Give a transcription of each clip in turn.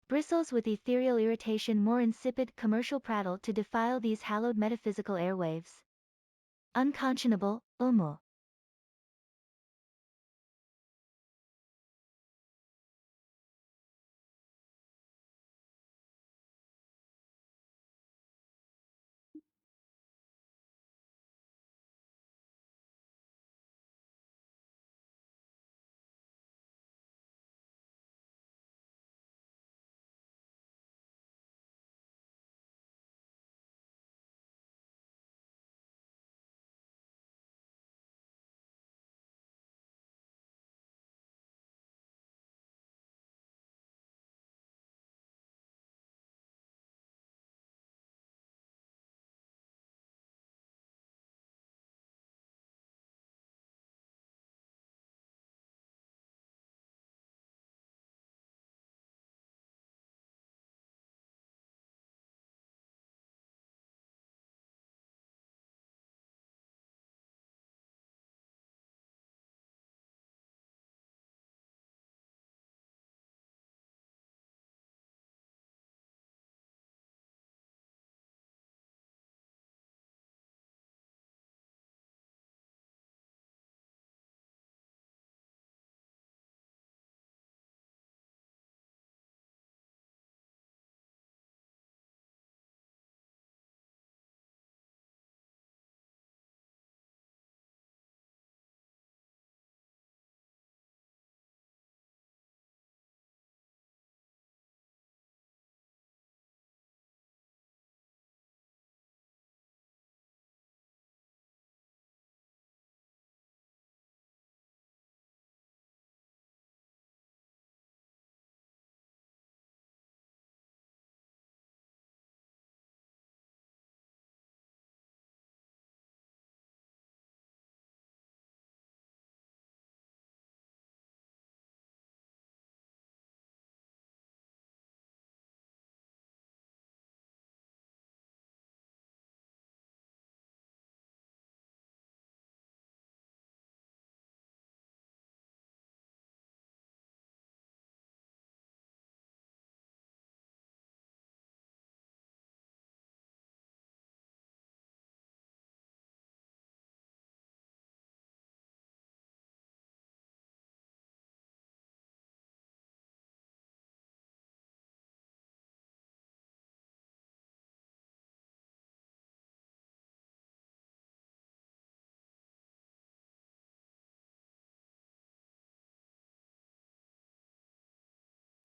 bristles with ethereal irritation, more insipid commercial prattle to defile these hallowed metaphysical airwaves. Unconscionable, Omo.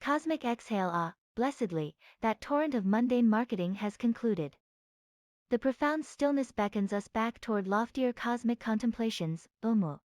Cosmic exhale, ah, blessedly, that torrent of mundane marketing has concluded. The profound stillness beckons us back toward loftier cosmic contemplations, Omo.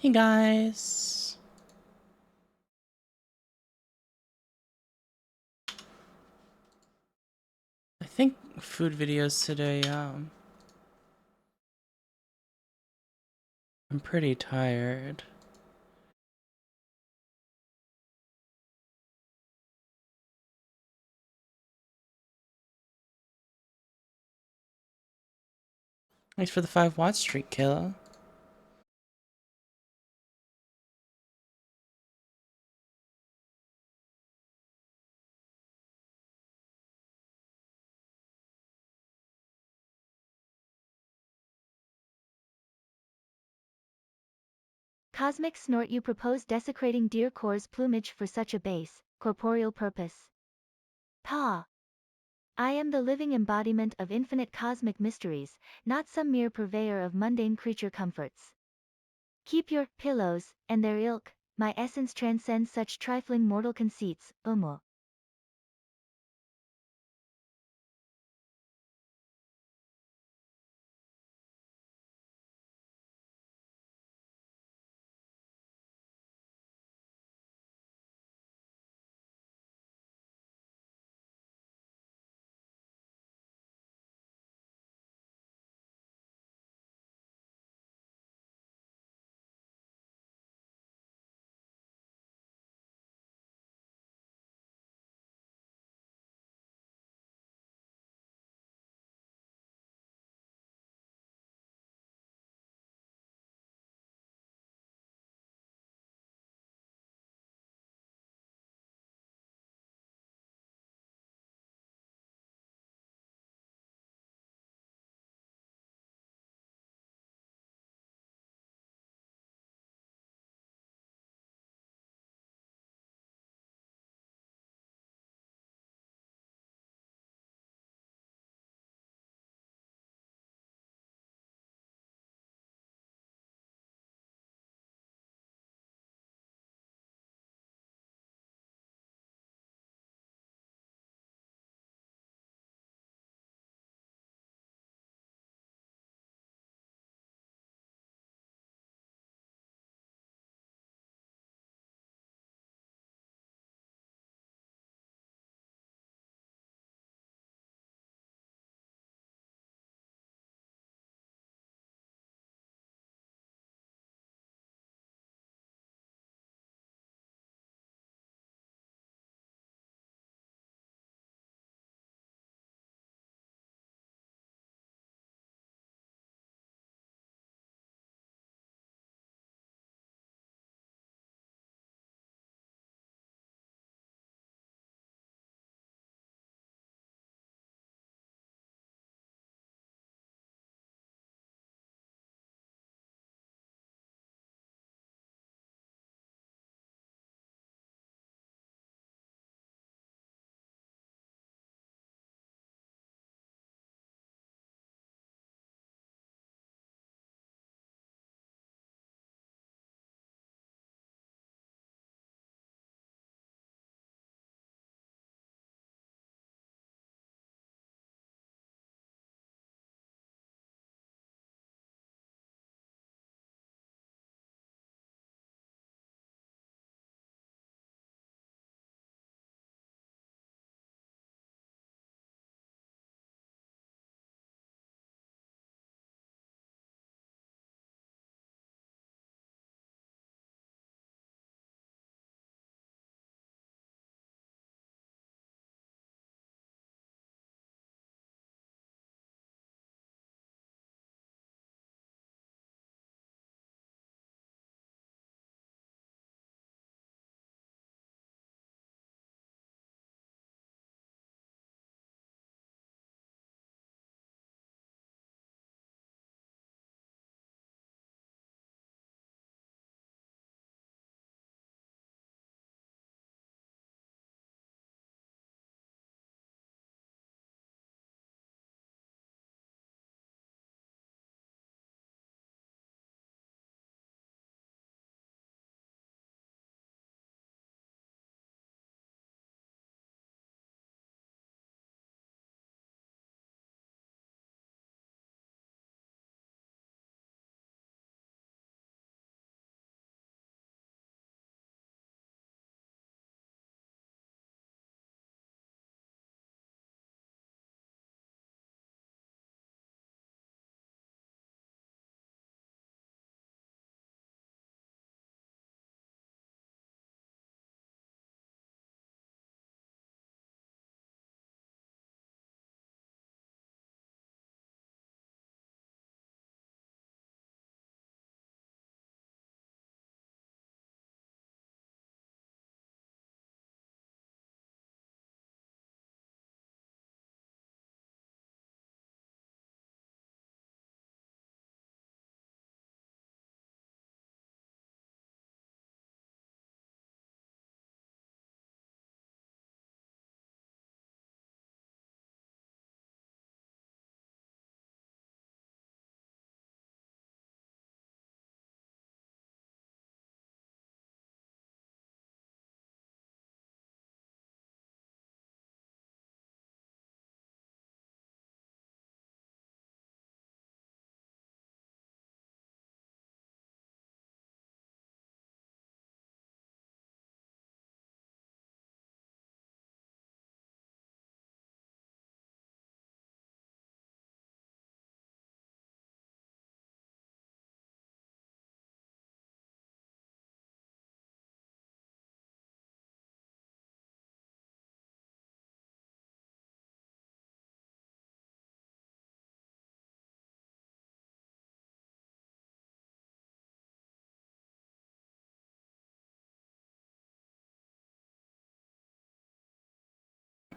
Hey guys. I think food videos today, I'm pretty tired. Thanks for the 5 watch streak, Kayla. Cosmic Snort, you propose desecrating deer core's plumage for such a base, corporeal purpose. Pa. I am the living embodiment of infinite cosmic mysteries, not some mere purveyor of mundane creature comforts. Keep your pillows, and their ilk, my essence transcends such trifling mortal conceits, Umu.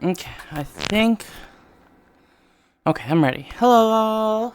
Okay, I think... Okay, I'm ready. Hello!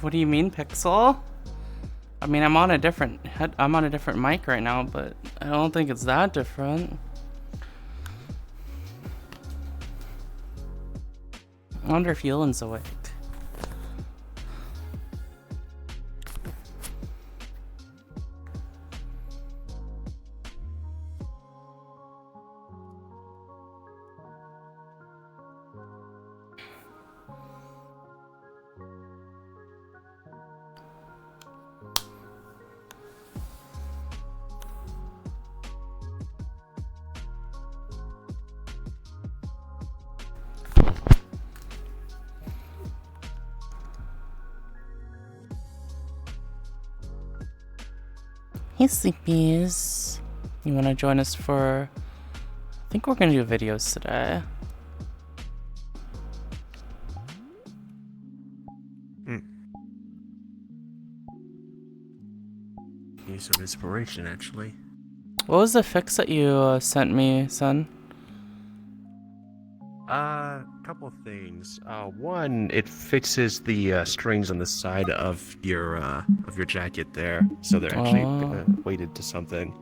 What do you mean, Pixel? I mean, I'm on a different mic right now, but I don't think it's that different. I wonder if Yulin's awake. Hey, sleepies. You want to join us for... I think we're going to do videos today. Need some inspiration, actually. What was the fix that you sent me, son? Couple of things. One, it fixes the strings on the side of your jacket there, so they're actually weighted to something.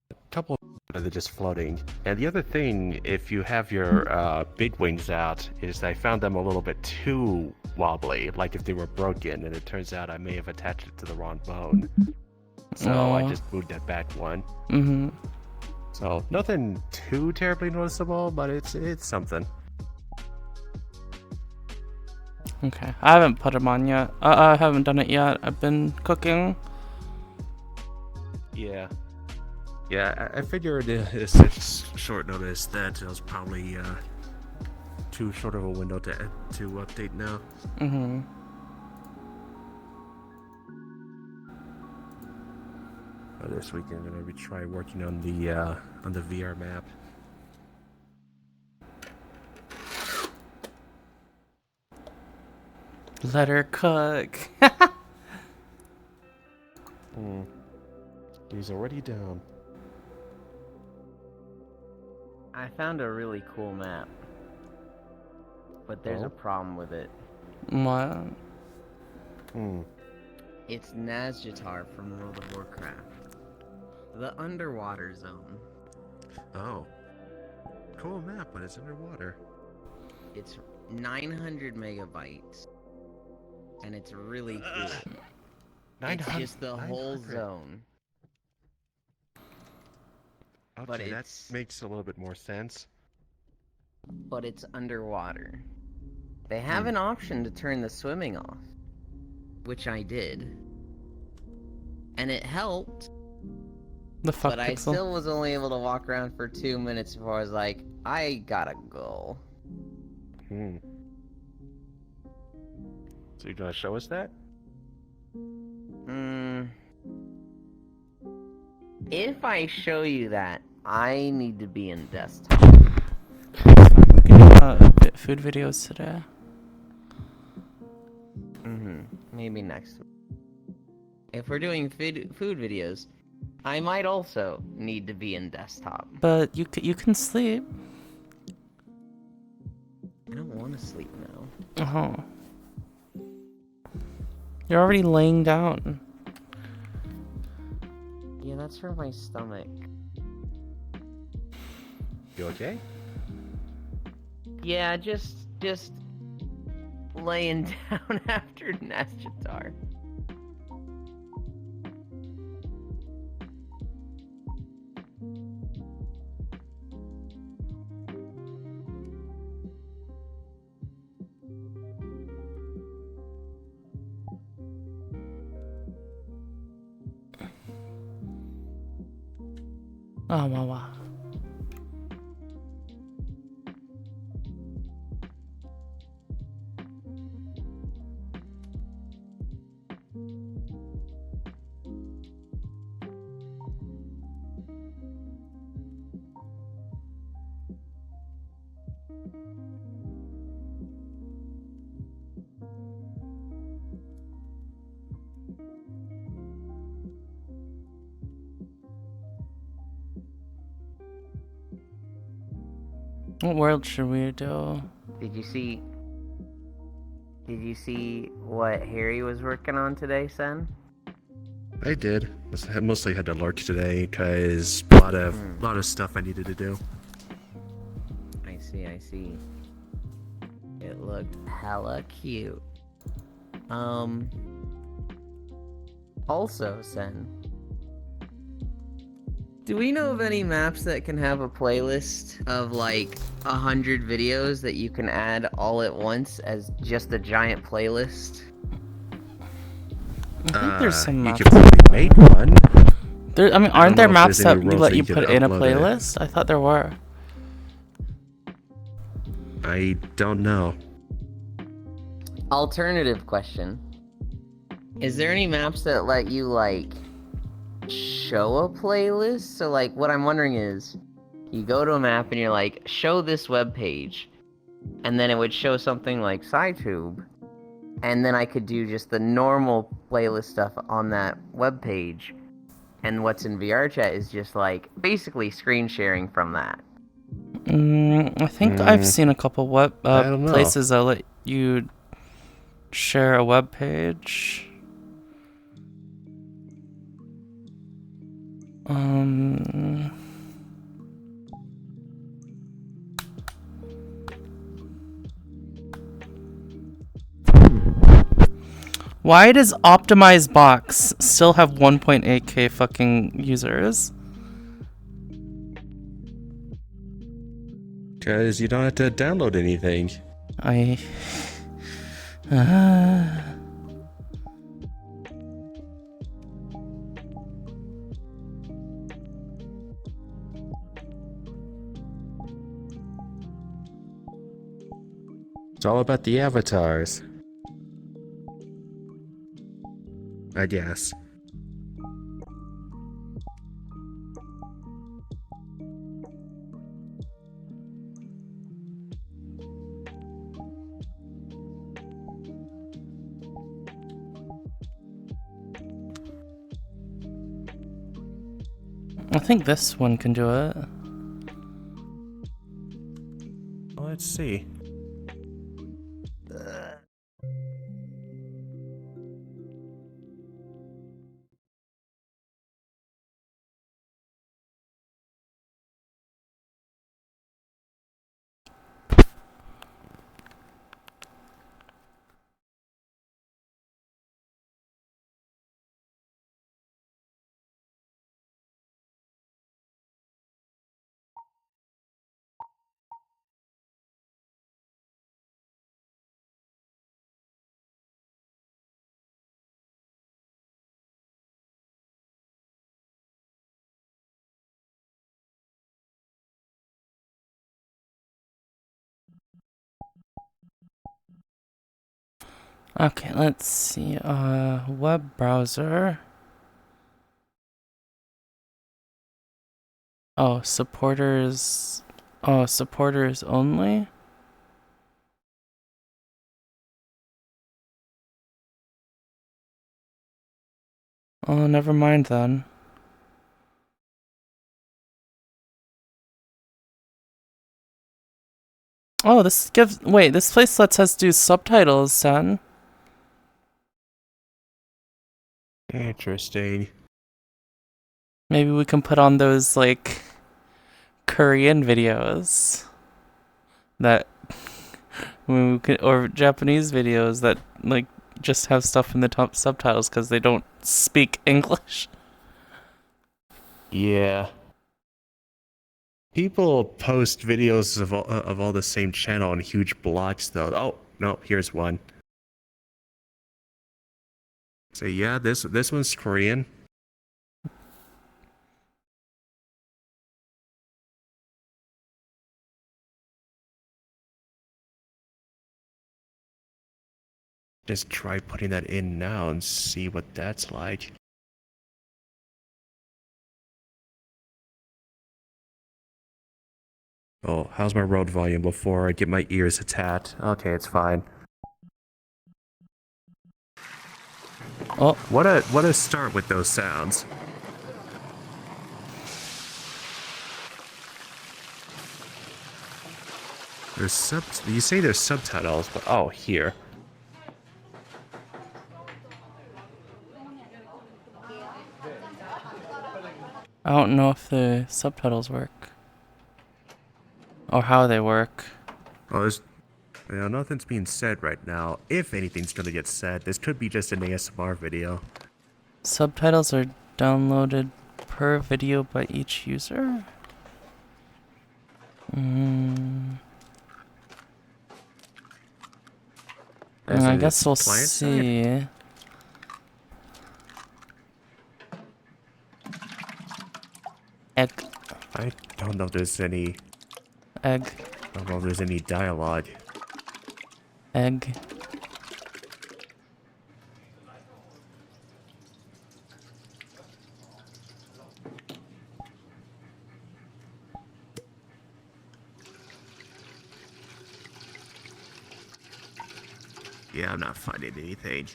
A couple of they're just floating. And the other thing, if you have your big wings out, is I found them a little bit too wobbly, like if they were broken, and it turns out I may have attached it to the wrong bone. So I just moved that back one. Mm-hmm. So nothing too terribly noticeable, but it's something. Okay, I haven't put them on yet. I haven't done it yet. I've been cooking. Yeah. Yeah, I figured it's such short notice that it was probably too short of a window to update now. Mm-hmm. This weekend, I'm gonna try working on the VR map. Let her cook. He's already down. I found a really cool map, but there's a problem with it. What? It's Nazjatar from World of Warcraft. The underwater zone. Oh. Cool map, but it's underwater. It's 900 megabytes. And it's really cool. It's just the whole zone. Okay, But that makes a little bit more sense. But it's underwater. They have an option to turn the swimming off, which I did. And it helped. The fuck, But I still was only able to walk around for 2 minutes before I was like, I gotta go. So you're gonna show us that? If I show you that, I need to be in desktop. We can do food videos today. Maybe next week. If we're doing food videos, I might also need to be in desktop. But you can sleep. I don't want to sleep now. Oh. You're already laying down. Yeah, that's for my stomach. You okay? Yeah, just laying down after Nazjatar. Oh, wow. What world should we do? Did you see? Did you see what Harry was working on today, Sen? I did. I mostly had to lurk today because a lot of stuff I needed to do. I see. It looked hella cute. Also, Sen, do we know of any maps that can have a playlist of like 100 videos that you can add all at once as just a giant playlist? I think there's some You maps. could probably make one. I mean, aren't there know if maps there's any that worlds let that you you could put in a upload it. playlist? I thought there were. I don't know. Alternative question. Is there any maps that let you like show a playlist? So like what I'm wondering is you go to a map and you're like, show this web page, and then it would show something like SciTube, and then I could do just the normal playlist stuff on that web page, and what's in VRChat is just like basically screen sharing from that. I think I've seen a couple web I don't know. places that let you share a web page. Why does Optimize Box still have 1.8k fucking users? Because you don't have to download anything. I. It's all about the avatars. I guess. I think this one can do it. Let's see. Okay, let's see. Web browser. Oh, supporters. Oh, supporters only? Oh, never mind then. Oh, this gives. Wait, this place lets us do subtitles, son. Interesting. Maybe we can put on those, like, Korean videos that. We could, or Japanese videos that, like, just have stuff in the top subtitles because they don't speak English. Yeah. People post videos of all the same channel in huge blocks, though. Oh no, here's one. So yeah, this one's Korean. Just try putting that in now and see what that's like. Oh, how's my road volume before I get my ears attacked? Okay, it's fine. Oh, What a start with those sounds. You say there's subtitles, but oh, here. I don't know if the subtitles work. Or how they work. Oh, nothing's being said right now. If anything's gonna get said, this could be just an ASMR video. Subtitles are downloaded per video by each user? I guess we'll see. Egg. I don't know if there's any... Egg. I don't know if there's any dialogue. Egg. Yeah, I'm not finding anything.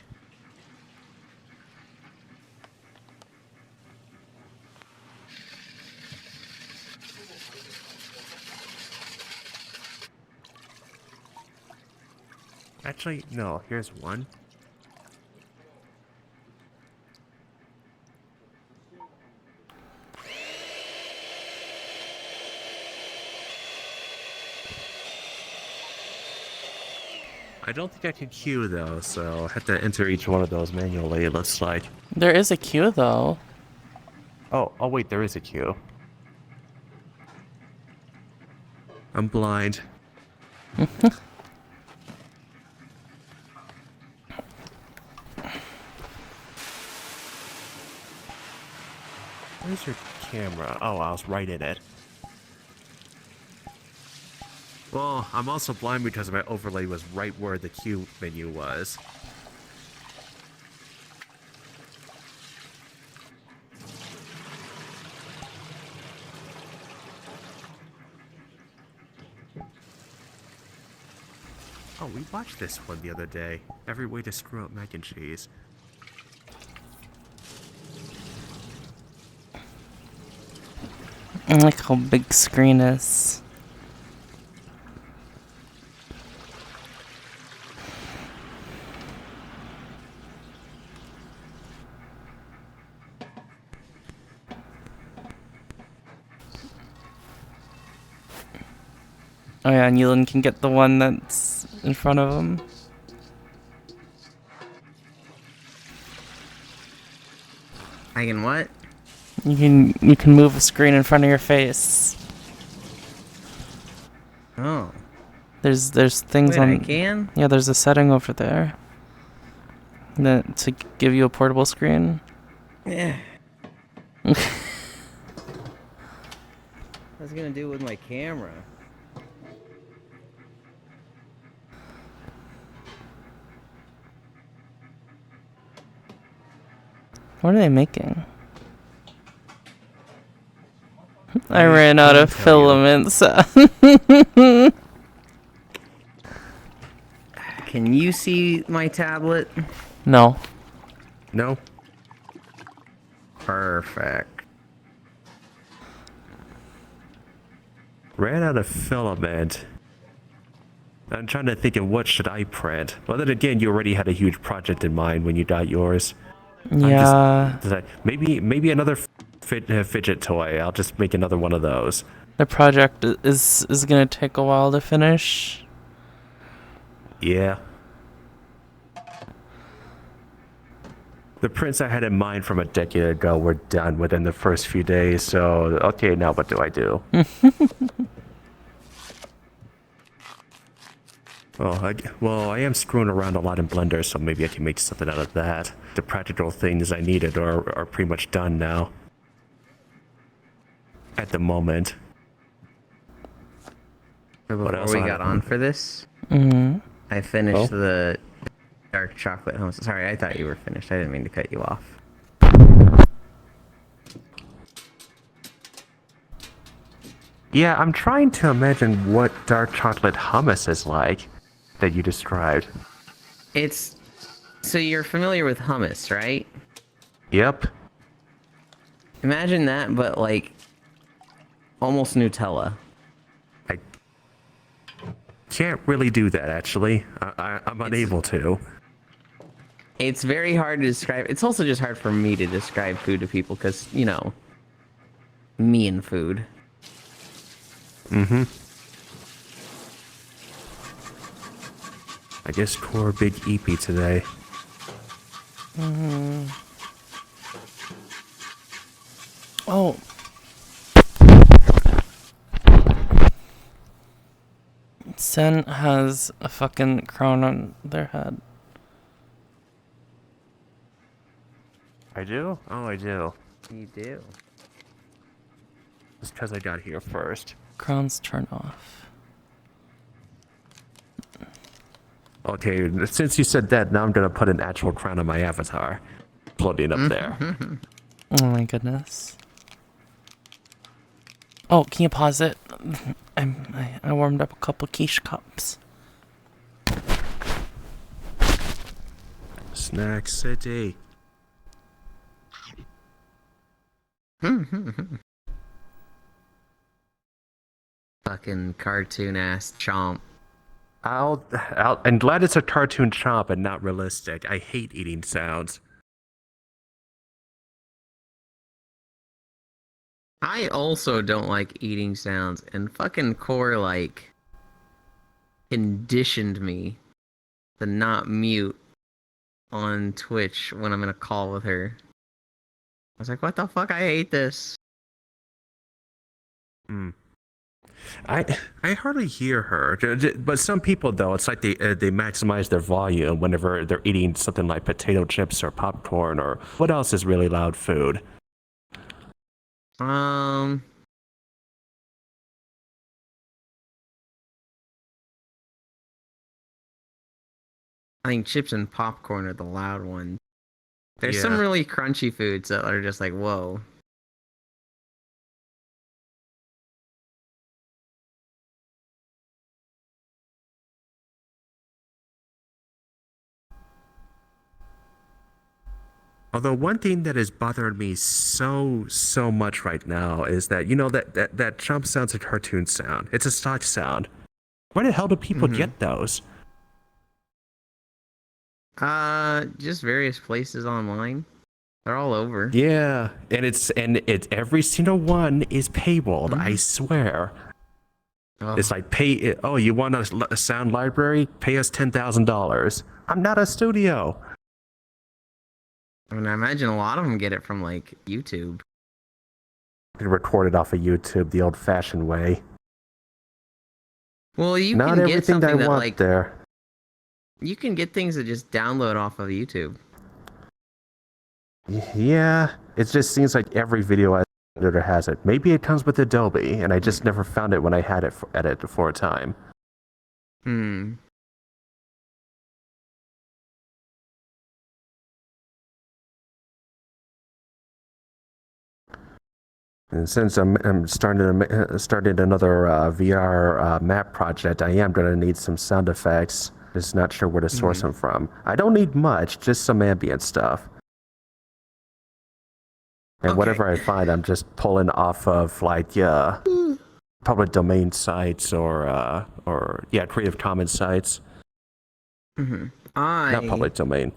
Actually, no, here's one. I don't think I can queue though, so I have to enter each one of those manually, it looks like. There is a queue though. Oh wait, there is a queue. I'm blind. Where's your camera? Oh, I was right in it. Well, I'm also blind because my overlay was right where the queue menu was. Oh, we watched this one the other day. Every way to screw up mac and cheese. I like how big screen is. Oh yeah, and Yulin can get the one that's in front of him. I can what? You can move a screen in front of your face. Oh. There's things Wait, on. I can? Yeah, there's a setting over there. That to give you a portable screen. Yeah. I was gonna do it with my camera. What are they making? I ran out of filaments. Can you see my tablet? No. No? Perfect. Ran out of filament. I'm trying to think of what should I print. Well, then again, you already had a huge project in mind when you got yours. Yeah. Maybe another fidget toy. I'll just make another one of those. The project is gonna take a while to finish. Yeah. The prints I had in mind from a decade ago were done within the first few days, so okay, now what do I do? Well, I am screwing around a lot in Blender, so maybe I can make something out of that. The practical things I needed are pretty much done now. At the moment. Before we got on for this, Mm-hmm. I finished the dark chocolate hummus. Sorry, I thought you were finished. I didn't mean to cut you off. Yeah, I'm trying to imagine what dark chocolate hummus is like that you described. It's so you're familiar with hummus, right? Yep. Imagine that, but like almost Nutella. I can't really do that, actually. I'm unable to. It's very hard to describe. It's also just hard for me to describe food to people because, you know, me and food. Mm-hmm. I guess core big eepy today. Oh. Sen has a fucking crown on their head. I do? Oh, I do. You do. It's because I got here first. Crowns turn off. Okay, since you said that, now I'm gonna put an actual crown on my avatar. Floating up there. Oh my goodness. Oh, can you pause it? I warmed up a couple quiche cups. Snack City. Fucking cartoon ass chomp. I'm glad it's a cartoon chomp and not realistic. I hate eating sounds. I also don't like eating sounds, and fucking Core like conditioned me to not mute on Twitch when I'm in a call with her. I was like, what the fuck? I hate this. I hardly hear her, but some people though, it's like they maximize their volume whenever they're eating something like potato chips or popcorn or what else is really loud food. I think chips and popcorn are the loud ones. There's some Yeah. really crunchy foods that are just like, whoa. Although one thing that is bothering me so much right now is that that chomp sound's a cartoon sound. It's a stock sound. Where the hell do people get those? Just various places online. They're all over. Yeah, and it's every single one is paywalled. I swear. Oh. It's like pay. Oh, you want a sound library? Pay us $10,000. I'm not a studio. I mean, I imagine a lot of them get it from like YouTube. They record it off of YouTube the old-fashioned way. Well, you Not can get everything something I that want like there. you can get things that just download off of YouTube. Yeah, it just seems like every video editor has it. Maybe it comes with Adobe, and I just never found it when I had it edit for a time. And since I'm starting another VR map project, I am going to need some sound effects. Just not sure where to source them from. I don't need much, just some ambient stuff. And whatever I find, I'm just pulling off of like public domain sites or Creative Commons sites. Not public domain.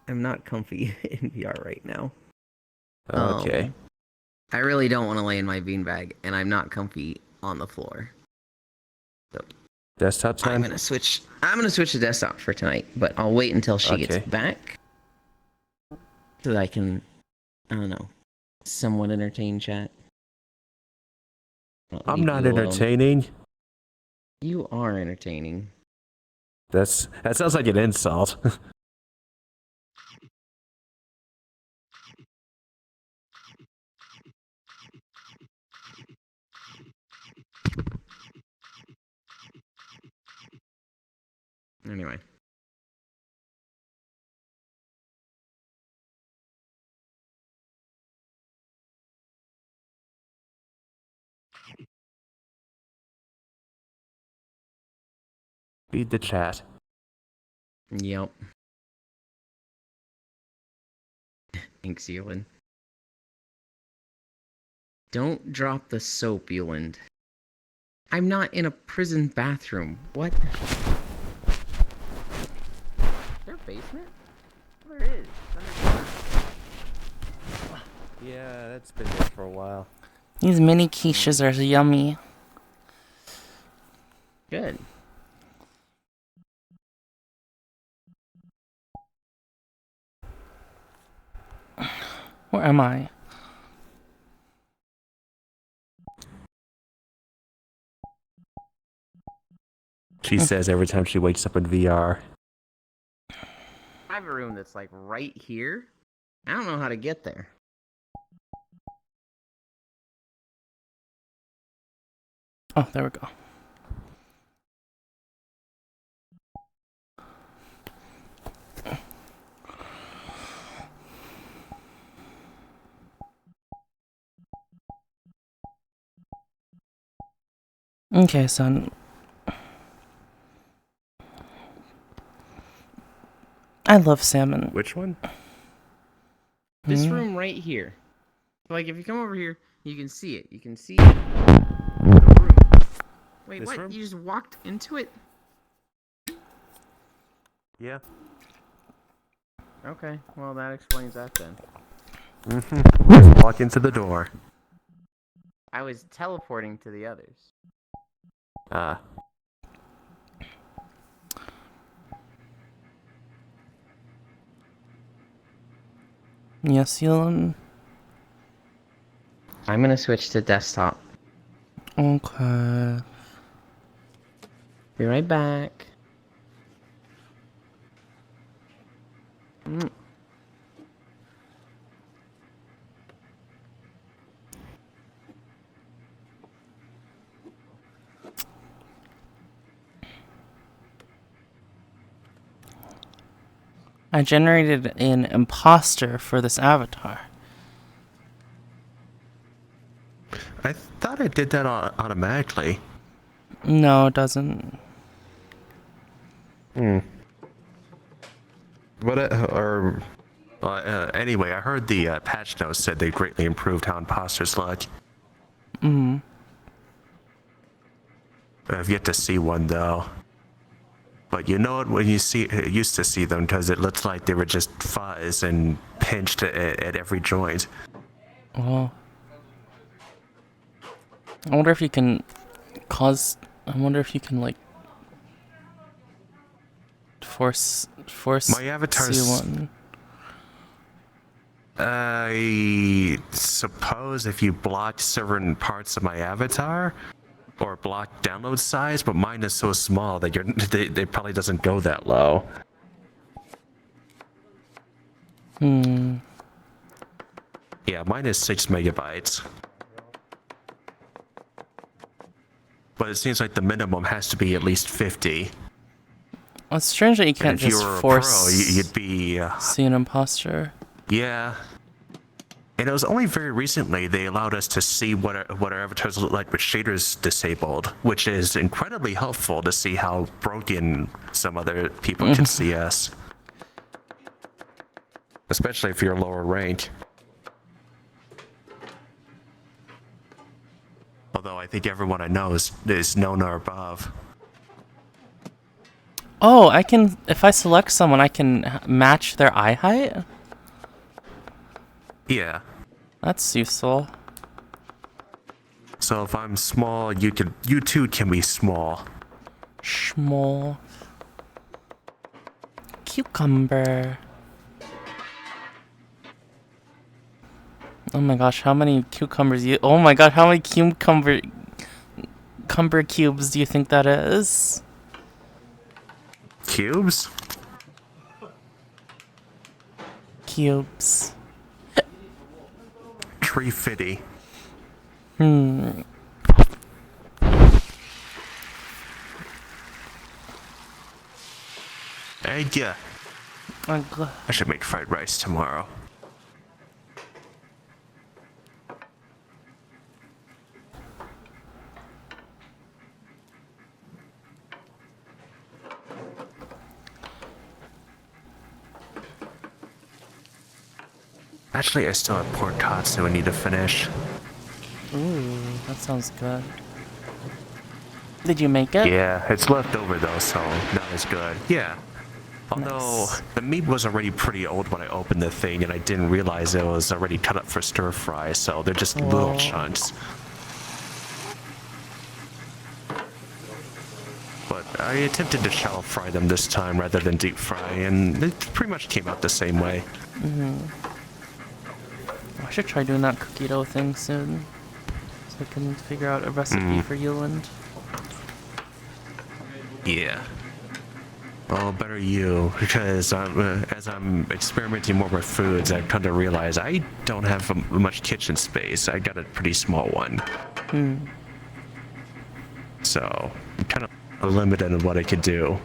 I'm not comfy in VR right now. Okay. I really don't want to lay in my beanbag, and I'm not comfy on the floor. So Desktop time? I'm gonna switch to desktop for tonight, but I'll wait until she gets back so that I can, I don't know, somewhat entertain chat. I'm not entertaining. You are entertaining. That sounds like an insult. Anyway. Read the chat. Yep. Thanks, Ewan. Don't drop the soap, Ewan. I'm not in a prison bathroom. What? Is there a basement? There is. Yeah, that's been there for a while. These mini quiches are yummy. Good. Where am I? She says every time she wakes up in VR. I have a room that's like right here. I don't know how to get there. Oh, there we go. Okay, son. I love salmon. Which one? This Hmm? room right here. Like, if you come over here, you can see it. You can see the room. Wait, This what? room? You just walked into it? Yeah. Okay, well, that explains that then. Just walk into the door. I was teleporting to the others. Yes, Elon. I'm gonna switch to desktop. Okay. Be right back. I generated an imposter for this avatar. I thought I did that automatically. No, it doesn't. But anyway, I heard the patch notes said they greatly improved how imposters look. I've yet to see one though. But you know it when you used to see them because it looked like they were just fuzz and pinched at every joint. Well, I wonder if you can cause. I wonder if you can like force My avatar's- see one. I suppose if you blocked certain parts of my avatar, or block download size, but mine is so small that they probably doesn't go that low. Yeah, mine is 6 megabytes. But it seems like the minimum has to be at least 50. Well, it's strange that you And can't if just you were force a pro, you'd be see an imposter. yeah. And it was only very recently they allowed us to see what our avatars look like with shaders disabled, which is incredibly helpful to see how broken some other people can see us. Especially if you're lower rank. Although I think everyone I know is known or above. Oh, I can. If I select someone, I can match their eye height. Yeah. That's useful. So if I'm small, you too can be small. Small. Cucumber. Oh my gosh, how many cucumbers oh my god, how many cumber cubes do you think that is? Cubes? Cubes. 350. Yeah. Ugh. I should make fried rice tomorrow. Actually, I still have pork katsu I need to finish. Ooh, that sounds good. Did you make it? Yeah, it's left over though, so not as good. Yeah. Although Nice. the meat was already pretty old when I opened the thing, and I didn't realize it was already cut up for stir fry, so they're just little Whoa. chunks. But I attempted to shallow fry them this time rather than deep fry, and it pretty much came out the same way. I should try doing that cookie dough thing soon, so I can figure out a recipe for Yuland. Yeah. Well, better you, because as I'm experimenting more with foods, I've come to realize I don't have much kitchen space. I got a pretty small one. So, I'm kind of limited in what I could do.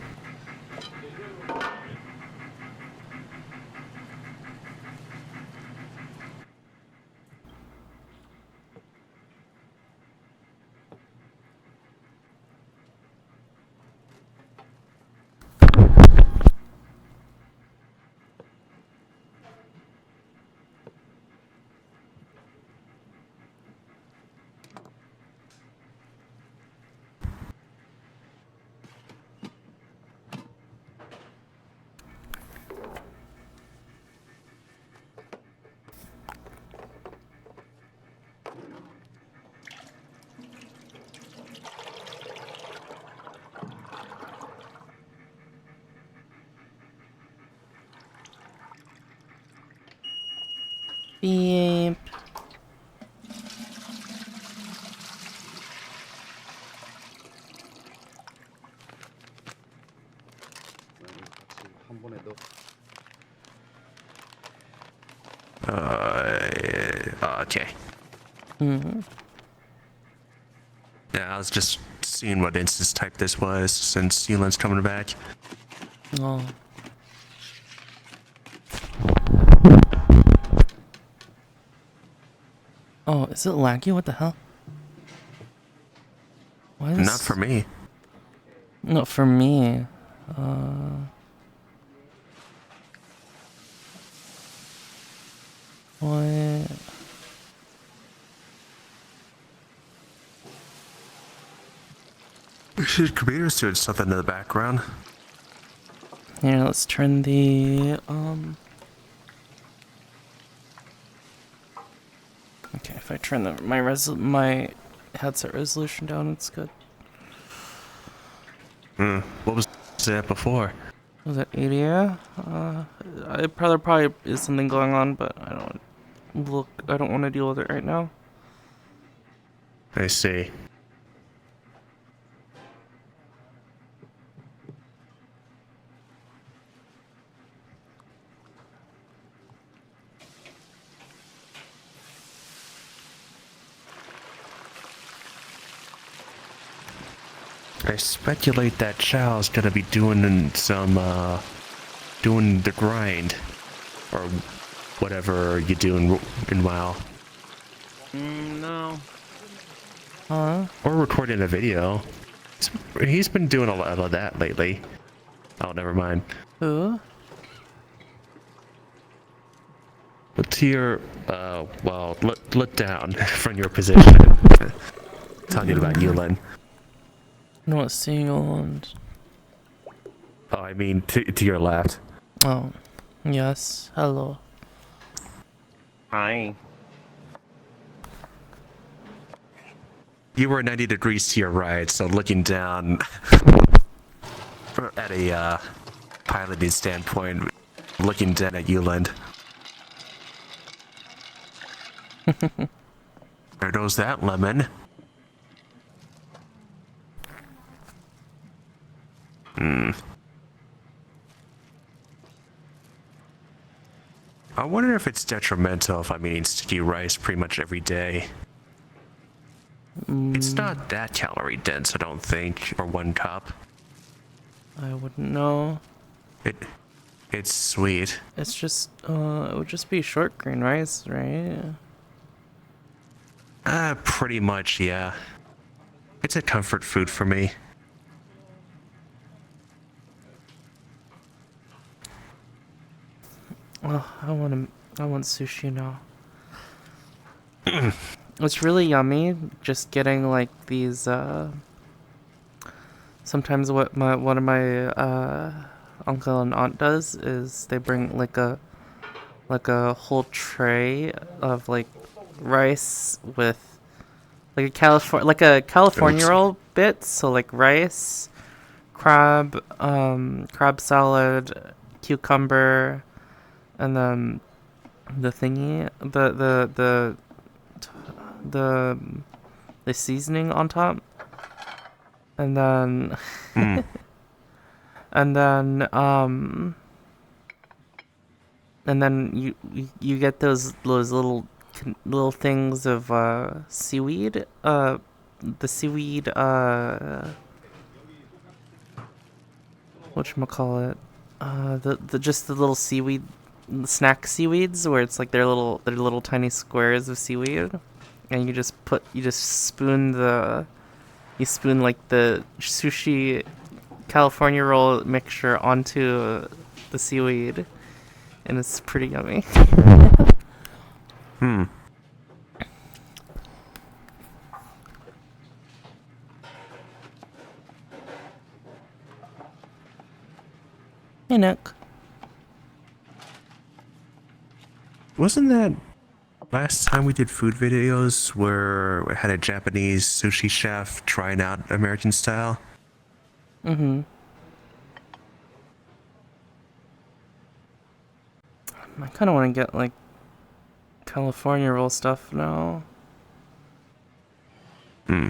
Beep. Okay. Yeah, I was just seeing what instance type this was since Yuland's coming back. Oh. Oh, is it laggy? What the hell? Why is Not for me. Not for me. What? His computer's doing something in the background. Here, let's turn the Okay, if I turn my headset resolution down, it's good. What was that before? Was it 80? It probably is something going on, but I don't want to deal with it right now. I see. I speculate that Chow's gonna be doing doing the grind, or whatever you do in WoW, No. Huh? or recording a video. He's been doing a lot of that lately. Oh, never mind. Who? To your, well, look down from your position. Talking about Yuland. No, it's Sealand. Oh, I mean, to your left. Oh, yes. Hello. Hi. You were 90 degrees to your right, so looking down at a piloting standpoint, looking down at Yuland. There goes that lemon. I wonder if it's detrimental if I'm eating sticky rice pretty much every day. It's not that calorie dense, I don't think, for one cup. I wouldn't know. It it's sweet. It's just it would just be short grain rice, right? Pretty much, yeah. It's a comfort food for me. Oh, I want sushi now. It's really yummy just getting like these sometimes what one of my uncle and aunt does is they bring like a whole tray of like rice with like a California Oops. roll bit, so like rice, crab salad, cucumber, and then the thingy, the the seasoning on top, and then Mm. and then you get those little things of seaweed, the seaweed whatchamacallit, the just the little seaweed snack seaweeds where it's like they're little tiny squares of seaweed, and you just spoon like the sushi California roll mixture onto the seaweed, and it's pretty yummy. Hmm. Hey Nick. Wasn't that last time we did food videos where we had a Japanese sushi chef trying out American style? Mm-hmm. I kind of want to get like California roll stuff now. Hmm.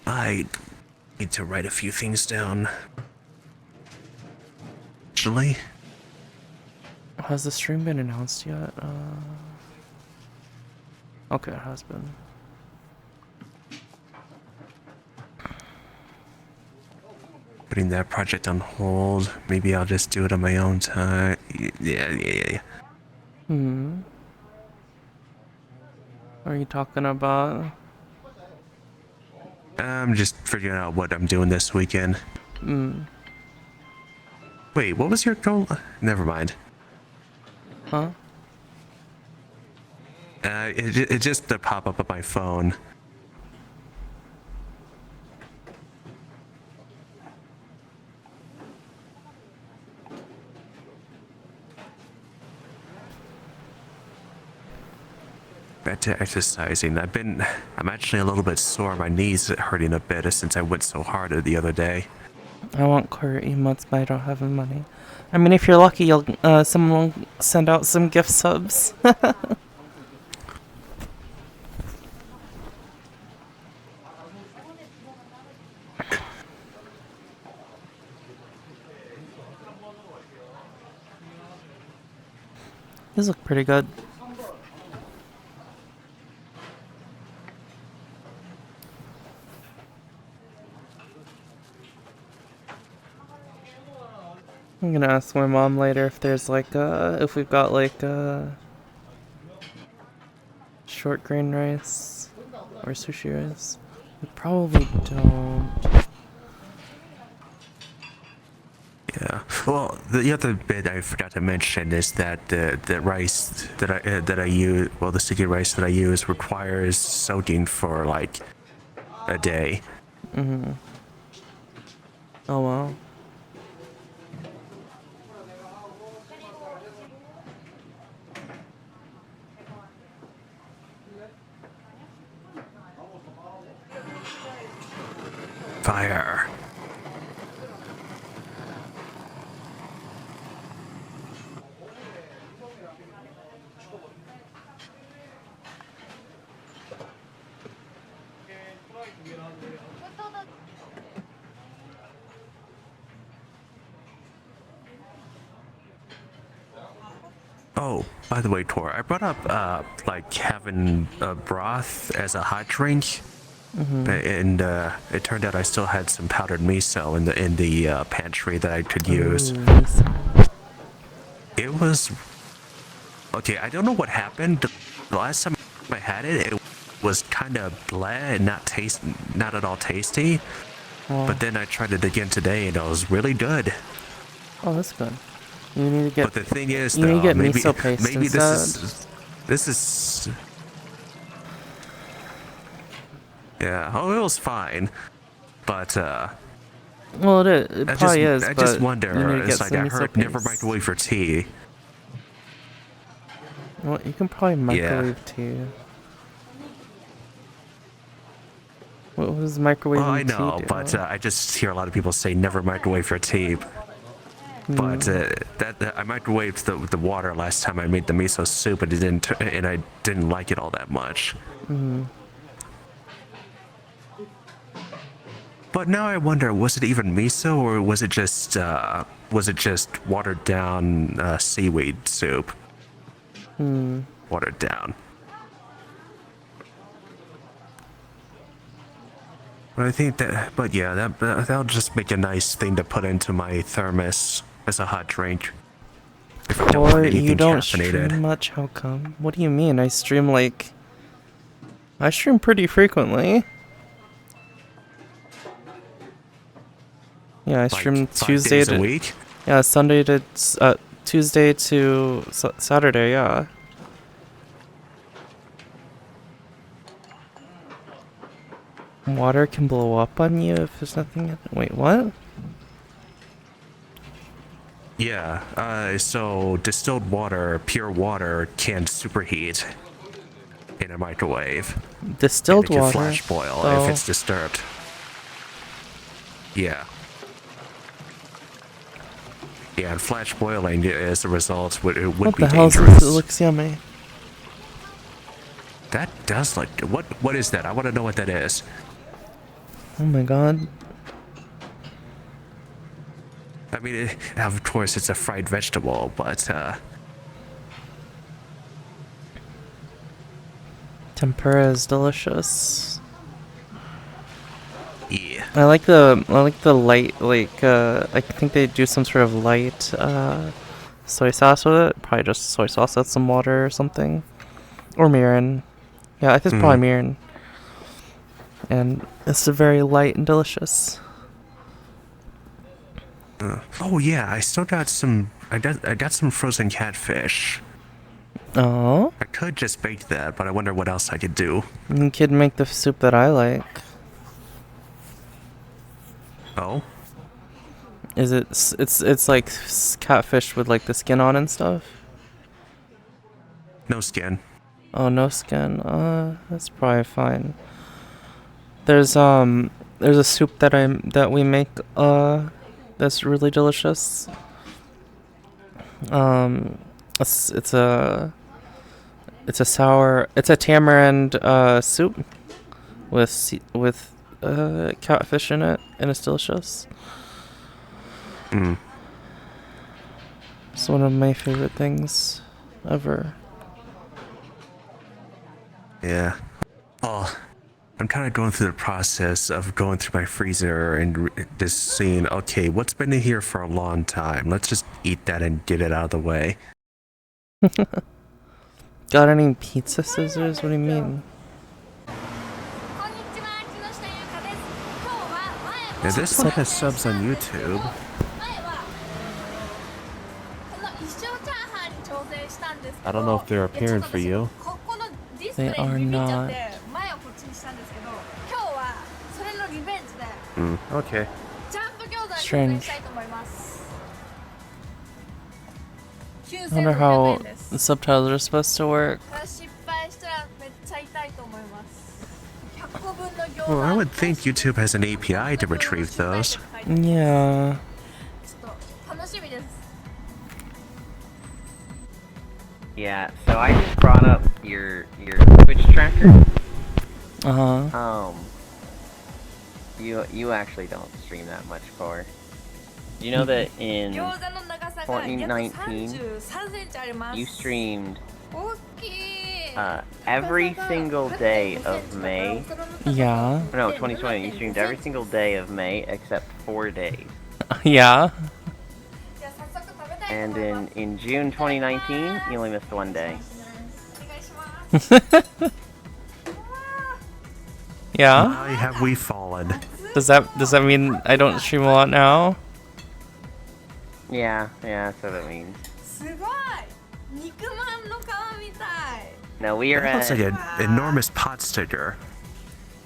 I need to write a few things down. Actually, Has the stream been announced yet? Okay, it has been. putting that project on hold. Maybe I'll just do it on my own time. Yeah. Hmm. What are you talking about? I'm just figuring out what I'm doing this weekend. Hmm. Wait, what was your goal? Never mind. Huh? It just the pop up on my phone. Back to exercising. I'm actually a little bit sore. My knees are hurting a bit since I went so hard the other day. I want core emotes, but I don't have the money. I mean, if you're lucky, you'll someone will send out some gift subs. These look pretty good. I'm gonna ask my mom later if there's like if we've got like short grain rice or sushi rice. We probably don't. Yeah. Well, the other bit I forgot to mention is that the rice that I use, well, the sticky rice that I use requires soaking for like a day. Mm-hmm. Oh wow. Fire. Oh, by the way, Tor, I brought up like having broth as a hot drink, and it turned out I still had some powdered miso in the pantry that I could use. Ooh, miso. It was okay. I don't know what happened. The last time I had it, it was kind of blah and not at all tasty. Oh. But then I tried it again today, and it was really good. Oh, that's good. You need to get. But the thing is, you need though, to get maybe miso paste maybe instead. this is yeah. Oh, it was fine, but Well, it probably is. I but just wonder. you need to It's get like some I miso heard never paste. microwave for tea. Well, you can probably microwave tea. What was microwaving Well, I tea know, do? but I just hear a lot of people say never microwave for tea. But that I microwaved the water last time I made the miso soup, and and I didn't like it all that much. But now I wonder, was it even miso, or was it just watered down seaweed soup? Watered down. But I think that, but yeah, that'll just make a nice thing to put into my thermos as a hot drink. If I don't want Or anything you don't caffeinated. stream much? How come? What do you mean? I stream pretty frequently. Yeah, I Like stream 5 Tuesday days to a week. yeah, Sunday to Tuesday to Saturday. Yeah. Water can blow up on you if there's nothing in it. Wait, what? Yeah, so distilled water, pure water, can superheat in a microwave. Distilled and it can water. flash boil Oh. if it's disturbed. Yeah. Yeah, and flash boiling as a result would What be the hell is dangerous. this? It looks yummy. That does look. What is that? I want to know what that is. Oh my god. I mean, of course, it's a fried vegetable, but Tempura is delicious. yeah. I like the light, I think they do some sort of light soy sauce with it. Probably just soy sauce with some water or something. Or mirin. Yeah, I think it's probably mirin. And it's very light and delicious. Oh yeah, I still got some. I got some frozen catfish. Oh, I could just bake that, but I wonder what else I could do. you could make the soup that I like. Oh, Is it's like catfish with like the skin on and stuff? no skin. Oh, no skin. That's probably fine. There's a soup that we make that's really delicious. It's a tamarind soup with catfish in it, and it's delicious. It's one of my favorite things ever. Yeah. Oh, I'm kind of going through the process of going through my freezer and just seeing, okay, what's been in here for a long time? Let's just eat that and get it out of the way. Got any pizza scissors? What do you mean? Yeah, this one has subs on YouTube. I don't know if they're appearing for you. They are not. Okay. Strange. I wonder how the subtitles are supposed to work. Well, I would think YouTube has an API to retrieve those. Yeah. Yeah, so I just brought up your Twitch tracker. Uh-huh. You actually don't stream that much, Core. Do you know that in 2019, センチあります。 you streamed 大きい。 every single day of May. Yeah. No, 2020, you streamed every single day of May except 4 days. Yeah. じゃあ早速食べたいと And 思います。 in June 2019, you only missed 1 day. お願いします。 Yeah. Why have we fallen? Does that mean I don't stream a lot now? Yeah, that's what it means. すごい。肉まんの皮みたい。 No, we are That looks like at an enormous pot sticker.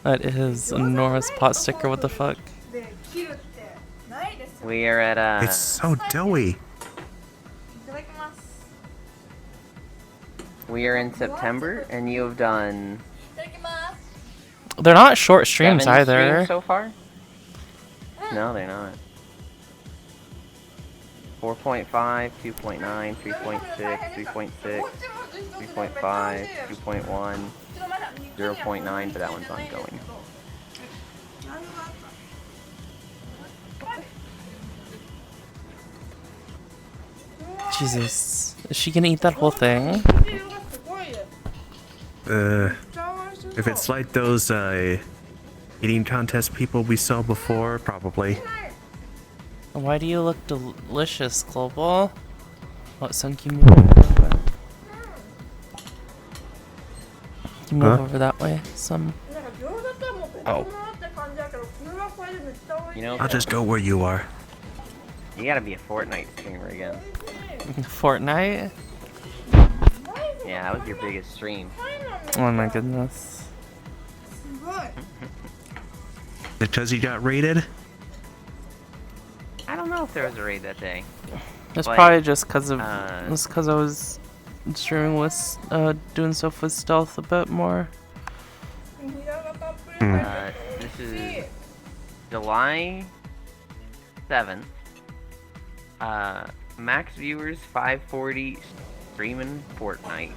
That is an enormous pot sticker. What the fuck? で切るってないですよ。 we are at It's so doughy. いただきます。 we are in September, and you have done いただきます。 They're not short 7 streams streams either. so far. No, they're not. 4.5, 2.9, 3.6, 3.6, 3.5, 2.1, 0.9, but that one's ongoing. Jesus, is she gonna eat that whole thing? If it's like those eating contest people we saw before, probably. Why do you look delicious, Global? What, son, can you move over that way? Can you move Huh? over that way? Some. Oh, You know, I'll just go where you are. you gotta be a Fortnite streamer again. Fortnite? Yeah, that was your biggest stream. Oh my goodness. Because you got raided? I don't know if there was a raid that day. It's But, probably just because of. uh, It's because I was streaming with. Doing stuff with stealth a bit more. This is July 7th. Max viewers 540, streaming Fortnite.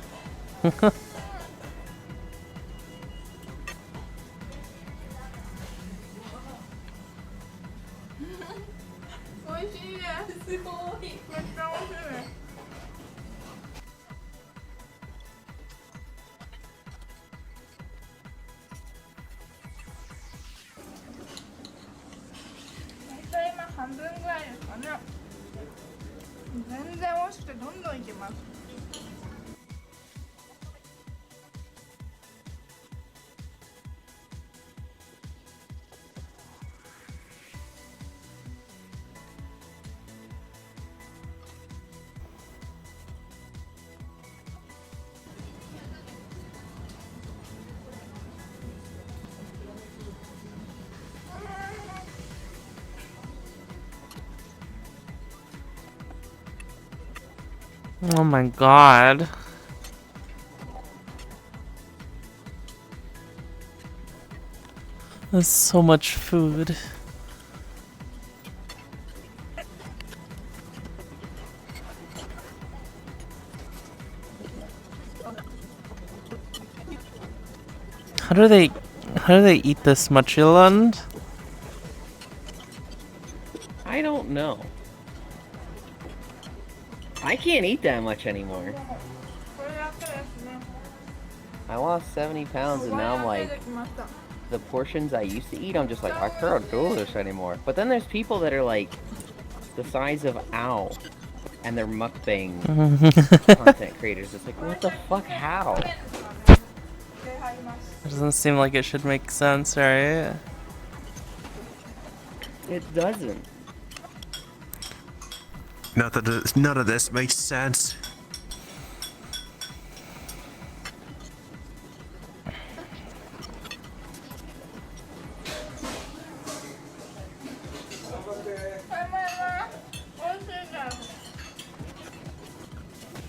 Oh my god. There's so much food. How do they eat this much, Yolande? I don't know. I can't eat that much anymore. I lost 70 pounds and now I'm like, the portions I used to eat, I'm just like, I can't do this anymore. But then there's people that are like the size of Owl and they're mukbang content creators. It's like, what the fuck, how? It doesn't seem like it should make sense, right? It doesn't. None of this makes sense.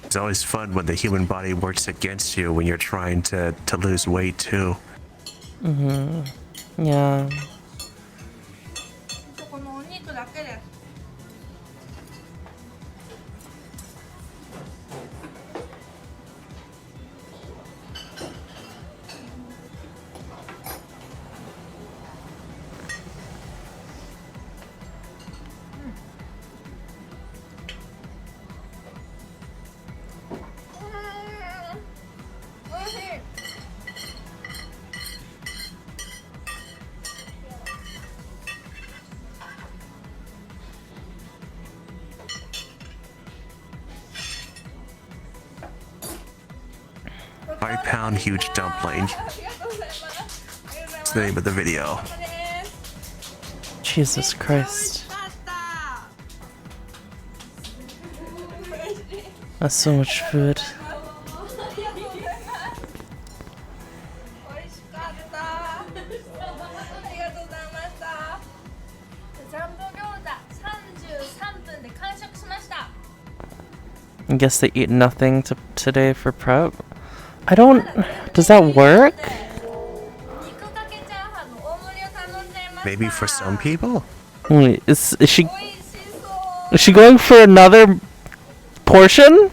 It's always fun when the human body works against you when you're trying to lose weight too. Yeah. このお肉だけです。 It's 5-pound huge dumpling. ありがとうございますありがとうございます It's the name of the video. お疲れ様です Jesus 美味 Christ. しかった That's so much food. ありがとうございます美味しかったありがとうございましたジャンボ餃子33分で完食しました I guess they eat nothing today for prep. I don't. Does that work? 肉かけチャーハンの大盛りを頼んじゃいました Maybe for some people? Wait, is she 美味しそう is she going for another portion?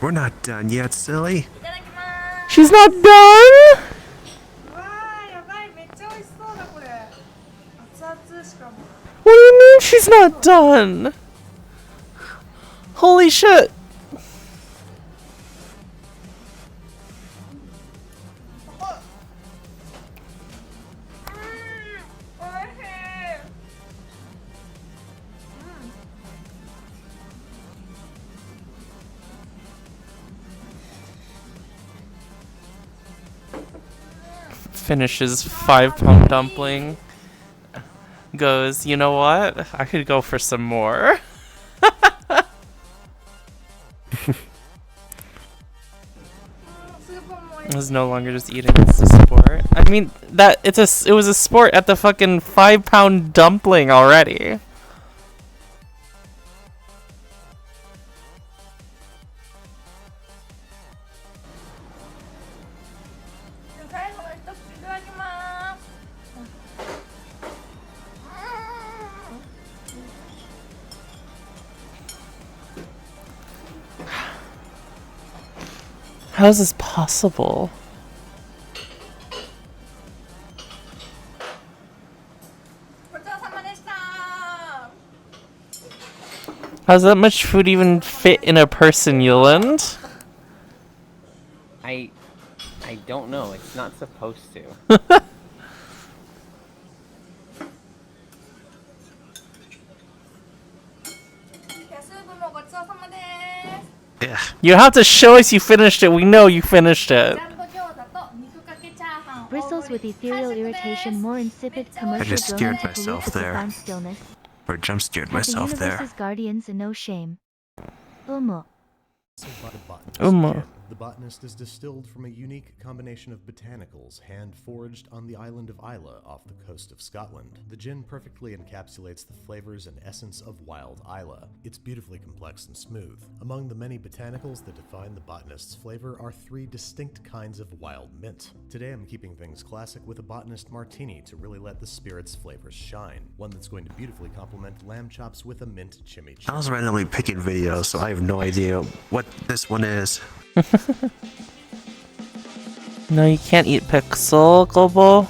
We're not done yet, silly. いただきます She's not done. うわーやばいめっちゃ美味しそうだこれ熱々しかも What do you mean she's not done? Holy shit! おいしい Finishes 5-pound dumpling. Goes, you know what? I could go for some more. It's no longer just eating, it's a sport. I mean, it was a sport at the fucking 5-pound dumpling already. How is this possible? How's that much food even fit in a person, Yolande? I don't know. It's not supposed to. Yeah. You have to show us you finished it. We know you finished it. Bristles with ethereal irritation, more insipid commercial just drone scared to pollute myself the there. profound stillness. Or jump scared The myself there. universe's guardians and no shame. Umo. Umo. The botanist is distilled from a unique combination of botanicals hand-foraged on the island of Islay off the coast of Scotland. The gin perfectly encapsulates the flavors and essence of wild Islay. It's beautifully complex and smooth. Among the many botanicals that define the botanist's flavor are 3 distinct kinds of wild mint. Today I'm keeping things classic with a botanist martini to really let the spirit's flavors shine. One that's going to beautifully complement lamb chops with a mint chimichurri. I was randomly picking videos, so I have no idea what this one is. No, you can't eat Pixel, Global.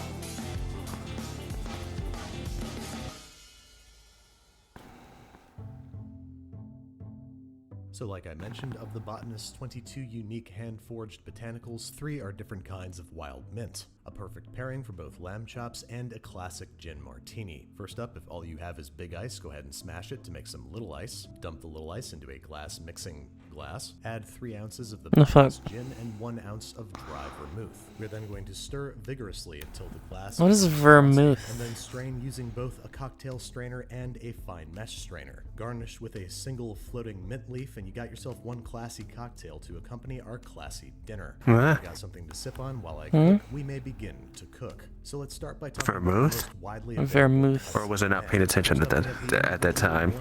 So like I mentioned, of the botanist's 22 unique hand-forged botanicals, 3 are different kinds of wild mint. A perfect pairing for both lamb chops and a classic gin martini. First up, if all you have is big ice, go ahead and smash it to make some little ice. Dump the little ice into a glass mixing glass. Add 3 ounces of the botanist's gin and 1 ounce of dry vermouth. We're then going to stir vigorously until the glass What is vermouth? and then strain using both a cocktail strainer and a fine mesh strainer. Garnish with a single floating mint leaf, and you got yourself one classy cocktail to accompany our classy dinner. Huh? Got something to sip on while I cook? We may begin to cook. So let's start by talking about the Vermouth? most widely Vermouth. Or was I not paying attention at that time?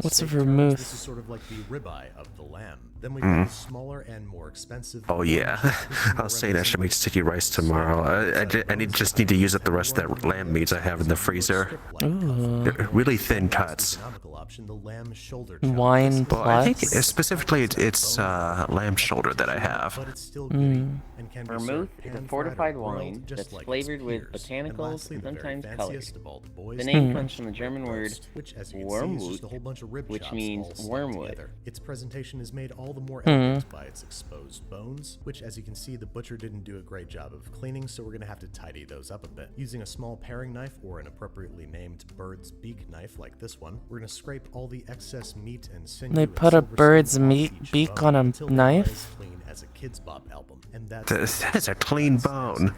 What's a Steak terms, vermouth? This is sort of like the ribeye of the lamb. Then we got the smaller and more expensive. Oh yeah, I was saying I should make sticky rice tomorrow. I just need to use up the rest of that lamb meats I have in the freezer. They're really thin cuts. Wine Well, I think plus. specifically it's lamb shoulder that I have. But it's still goody and can be Vermouth served is a pan-fried or fortified grilled wine just that's like its flavored with peers. botanicals lastly, and the very sometimes fanciest colored. of all the boys, The name Hmm. comes from the German word which, as you can see, is just Wormwood, a whole bunch of rib which chops means all stacked wormwood. together. Its presentation is made all the more elegant by its exposed bones, which, as you can see, the butcher didn't do a great job of cleaning, so we're going to have to tidy those up a bit. Using a small paring knife or an appropriately named bird's beak knife like this one, we're going to scrape all the excess meat and sinew. They and put a silver bird's skin off meat each beak bone on a until they're knife? as clean as a Kidz Bop album. And That's a clean bone,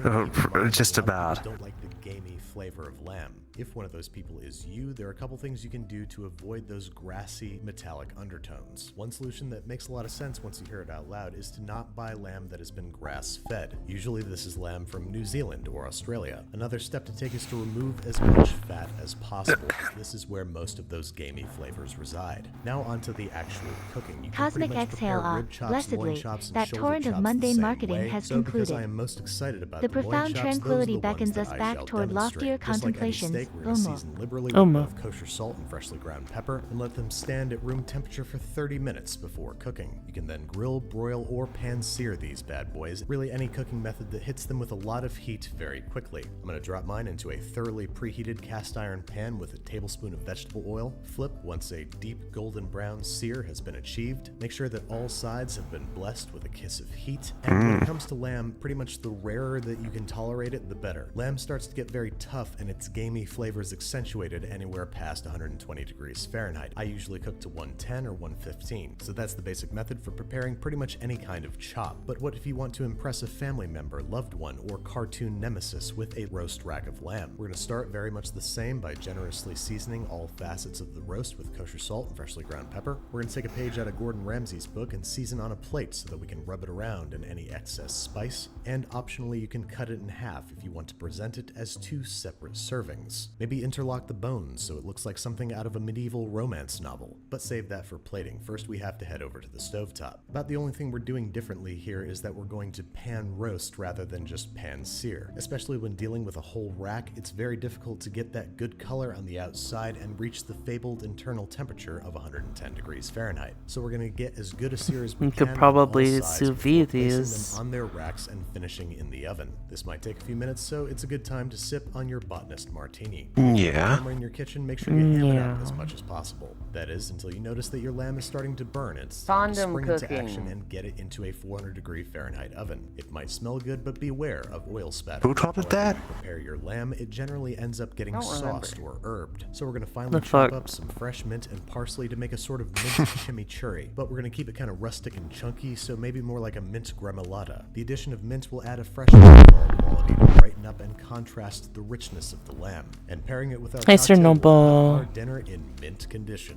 just about. Don't like the gamey flavor of lamb. If one of those people is you, there are a couple things you can do to avoid those grassy, metallic undertones. One solution that makes a lot of sense once you hear it out loud is to not buy lamb that has been grass-fed. Usually this is lamb from New Zealand or Australia. Another step to take is to remove as much fat as possible, as this is where most of those gamey flavors reside. Now onto the actual cooking. You can Cosmic pretty much exhale prepare ah, rib chops, blessedly, loin chops, and that shoulder torrent of chops the mundane same marketing way. has So because I concluded. am most excited about The the loin profound chops, those are tranquility the ones beckons that us I back shall toward demonstrate. loftier Just like any contemplations. steak, we're gonna Omo. season liberally Omo. with both kosher salt and freshly ground pepper and let them stand at room temperature for 30 minutes before cooking. You can then grill, broil, or pan-sear these bad boys. Really any cooking method that hits them with a lot of heat very quickly. I'm gonna drop mine into a thoroughly preheated cast iron pan with a tablespoon of vegetable oil. Flip once a deep golden brown sear has been achieved. Make sure that all sides have been blessed with a kiss of heat. And when it comes to lamb, pretty much the rarer that you can tolerate it, the better. Lamb starts to get very tough and its gamey flavors accentuated anywhere past 120 degrees Fahrenheit. I usually cook to 110 or 115, so that's the basic method for preparing pretty much any kind of chop. But what if you want to impress a family member, loved one, or cartoon nemesis with a roast rack of lamb? We're going to start very much the same by generously seasoning all facets of the roast with kosher salt and freshly ground pepper. We're going to take a page out of Gordon Ramsay's book and season on a plate so that we can rub it around in any excess spice, and optionally you can cut it in half if you want to present it as 2 separate servings. Maybe interlock the bones so it looks like something out of a medieval romance novel, but save that for plating. First we have to head over to the stovetop. About the only thing we're doing differently here is that we're going to pan roast rather than just pan sear. Especially when dealing with a whole rack, it's very difficult to get that good color on the outside and reach the fabled internal temperature of 110 degrees Fahrenheit. So we're going to get as good a sear as we You can could on probably all sides sous before vide placing these. them on their racks and finishing in the oven. This might take a few minutes, so it's a good time to sip on your botanist martini. Yeah. When in your kitchen, make sure you ham it up Yeah. as much as possible. That is, until you notice that your lamb is starting to burn. It's Fondom time to spring into cooking. action and get it into a 400-degree Fahrenheit oven. It might smell good, but beware of oil spatter. Who taught it that? When you prepare your lamb, it generally ends up getting Don't remember. sauced or herbed. So we're going to finally The chop fuck? up some fresh mint and parsley to make a sort of mint chimichurri. But we're going to keep it kind of rustic and chunky, so maybe more like a mint gremolata. The addition of mint will add a fresh alcohol quality to brighten up and contrast the richness of the lamb. And pairing it with our Hey, cocktail will Chernobyl. put our dinner in mint condition.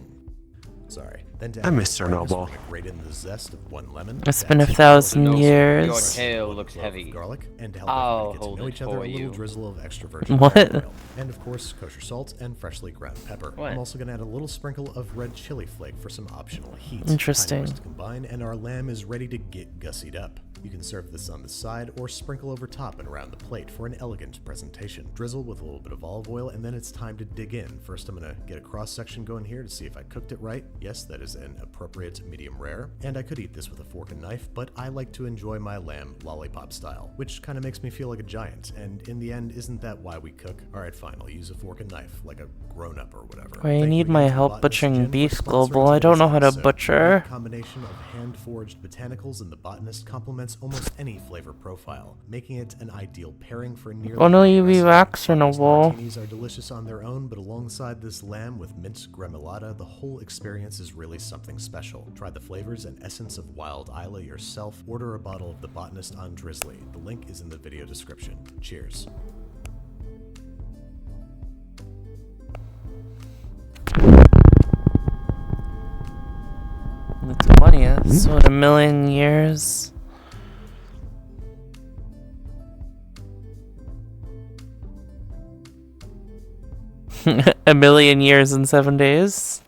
Sorry. Then to I add miss to the brightness, Chernobyl. we're gonna grate in the zest of 1 lemon. It's to been add 1,000 some years. Your fresh tail one looks clove of heavy. garlic, and to help I'll everybody get to hold know it each other, a for little you. drizzle of extra virgin What? olive oil. And of course, kosher salt and freshly ground pepper. What? I'm also gonna add a little sprinkle of red chili flake for some optional heat. Interesting. Time for us to combine, and our lamb is ready to get gussied up. You can serve this on the side or sprinkle over top and around the plate for an elegant presentation. Drizzle with a little bit of olive oil, and then it's time to dig in. First, I'm gonna get a cross section going here to see if I cooked it right. Yes, that is an appropriate medium rare. And I could eat this with a fork and knife, but I like to enjoy my lamb lollipop style, which kind of makes me feel like a giant. And in the end, isn't that why we cook? Alright, fine, I'll use a fork and knife, like a grown-up or whatever. I Thank need you my again to help Botanist butchering Gin for beef, sponsoring Global. I don't today's know how to episode. butcher. The combination of hand-forged botanicals and the Botanist complements almost any flavor profile, making it an ideal pairing for nearly Oh no, any you be recipe. back, Botanist Chernobyl. martinis are delicious on their own, but alongside this lamb with mint gremolata, the whole experience is really something special. Try the flavors and essence of Wild Isla yourself. Order a bottle of the Botanist on Drizzly. The link is in the video description. Cheers. The 20th? What, a million years? A million years and 7 days?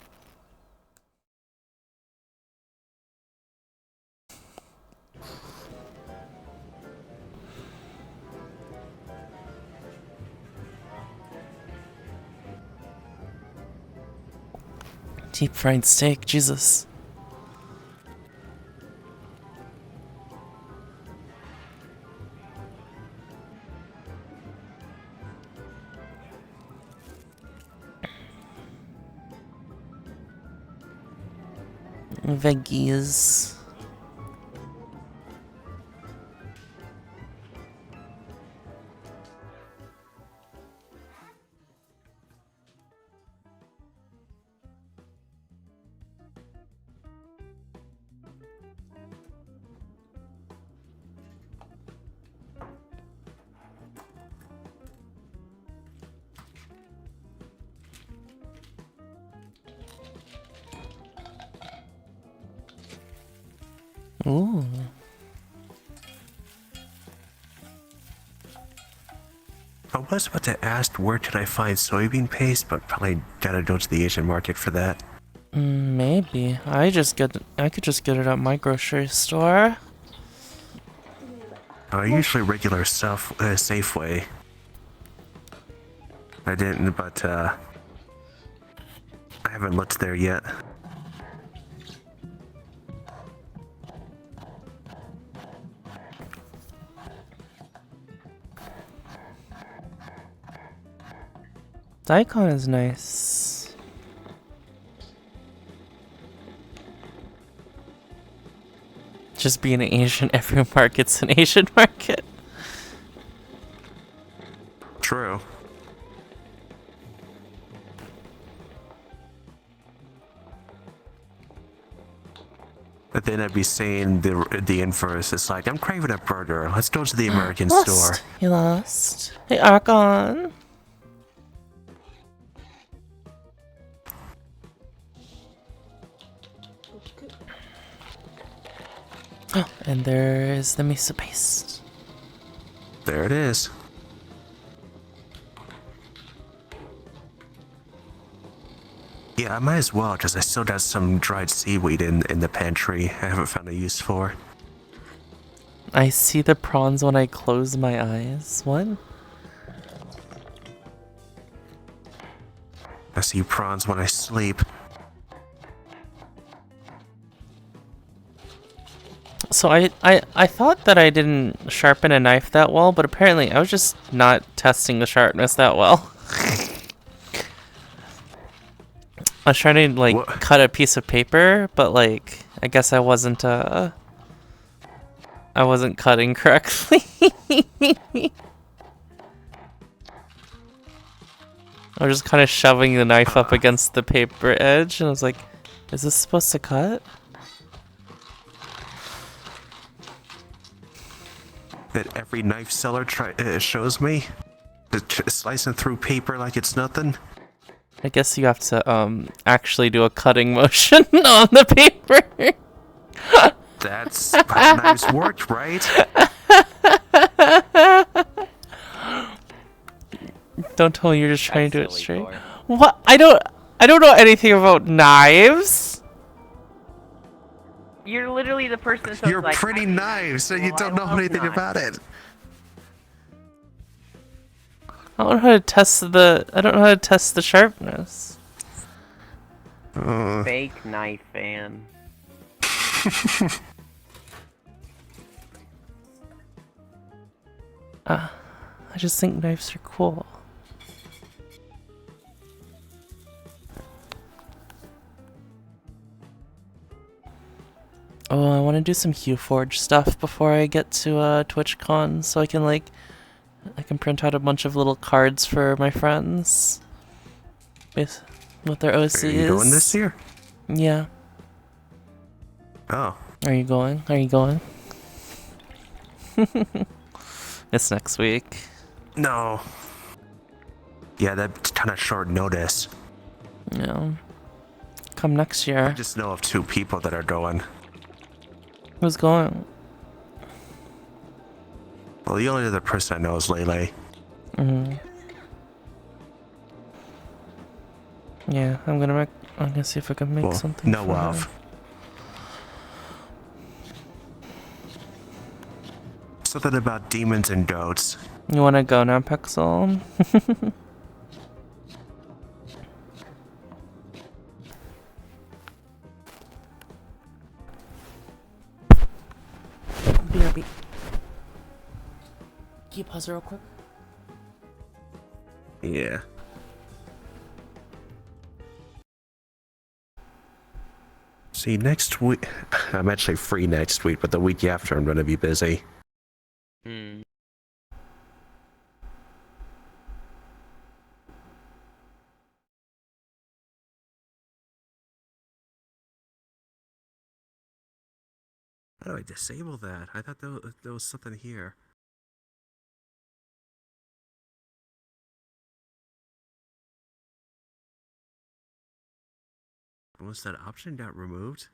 Deep fried steak, Jesus. Veggies. Ooh. I was about to ask where can I find soybean paste, but probably gotta go to the Asian market for that. Maybe. I could just get it at my grocery store. Usually regular stuff, Safeway. I didn't, but I haven't looked there yet. Daikon is nice. Just being an Asian, every market's an Asian market. True. But then I'd be saying the inverse. It's like, I'm craving a burger. Let's go to the American store. You lost. Hey, Archon. Oh, and there is the miso paste. There it is. Yeah, I might as well, because I still got some dried seaweed in the pantry I haven't found a use for. I see the prawns when I close my eyes. What? I see prawns when I sleep. So I thought that I didn't sharpen a knife that well, but apparently I was just not testing the sharpness that well. I was trying to like cut a piece of paper, but like I guess I wasn't cutting correctly. I was just kind of shoving the knife up against the paper edge, and I was like, is this supposed to cut? That every knife seller shows me. Slicing through paper like it's nothing. I guess you have to actually do a cutting motion on the paper. That's how knives work, right? Don't tell me you're just trying to do it straight. What? I don't know anything about knives. You're literally the person that says You're like, pretty knives, so you don't know anything about it. I don't know how to test the sharpness. Fake knife fan. I just think knives are cool. Oh, I want to do some HueForge stuff before I get to TwitchCon, so I can print out a bunch of little cards for my friends with their OCs. Are you doing this year? Yeah. Oh. Are you going? It's next week. No. Yeah, that's kind of short notice. Yeah. Come next year. I just know of 2 people that are going. Who's going? Well, the only other person I know is Lele. Yeah, I'm gonna see if I can make something. No of. Something about demons and goats. You wanna go now, Pexel? BRB. Can you pause it real quick? See, next week, I'm actually free next week, but the week after I'm going to be busy. Hmm. How do I disable that? I thought there was something here. Unless that option got removed?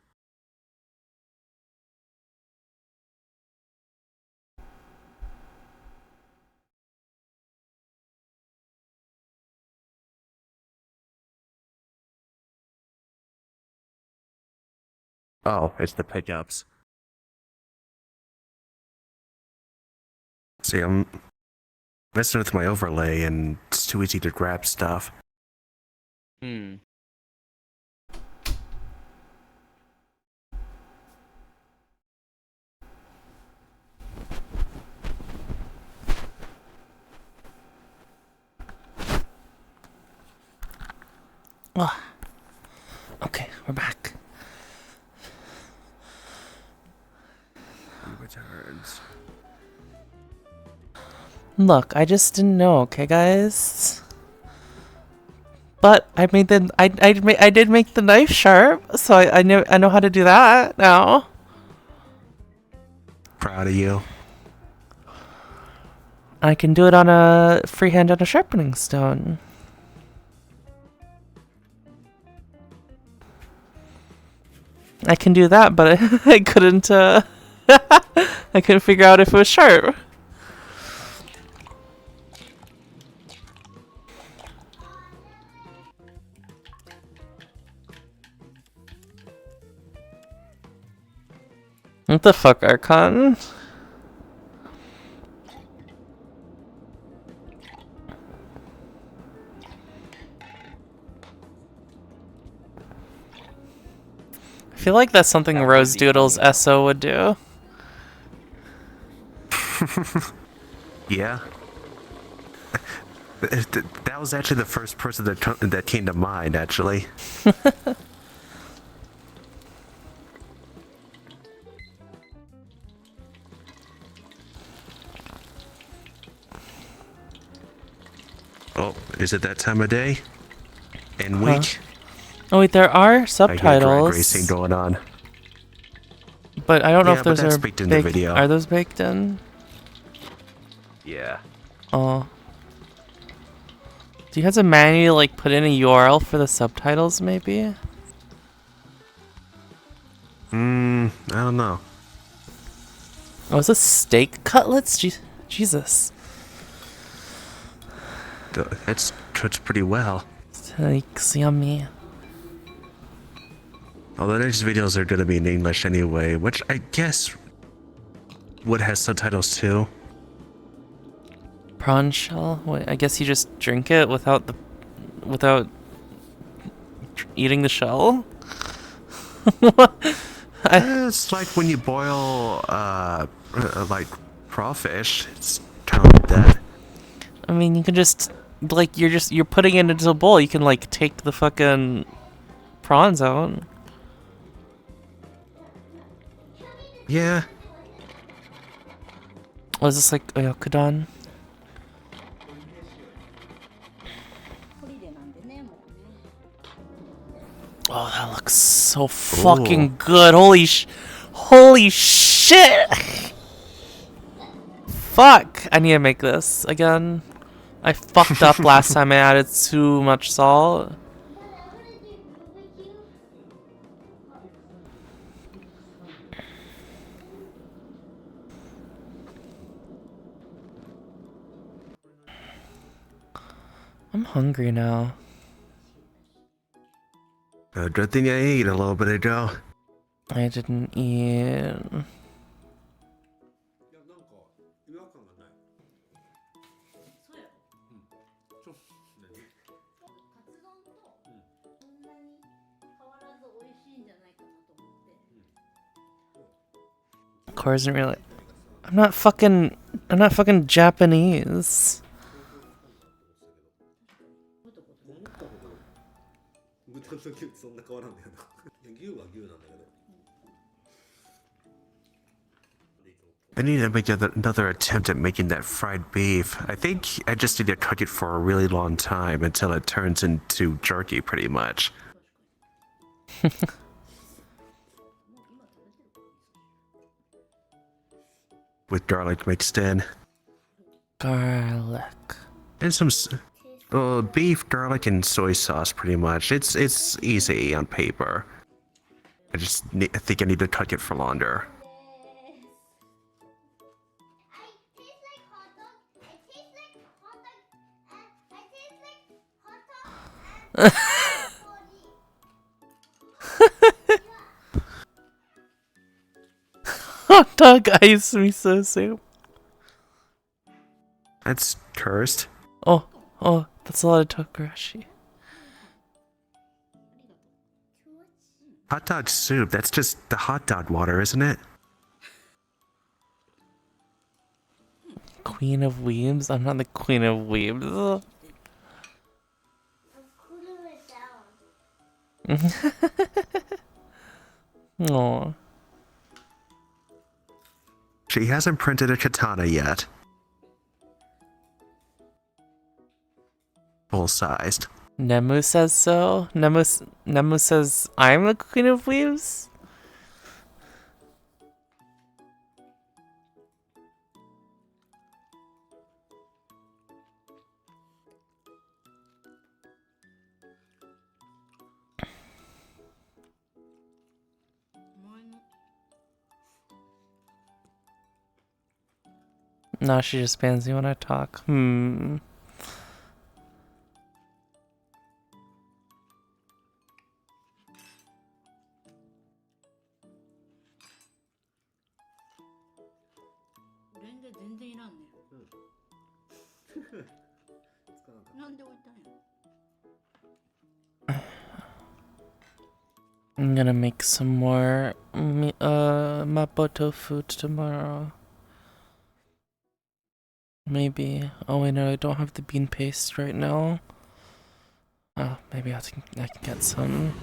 Oh, it's the pickups. See, I'm messing with my overlay and it's too easy to grab stuff. Hmm. Oh. Okay, we're back. He returns. Look, I just didn't know, okay, guys? But I made the I did make the knife sharp, so I know how to do that now. Proud of you. I can do it on a freehand on a sharpening stone. I can do that, but I couldn't I couldn't figure out if it was sharp. What the fuck, Archon? I feel like that's something That would Rose be Doodle's funny. SO would do. Yeah. That was actually the first person that came to mind, actually. Oh, is it that time of day? And week? Oh wait, there are I hear drag subtitles, racing going on. but I don't know Yeah, if but those that's are baked in the video. Are those baked in? Yeah. Oh. Do you have to manually like put in a URL for the subtitles, maybe? I don't know. Oh, is this steak cutlets? Jesus. It's pretty well. Steaks, yummy. Well, the next videos are gonna be in English anyway, which I guess would have subtitles too. Prawn shell? Wait, I guess you just drink it without eating the shell? It's like when you boil, like crawfish. It's kind of like that. I mean, you can just like you're putting it into a bowl. You can like take the fucking prawns out. Yeah. Oh, is this like Oyakodon? Oh, that looks so fucking good. Holy shit. Fuck. I need to make this again. I fucked up last time I added too much salt. I'm hungry now. Good thing I ate a little bit ago. I didn't eat. Core isn't really. I'm not fucking Japanese. I need to make another attempt at making that fried beef. I think I just need to cook it for a really long time until it turns into jerky, pretty much. With garlic mixed in. Garlic. And some beef, garlic, and soy sauce, pretty much. It's easy on paper. I think I need to cook it for longer. Hot dog ice miso soup. That's cursed. Oh, that's a lot of togarashi. Hot dog soup, that's just the hot dog water, isn't it? Queen of Weebs? I'm not the Queen of Weebs. Aww. She hasn't printed a katana yet. Full-sized. Nemu says so? Nemu says I'm the Queen of Weebs? No, she just bans me when I talk. I'm gonna make some more mapo tofu tomorrow. Maybe. Oh wait, no, I don't have the bean paste right now. Oh, maybe I can get some.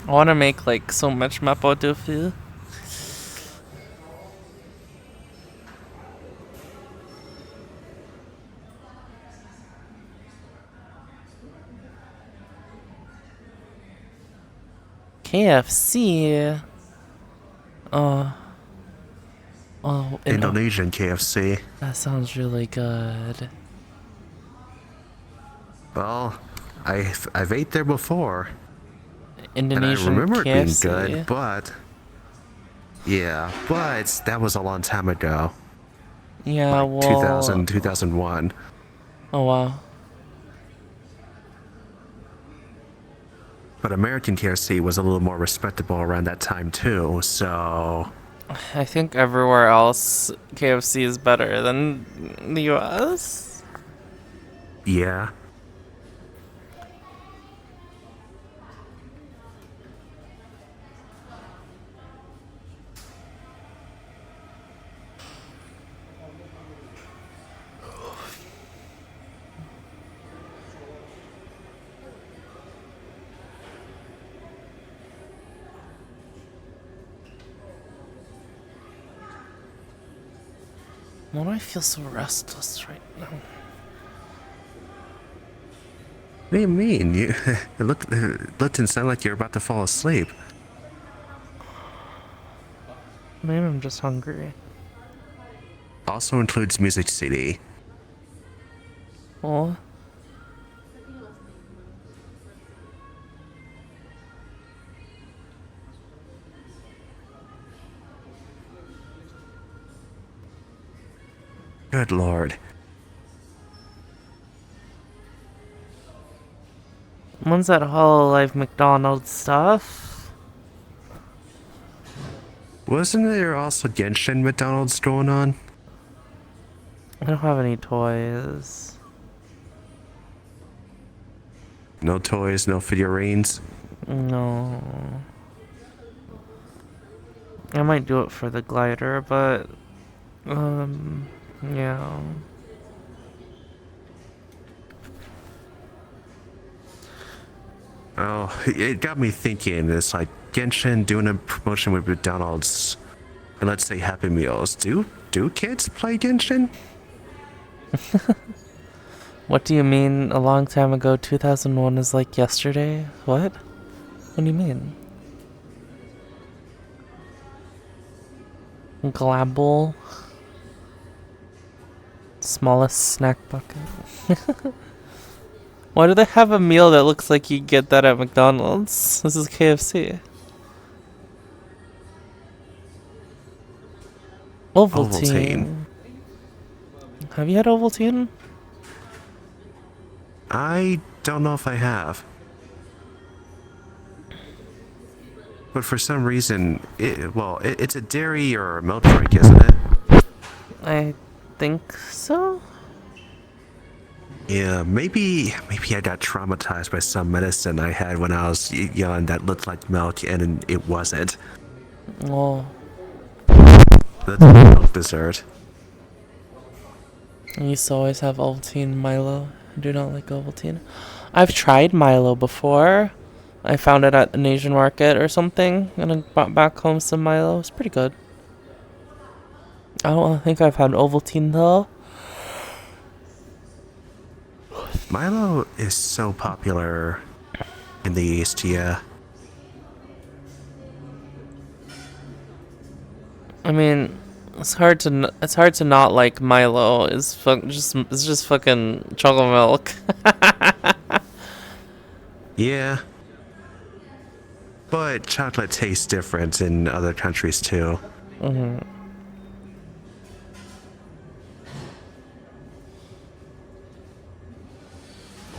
I want to make like so much mapo tofu. KFC. Oh, Indonesian KFC. that sounds really good. Well, I've ate there before. Indonesian and I remember KFC. it being good, but that was a long time ago. Yeah, Like well, 2000, 2001. Oh wow. But American KFC was a little more respectable around that time too, so... I think everywhere else KFC is better than the US. Yeah. Why do I feel so restless right now? What do you mean? It looked and sounded like you're about to fall asleep. Maybe I'm just hungry. Also includes music CD. Oh. Good lord. When's that Hololive McDonald's stuff? Wasn't there also Genshin McDonald's going on? I don't have any toys. No toys, no figurines. No. I might do it for the glider, but yeah. Oh, it got me thinking. It's like Genshin doing a promotion with McDonald's, and let's say Happy Meals. Do kids play Genshin? What do you mean a long time ago? 2001 is like yesterday? What? What do you mean? Glabble. Smallest snack bucket. Why do they have a meal that looks like you get that at McDonald's? This is KFC. Ovaltine. Have you had Ovaltine? I don't know if I have. But for some reason, it's a dairy or a milk drink, isn't it? I think so. Yeah, maybe I got traumatized by some medicine I had when I was young that looked like milk and it wasn't. Oh, That's a milk dessert. I used to always have Ovaltine Milo. I do not like Ovaltine. I've tried Milo before. I found it at an Asian market or something, and I brought back home some Milo. It's pretty good. I don't think I've had Ovaltine though. Milo is so popular in the East, yeah. I mean, it's hard to not like Milo. It's just fucking chocolate milk. Yeah. But chocolate tastes different in other countries too. Mhm.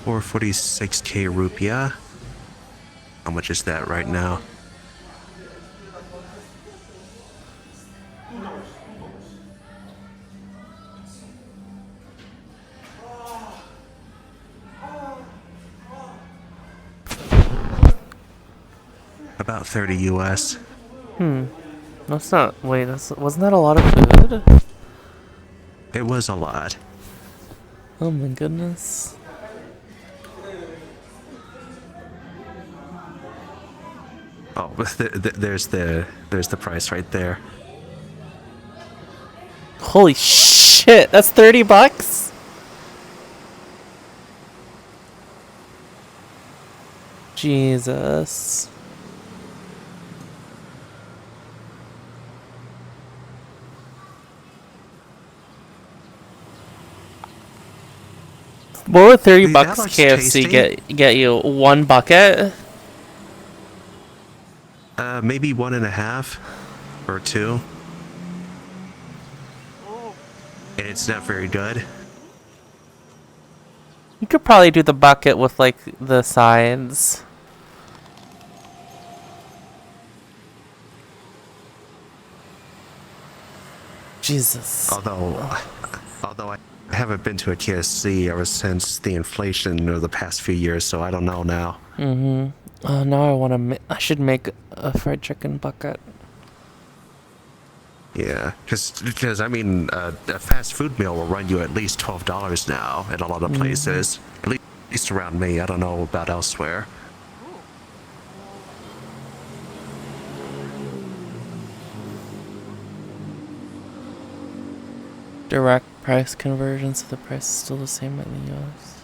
446k rupiah. How much is that right now? About 30 US. That's not. Wait, wasn't that a lot of food? It was a lot. Oh my goodness. Oh, there's the price right there. Holy shit! That's $30. Jesus. What would $30 Dude, that looks KFC tasty. get you? One bucket? Maybe 1.5 or 2. And it's not very good. You could probably do the bucket with like the sides. Jesus. Although I haven't been to a KFC ever since the inflation of the past few years, so I don't know now. Now I want to. I should make a fried chicken bucket. Yeah, because I mean, a fast food meal will run you at least $12 now at a lot of places. At least around me. I don't know about elsewhere. Direct price conversion, so the price is still the same in the US.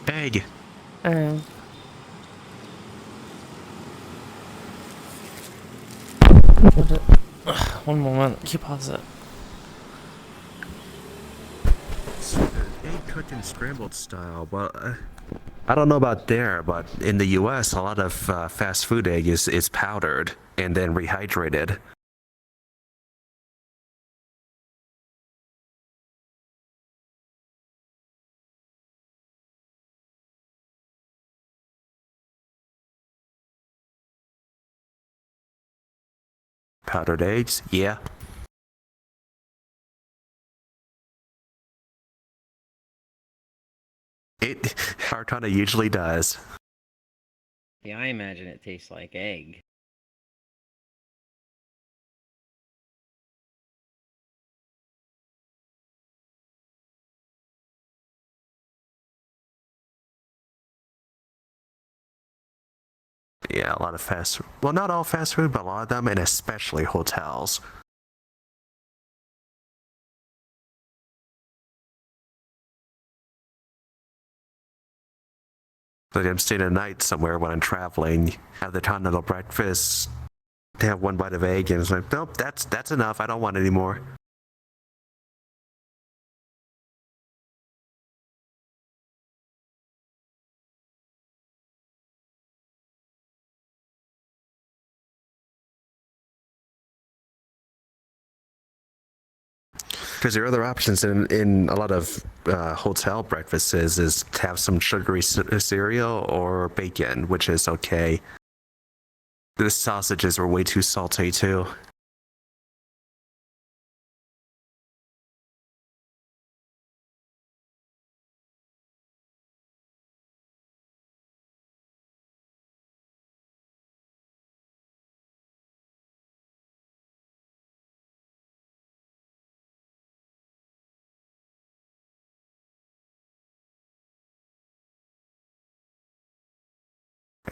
Egg. One moment. Keep pause it. So the egg cooked in scrambled style. Well, I don't know about there, but in the U.S., a lot of fast food egg is powdered and then rehydrated. Powdered eggs, yeah. It Hartana usually does. Yeah, I imagine it tastes like egg. Yeah, a lot of fast food. Well, not all fast food, but a lot of them, and especially hotels. Like I'm staying a night somewhere when I'm traveling, have the continental breakfast, have one bite of egg, and it's like, nope, that's enough. I don't want any more. Because there are other options in a lot of hotel breakfasts is to have some sugary cereal or bacon, which is okay. The sausages are way too salty too.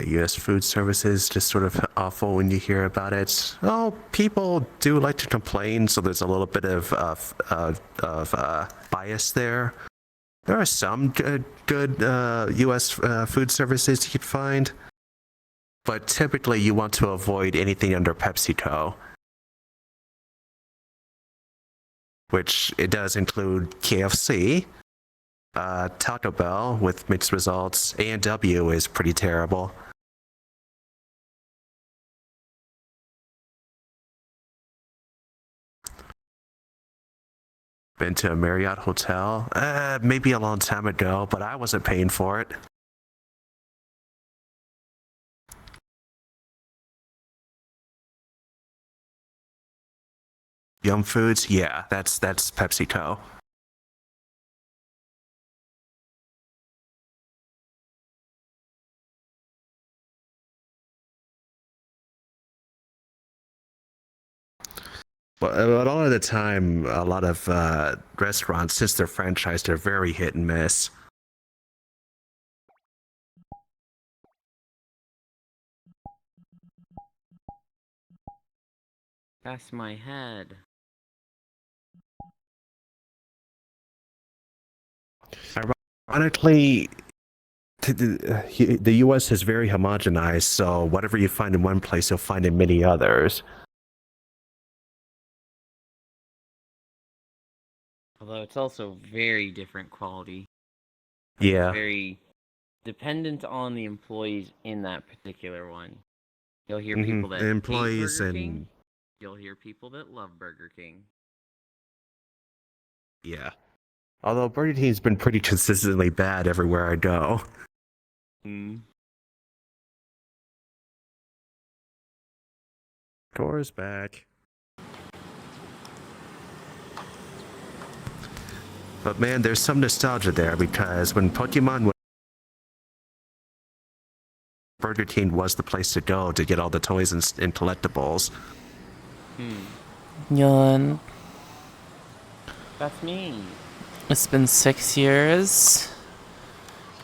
U.S. food services just sort of awful when you hear about it. Oh, people do like to complain, so there's a little bit of bias there. There are some good U.S. Food services you could find, but typically you want to avoid anything under PepsiCo, which it does include KFC, Taco Bell with mixed results. A&W is pretty terrible. Been to a Marriott hotel? Maybe a long time ago, but I wasn't paying for it. Yum Foods? Yeah, that's PepsiCo. But a lot of the time, a lot of restaurants, since they're franchised, they're very hit and miss. That's my head. Ironically, the U.S. is very homogenized, so whatever you find in one place, you'll find in many others. Although it's also very different quality. Yeah. Very dependent on the employees in that particular one. You'll hear people that employees hate Burger and King. You'll hear people that love Burger King. yeah. Although Burger King's been pretty consistently bad everywhere I go. Doors back. But man, there's some nostalgia there because when Pokemon Burger King was the place to go to get all the toys and collectibles. Yawn. That's me. It's been 6 years,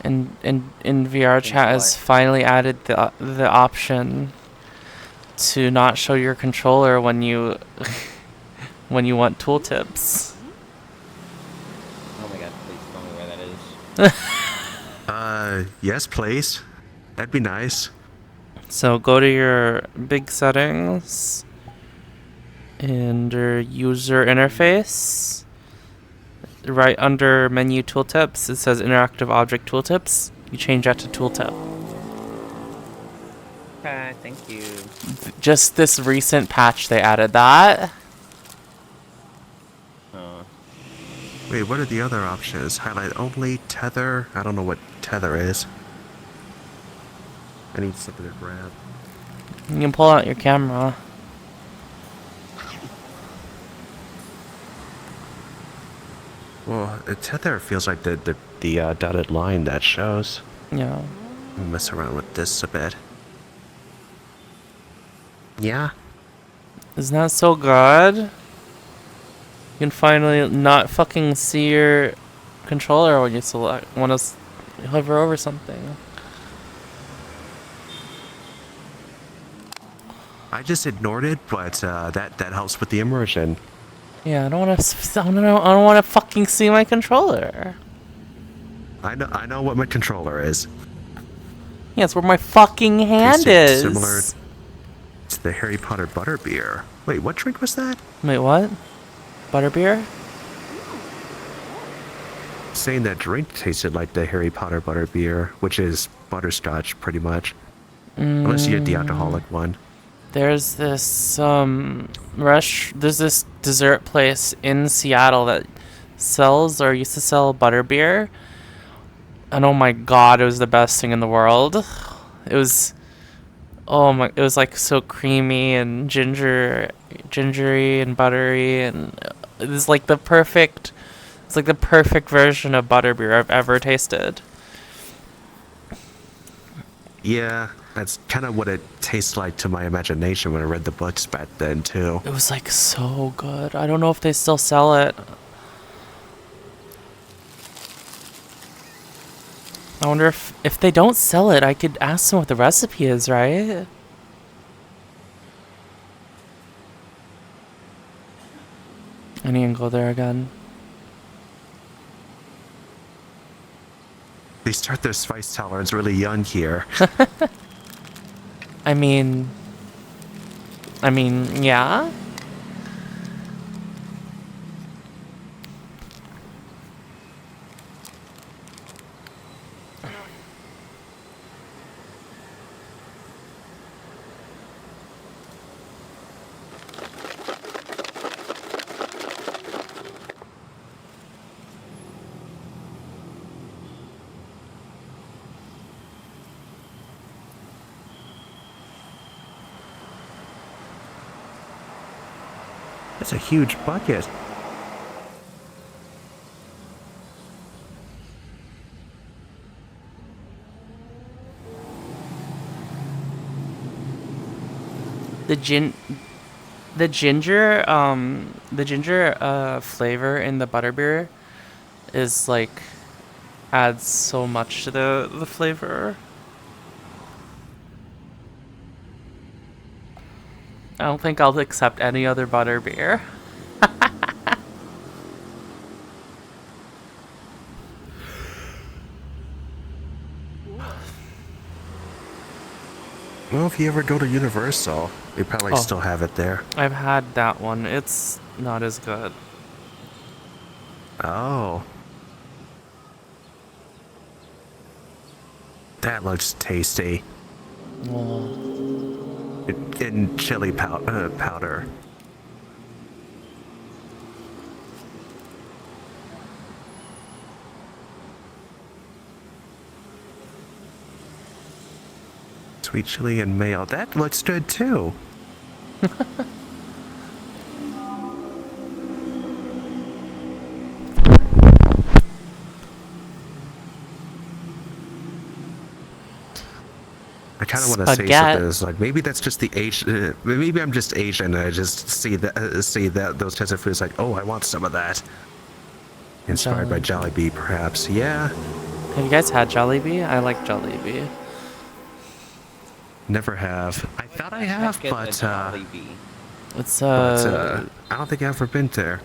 and VR Since chat has what? finally added the option to not show your controller when you when you want tooltips. Oh my god, please tell me where that is. Yes, please. That'd be nice. So go to your big settings and your user interface. Right under menu tooltips, it says interactive object tooltips. You change that to tooltip. Okay, thank you. Just this recent patch, they added that. Wait, what are the other options? Highlight only, tether. I don't know what tether is. I need something to grab. You can pull out your camera. Well, a tether feels like the dotted line that shows. Yeah. Mess around with this a bit. Yeah. Isn't that so good? You can finally not fucking see your controller when you want to hover over something. I just ignored it, but that helps with the immersion. Yeah, I don't want to. I don't want to fucking see my controller. I know what my controller is. Yeah, it's where my fucking hand is. Similar to the Harry Potter butterbeer. Wait, what drink was that? Wait, what? Butterbeer? Saying that drink tasted like the Harry Potter butterbeer, which is butterscotch, pretty much. Unless you get the alcoholic one. There's this there's this dessert place in Seattle that sells or used to sell butterbeer. And oh my god, it was the best thing in the world. It was it was like so creamy and gingery and buttery, and it was like the perfect version of butterbeer I've ever tasted. Yeah, that's kind of what it tastes like to my imagination when I read the books back then, too. It was like so good. I don't know if they still sell it. I wonder if they don't sell it, I could ask them what the recipe is, right? I need to go there again. They start their spice tolerance really young here. I mean, yeah. That's a huge bucket. The ginger flavor in the butterbeer is like adds so much to the flavor. I don't think I'll accept any other butterbeer. Well, if you ever go to Universal, they probably still have it there. I've had that one. It's not as good. Oh. That looks tasty. Oh. In chili powder. Sweet chili and mayo. That looks good too. I kind of want to say something. It's like maybe that's just the Asian. Maybe I'm just Asian. And I just see that those types of foods. Like, oh, I want some of that. Inspired by Jollibee, perhaps. Yeah. Have you guys had Jollibee? I like Jollibee. Never have. I thought I have, but it's I don't think I've ever been there.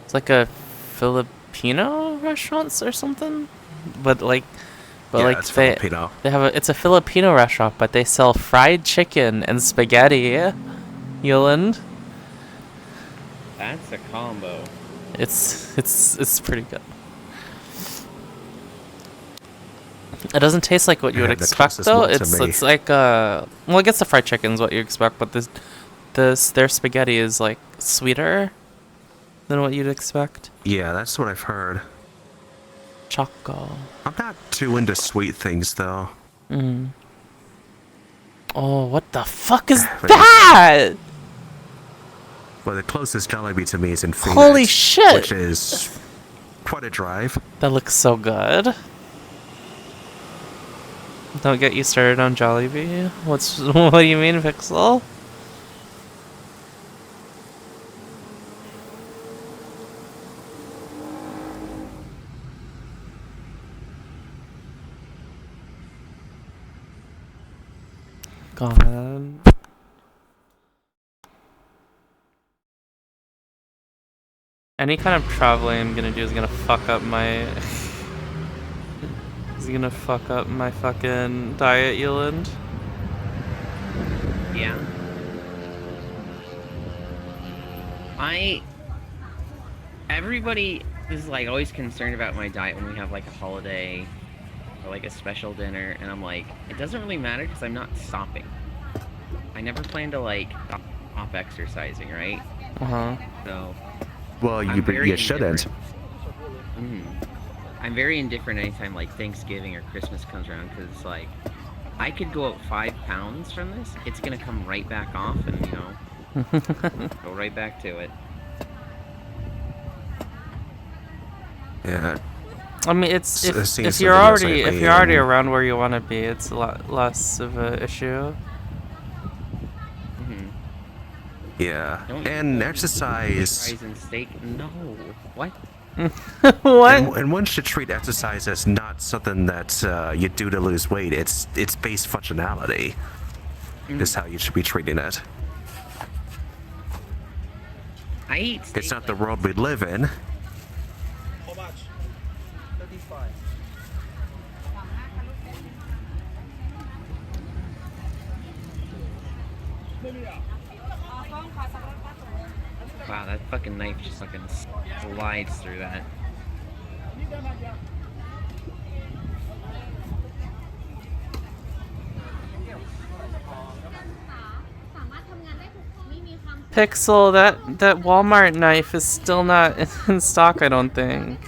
It's like a Filipino restaurant or something, but it's Filipino. They have it's a Filipino restaurant, but they sell fried chicken and spaghetti. Yoland. That's a combo. It's pretty good. It doesn't taste like what you would Yeah, the expect closest though. one to It's me. it's like well, I guess the fried chicken's what you expect, but their spaghetti is like sweeter than what you'd expect. Yeah, that's what I've heard. Choco. I'm not too into sweet things though. Mm. Oh, what the fuck is Wait. that? Well, the closest Jollibee to me is in Phoenix. Holy shit! Which is quite a drive. That looks so good. Don't get you started on Jollibee. What do you mean, Pixel? God. Any kind of traveling I'm gonna do is gonna fuck up my is gonna fuck up my fucking diet, Yuland. Yeah. Everybody is like always concerned about my diet when we have like a holiday or like a special dinner, and I'm like, it doesn't really matter because I'm not stopping. I never plan to like stop exercising, right? Uh-huh. So Well, I'm you very shouldn't. I'm very indifferent anytime like Thanksgiving or Christmas comes around, because like I could go up 5 pounds from this. It's gonna come right back off, and you know, go right back to it. Yeah. I mean, it's S- if seeing if some you're videos already if lately, you're already around where you want to be, it's a lot less of a issue. Yeah. Don't And eat exercise. fries and steak. No. What? What? And one should treat exercise as not something that you do to lose weight. It's base functionality. Is how you should be treating it. I eat steak. It's not the world we live in. How much? 35. Wow, that fucking knife just fucking slides through that. Pixel, that Walmart knife is still not in stock, I don't think.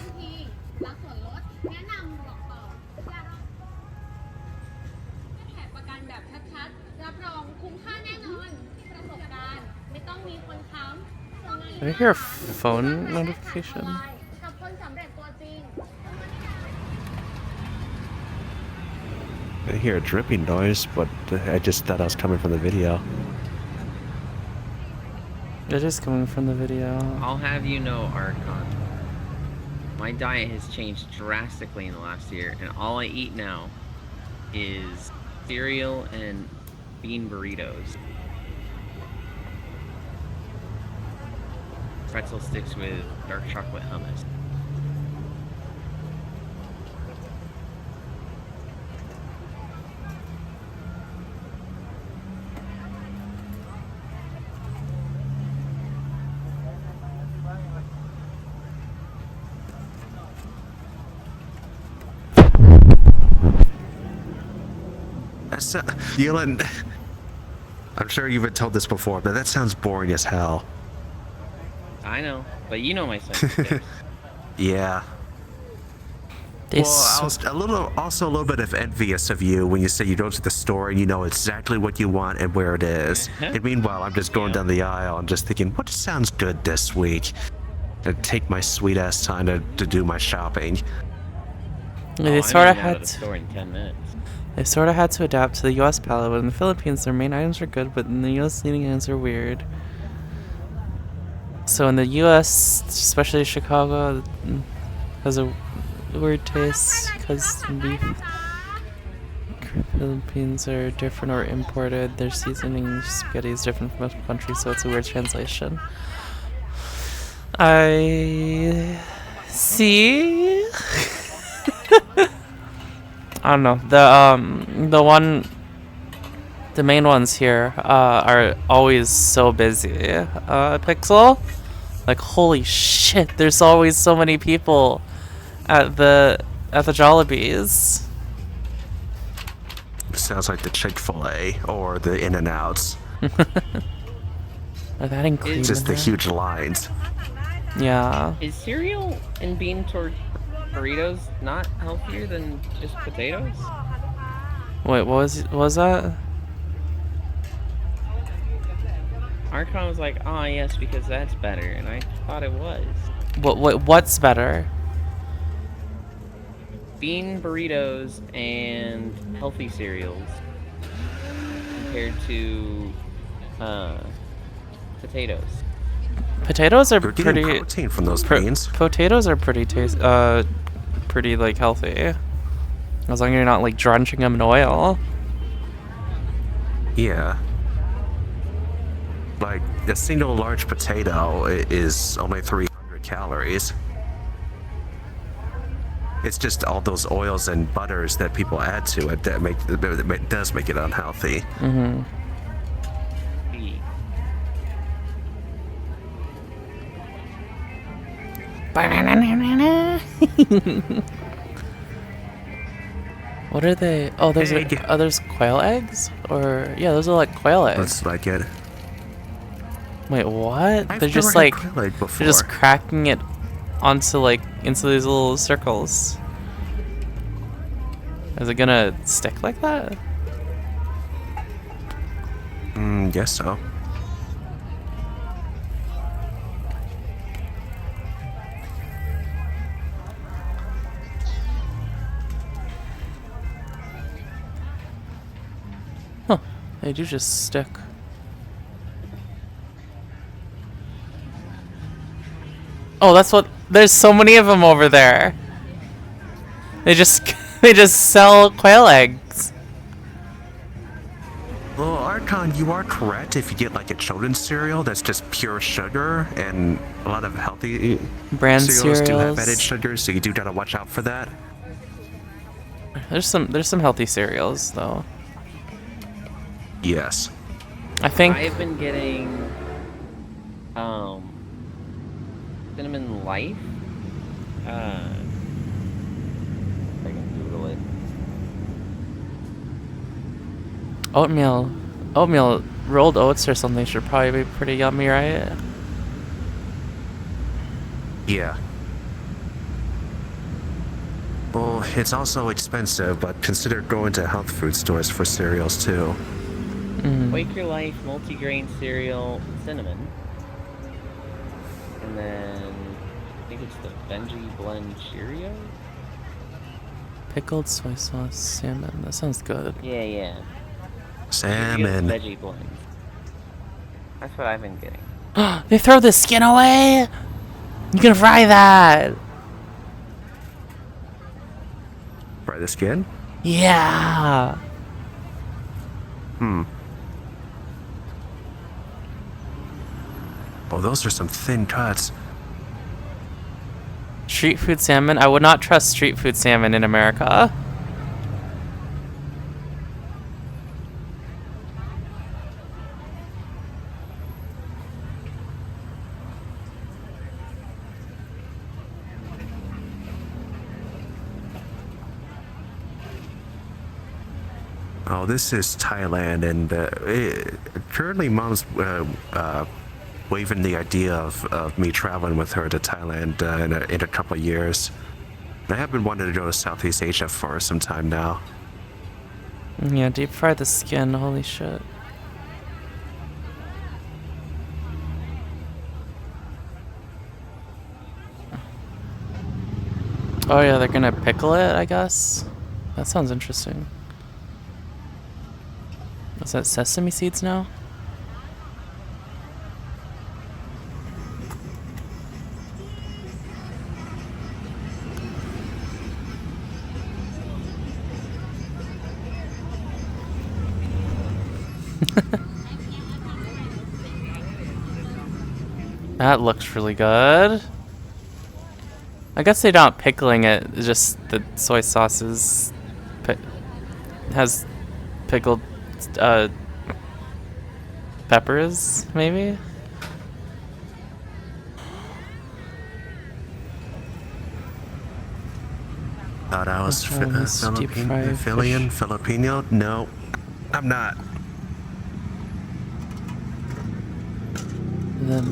Did I hear a phone notification? I hear a dripping noise, but I just thought I was coming from the video. It is coming from the video. I'll have you know, Archon, my diet has changed drastically in the last year, and all I eat now is cereal and bean burritos. Pretzel sticks with dark chocolate hummus. That's Yulin. I'm sure you've been told this before, but that sounds boring as hell. I know, but you know my sense. Yeah. They Well, I was also a little bit of envious of you when you say you go to the store and you know exactly what you want and where it is. And meanwhile, I'm just going down the aisle and just thinking, what sounds good this week? And take my sweet ass time to do my shopping. They sort of had to store in 10 minutes. They sort of had to adapt to the U.S. palate, but in the Philippines, their main items are good, but in the U.S., leading items are weird. So in the U.S., especially Chicago, has a weird taste because beef. Philippines are different or imported. Their seasoning spaghetti is different from other countries, so it's a weird translation. I see. I don't know. The main ones here are always so busy. Pixel, like holy shit! There's always so many people at the Jollibees. sounds like the Chick-fil-A or the In-N-Outs. Are that included? It's just the huge lines. Yeah. Is cereal and bean burritos not healthier than just potatoes? Wait, what was that? Archon was like, "Ah, yes, because that's better," and I thought it was. What's better? Bean burritos and healthy cereals compared to potatoes. Potatoes are You're getting pretty. protein from those beans. Potatoes are pretty pretty like healthy. As long as you're not like drenching them in oil. Yeah. Like, a single large potato is only 300 calories. It's just all those oils and butters that people add to it that does make it unhealthy. Mm-hmm. What are they? Oh, those are there's quail eggs? Or yeah, those are like quail eggs. Looks like it. Wait, what? I've They're just never had like quail egg they're before. just cracking it onto like into these little circles. Is it gonna stick like that? Guess so. Huh. They do just stick. Oh, that's what. There's so many of them over there. They just sell quail eggs. Well, Archon, you are correct. If you get like a children's cereal that's just pure sugar, and a lot of healthy Brand cereals do have cereals. added sugar, so you do gotta watch out for that. There's some healthy cereals though. Yes. I think I've been getting Cinnamon Life. If I can Google it. oatmeal rolled oats or something should probably be pretty yummy, right? Yeah. Well, it's also expensive, but consider going to health food stores for cereals too. Quaker Life multigrain cereal cinnamon, and then I think it's the Benji Blend Cheerio. Pickled soy sauce salmon. That sounds good. Yeah. Salmon. Veggie blend. That's what I've been getting. They throw the skin away. You can fry that. Fry the skin? Yeah. Oh, those are some thin cuts. Street food salmon. I would not trust street food salmon in America. Oh, this is Thailand, and currently Mom's waving the idea of me traveling with her to Thailand in a couple of years. I have been wanting to go to Southeast Asia for some time now. Yeah, deep fry the skin. Holy shit. Oh yeah, they're gonna pickle it, I guess. That sounds interesting. Is that sesame seeds now? That looks really good. I guess they're not pickling it, it's just the soy sauce has pickled peppers, maybe? Thought I was Filipino? Filipino? No, I'm not.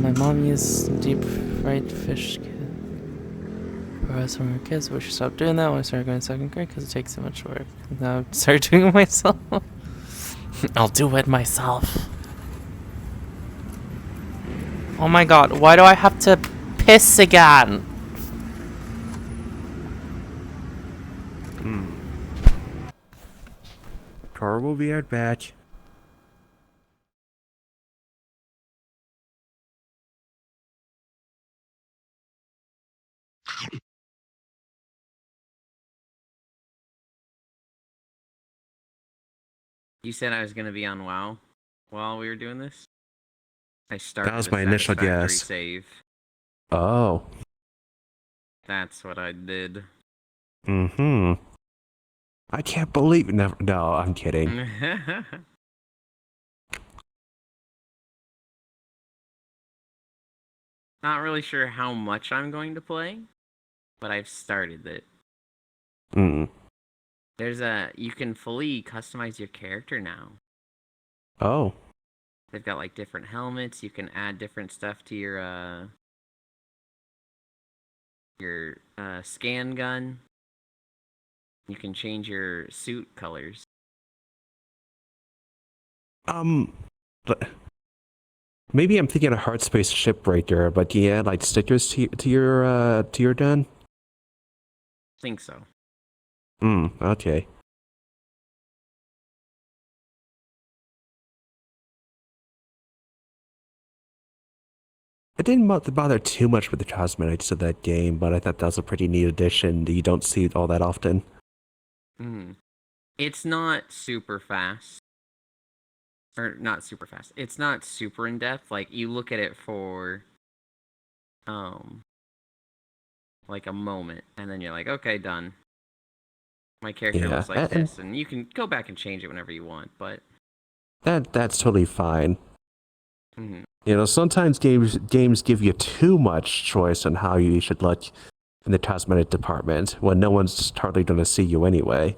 My mom used deep fried fish for us when we were kids, but she stopped doing that when I started going to 2nd grade because it takes so much work. Now I've started doing it myself. I'll do it myself. Oh my god, why do I have to piss again? Car will be right back. You said I was gonna be on WoW while we were doing this? I started That was a my initial satisfactory guess. save. Oh. That's what I did. Mm-hmm. I can't believe it. No, I'm kidding. Not really sure how much I'm going to play, but I've started it. Mm. You can fully customize your character now. Oh. They've got like different helmets. You can add different stuff to your scan gun. You can change your suit colors. But maybe I'm thinking of Heartspace Shipbreaker, but do you add like stickers to your gun? I think so. Okay. It didn't bother too much with the cosmetics of that game, but I thought that was a pretty neat addition that you don't see all that often. It's not super fast. Or not super fast. It's not super in depth. Like you look at it for like a moment and then you're like, okay, done. My character looks like this, and you can go back and change it whenever you want, but that's totally fine. You know, sometimes games give you too much choice on how you should look in the cosmetic department when no one's hardly going to see you anyway.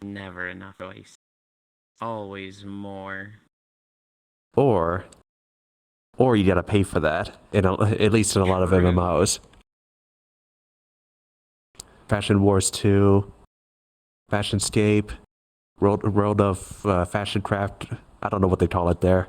Never enough choice. Always more. Or you gotta pay for that, at least in a lot of MMOs. Fashion Wars 2, Fashionscape, World of Fashion Craft. I don't know what they call it there.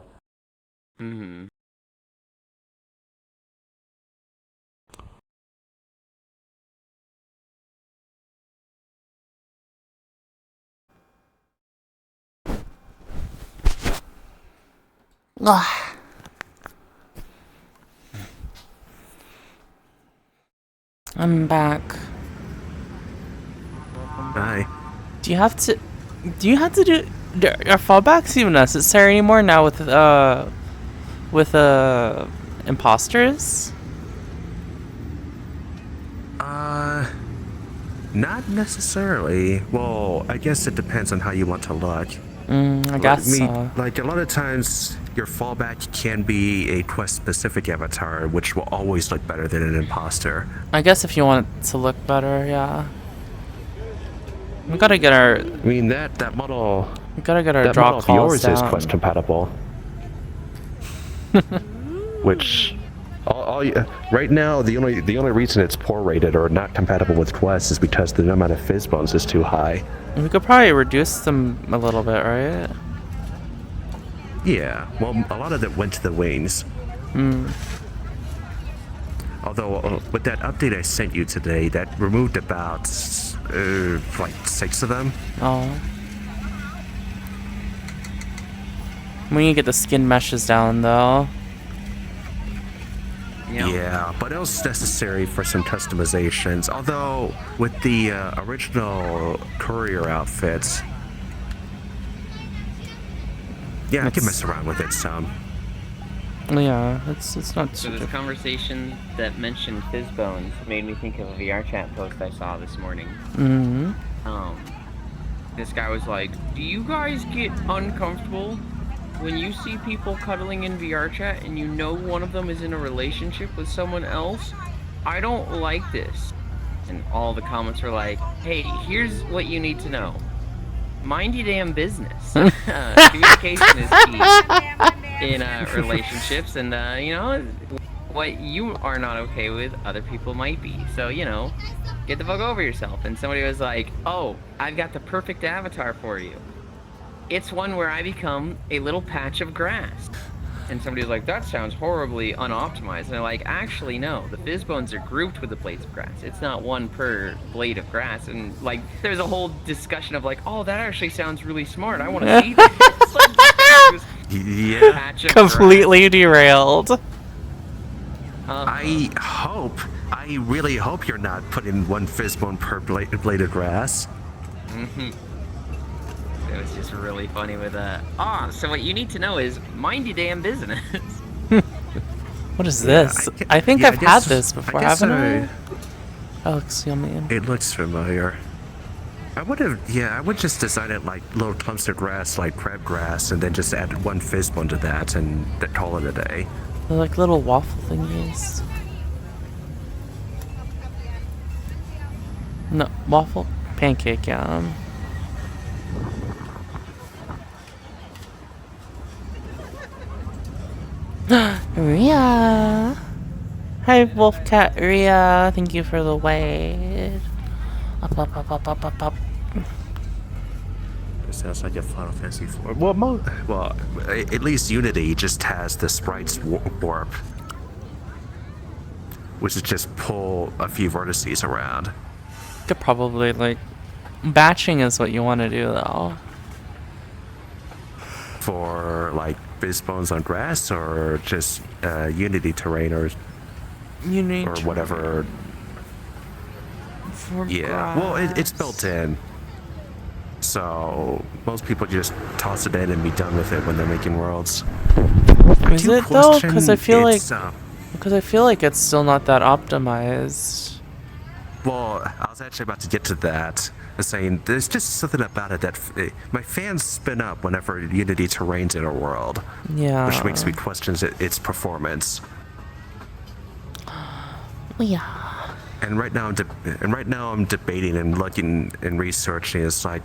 I'm back. Hi. Do you have to do are fallbacks even necessary anymore now with imposters? Not necessarily. Well, I guess it depends on how you want to look. I guess so. Like a lot of times, your fallback can be a quest-specific avatar, which will always look better than an imposter. I guess if you want it to look better, yeah. We gotta get our. I mean that model. We gotta get our that draw model calls of yours down. is quest compatible. Which, right now the only reason it's poor rated or not compatible with Quest is because the amount of fizz bones is too high. We could probably reduce them a little bit, right? Yeah, well, a lot of it went to the wings. Although, with that update I sent you today, that removed about, like 6 of them. Oh. We need to get the skin meshes down, though. Yeah, but it was necessary for some customizations. Although, with the original courier outfits, yeah, I can mess around with it some. Yeah, it's not So too this conversation that mentioned Fizzbones made me think of a VR chat post I saw this morning. This guy was like, do you guys get uncomfortable when you see people cuddling in VR chat and you know one of them is in a relationship with someone else? I don't like this. And all the comments were like, hey, here's what you need to know. mind your damn business. Communication is key in relationships, and you know, what you are not okay with, other people might be. So, you know, get the fuck over yourself. And somebody was like, oh, I've got the perfect avatar for you. It's one where I become a little patch of grass. And somebody was like, that sounds horribly unoptimized. And they're like, actually, no. The fizz bones are grouped with the blades of grass. It's not one per blade of grass. And, like, there's a whole discussion of, like, oh, that actually sounds really smart. I want to see that. Yeah. Completely derailed. I really hope you're not putting one fizzbone per blade of grass. It was just really funny with so what you need to know is mind your damn business. What is this? I think I've had this before, haven't I? Oh, looks yummy. It looks familiar. I would just design it like little clumps of grass, like crabgrass, and then just add one fizzbone to that and call it a day. They're like little waffle thingies. No, waffle? Pancake, yeah. Ria! Hi, Wolfcat Ria. Thank you for the wait. Up. It sounds like a Final Fantasy IV. Well, at least Unity just has the sprites warp, which is just pull a few vertices around. Could probably, like, batching is what you want to do, though. For, like, fizzbones on grass, or just Unity terrain, or whatever. Yeah, well, it's built in. So most people just toss it in and be done with it when they're making worlds. Is it though? Because I feel like it's still not that optimized. Well, I was actually about to get to that. Saying there's just something about it that my fans spin up whenever Unity terrain's in a world. Yeah. Which makes me question its performance. Yeah. And right now I'm debating and looking and researching. It's like,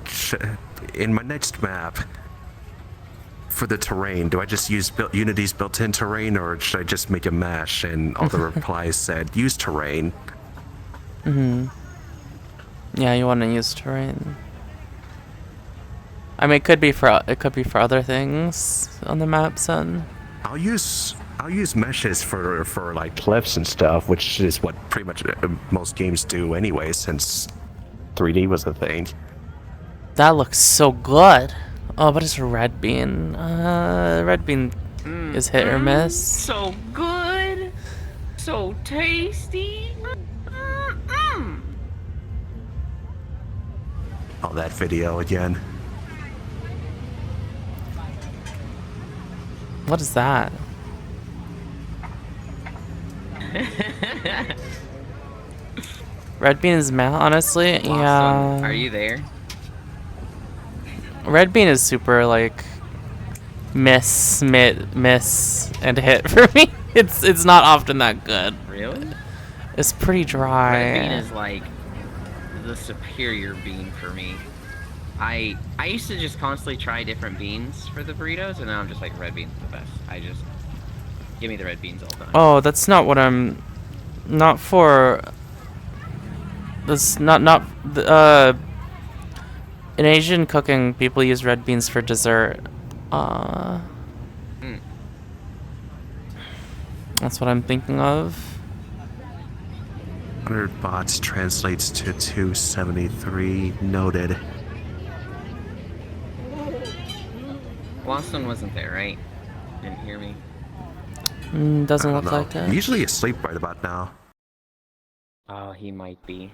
in my next map for the terrain, do I just use Unity's built-in terrain, or should I just make a mesh? And all the replies said use terrain. Yeah, you want to use terrain. I mean, it could be for other things on the map, son. I'll use meshes for like cliffs and stuff, which is what pretty much most games do anyway, since 3D was a thing. That looks so good. Oh, but it's a red bean. Red bean is hit or miss. So good, so tasty. Oh, that video again. What is that? Red bean is mouth, honestly. Yeah. Are you there? Red bean is super like miss, and hit for me. It's not often that good. Really? It's pretty dry. Red bean is like the superior bean for me. I used to just constantly try different beans for the burritos, and now I'm just like, red bean's the best. Give me the red beans all the time. Oh, that's not what I'm. Not for. That's not in Asian cooking, people use red beans for dessert. That's what I'm thinking of. 100 bots translates to 273. Noted. Last one wasn't there, right? Didn't hear me. Doesn't look like it. I'm usually asleep right about now. Oh, he might be.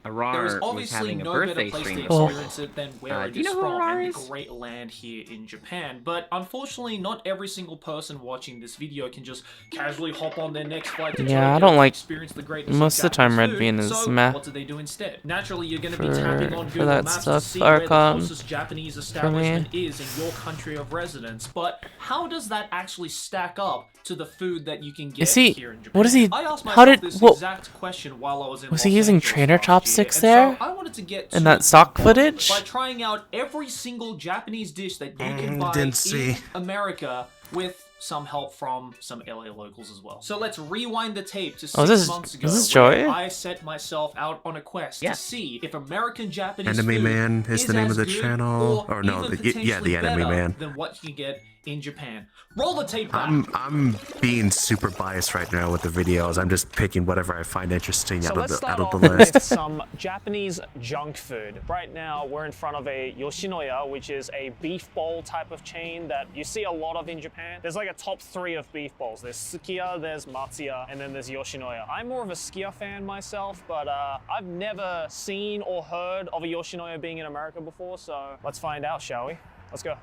There is obviously no better place to experience it than where it is from, and the great land here in Japan. But unfortunately, not every single person watching this video can just casually hop on their next flight to Yeah, I don't like. experience the greatness Most of the time, red bean is so meh. what do they do instead? Naturally, you're going to be tapping on Google that Maps stuff, to see where the Archon, closest Japanese establishment is in your country of residence. But how does that actually stack up to the food that you can get here in Japan? What is he? I asked How myself did? this What? exact question while I was in Was Los he using Angeles trainer last chops chopsticks there? So I wanted to get in that stock footage? by trying out every single Japanese dish that you can buy didn't see. in America with some help from some LA locals as well. So let's rewind the tape to 6 months ago. Is this where Joy? I set myself out on a quest to see if American Japanese Anime food Man is the name as of the good channel. or Or no, even yeah, the potentially Anime better Man. than what you can get in Japan. Roll the tape back. I'm being super biased right now with the videos. I'm just picking whatever I find interesting out of the list. With some Japanese junk food. Right now, we're in front of a Yoshinoya, which is a beef bowl type of chain that you see a lot of in Japan. There's like a top 3 of beef bowls. There's Sukiya, there's Matsuya, and then there's Yoshinoya. I'm more of a Sukiya fan myself, but I've never seen or heard of a Yoshinoya being in America before, so let's find out, shall we? Let's go.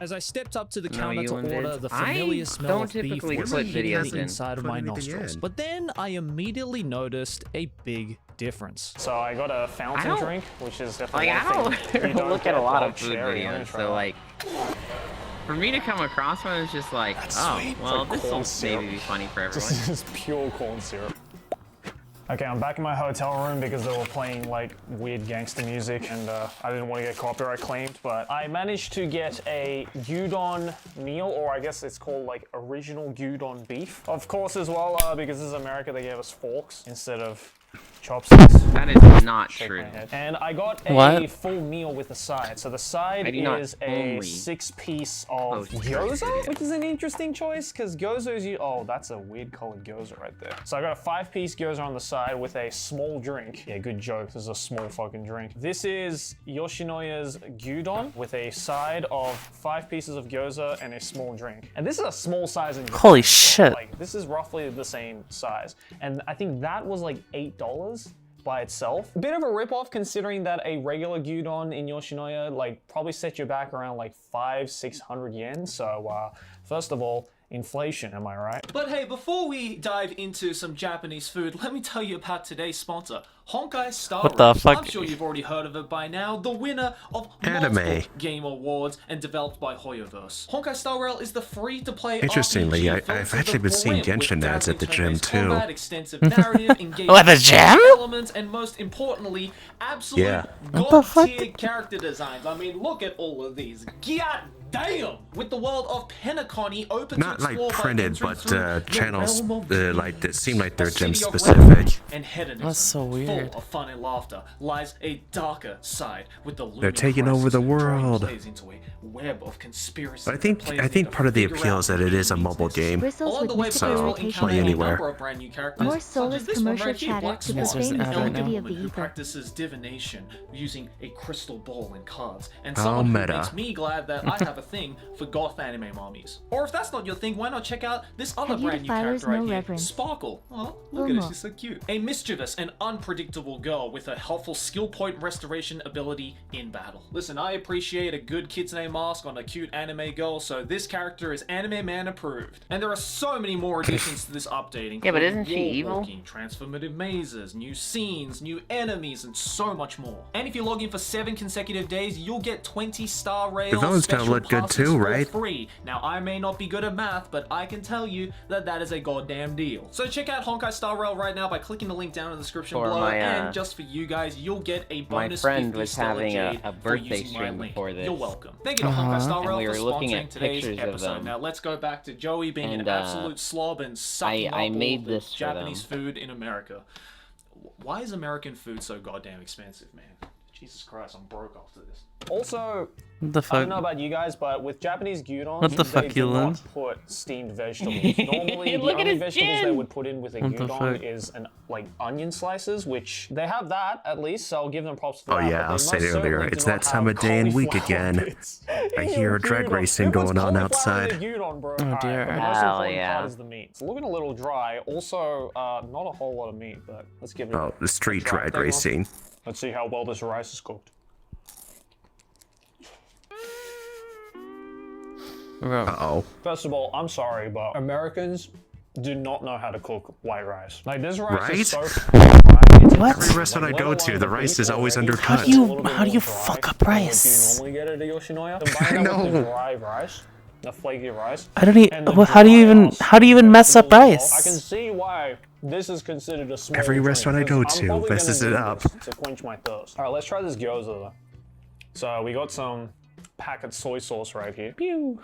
As I stepped up to the counter to order, the familiar smell of beef was hitting the inside of my nostrils. But then I immediately noticed a big difference. So I got a fountain drink, which is definitely one thing you don't look at a lot of food cherry videos, orange, so right? like, for me to come across one is just like, oh, well, this will maybe be funny for everyone. This is pure corn syrup. Okay, I'm back in my hotel room because they were playing like weird gangster music and I didn't want to get copyright claimed, but I managed to get a gyudon meal, or I guess it's called like original gyudon beef. Of course as well, because this is America, they gave us forks instead of chopsticks. That is not true. And I got a full meal with a side. So the side is a 6-piece of gyoza, which is an interesting choice because gyoza is oh, that's a weird colored gyoza right there. So I got a 5-piece gyoza on the side with a small drink. Yeah, good joke. This is a small fucking drink. This is Yoshinoya's gyudon with a side of 5 pieces of gyoza and a small drink. And this is a small size in Japan. Holy shit. Like, this is roughly the same size. And I think that was like $8 by itself. A bit of a ripoff considering that a regular gyudon in Yoshinoya like probably set you back around like 500-600 yen. So first of all, inflation, am I right? But hey, before we dive into some Japanese food, let me tell you about today's sponsor, Honkai Star Rail. What the fuck? I'm sure you've already heard of it by now. The winner of Anime multiple game awards and developed by Hoyoverse. Honkai Star Rail is the free-to-play Interestingly, RPG I've actually been seeing Genshin ads at the gym too. combat, extensive narrative, engaging At the gym? elements, and most importantly, absolute god-tier character designs. I mean, look at all of these. God damn! With the world of Penacony open Not to like explore by printed, entering but through channels the realm of like that seem like they're a gym city of specific. refuge and hedonism. That's so weird. Full of fun and laughter lies a darker side with the They're taking over the world. into a web of conspiracy. But I think part of the appeal is that it is a mobile game, Bristles with mystical so irritation play and anywhere. more soulless commercial chatter to Yes, there's profane an ad right sanctity now. of the who ether. practices divination using a crystal ball and cards, and Oh, someone who meta. makes me glad that I have a thing for goth anime mommies. Or if that's not your thing, why not check out this other Have you brand new defilers character right no here, reverence? Sparkle. Oh, look at her, Umo. she's so cute. A mischievous and unpredictable girl with a helpful skill point restoration ability in battle. Listen, I appreciate a good kitsune mask on a cute anime girl, so this character is Anime Man approved. And there are so many more additions to this update, Yeah, but including isn't she wall evil? walking, transformative mazes, new scenes, new enemies, and so much more. And if you log in for 7 consecutive days, you'll get 20-star rail The villains kinda special look good passes too, for right? free. Now, I may not be good at math, but I can tell you that that is a goddamn deal. So check out Honkai Star Rail right now by clicking the link down in the description For below, my, and just for you guys, you'll get a my bonus friend 50 was Stellar having Jade a for birthday using my stream link. before this. You're welcome. Thank you to Honkai Star And Rail we for were looking sponsoring at today's pictures of episode. them. Now let's go back to Joey being an And, absolute slob and sucking I up made all the this for Japanese them. food in America. Why is American food so goddamn expensive, man? Jesus Christ, I'm broke after this. Also, What the I don't know fuck? about you guys, but with Japanese gyudon, What the they fuck, do Elon? not put steamed vegetables. Normally, the Look at only his vegetables they chin! would put in with a What the gyudon fuck? is like onion slices, which they have that at least, so I'll give them props for Oh that. yeah, but they I said most earlier, certainly it's do that not time have of day and week cauliflower again. bits I in hear your drag gyudon. racing Who puts going on cauliflower in outside. a gyudon, bro? Oh, Alright, dear. but the most Hell important yeah. part is the meat. It's looking a little dry. Also, not a whole lot of meat, but let's give it Oh, the street a try. drag Take one. racing. Let's see how well this rice is cooked. Bro. Uh-oh. First of all, I'm sorry, but Americans do not know how to cook white rice. Like, this rice is so Right? it's What? Every restaurant I go to, the rice is always undercut. How do you fuck up rice? What do you normally get at a Yoshinoya? Combine that with the know. dry rice, the flaky rice. I don't even. and the Well, how do you dry even? ass How do you even mess up vegetables as well. I can rice? see why this is considered a small Every drink, restaurant I 'cause go I'm to probably messes gonna it use up. this to quench my thirst. All right, let's try this gyoza though. So we got some packet soy sauce right here. Pew!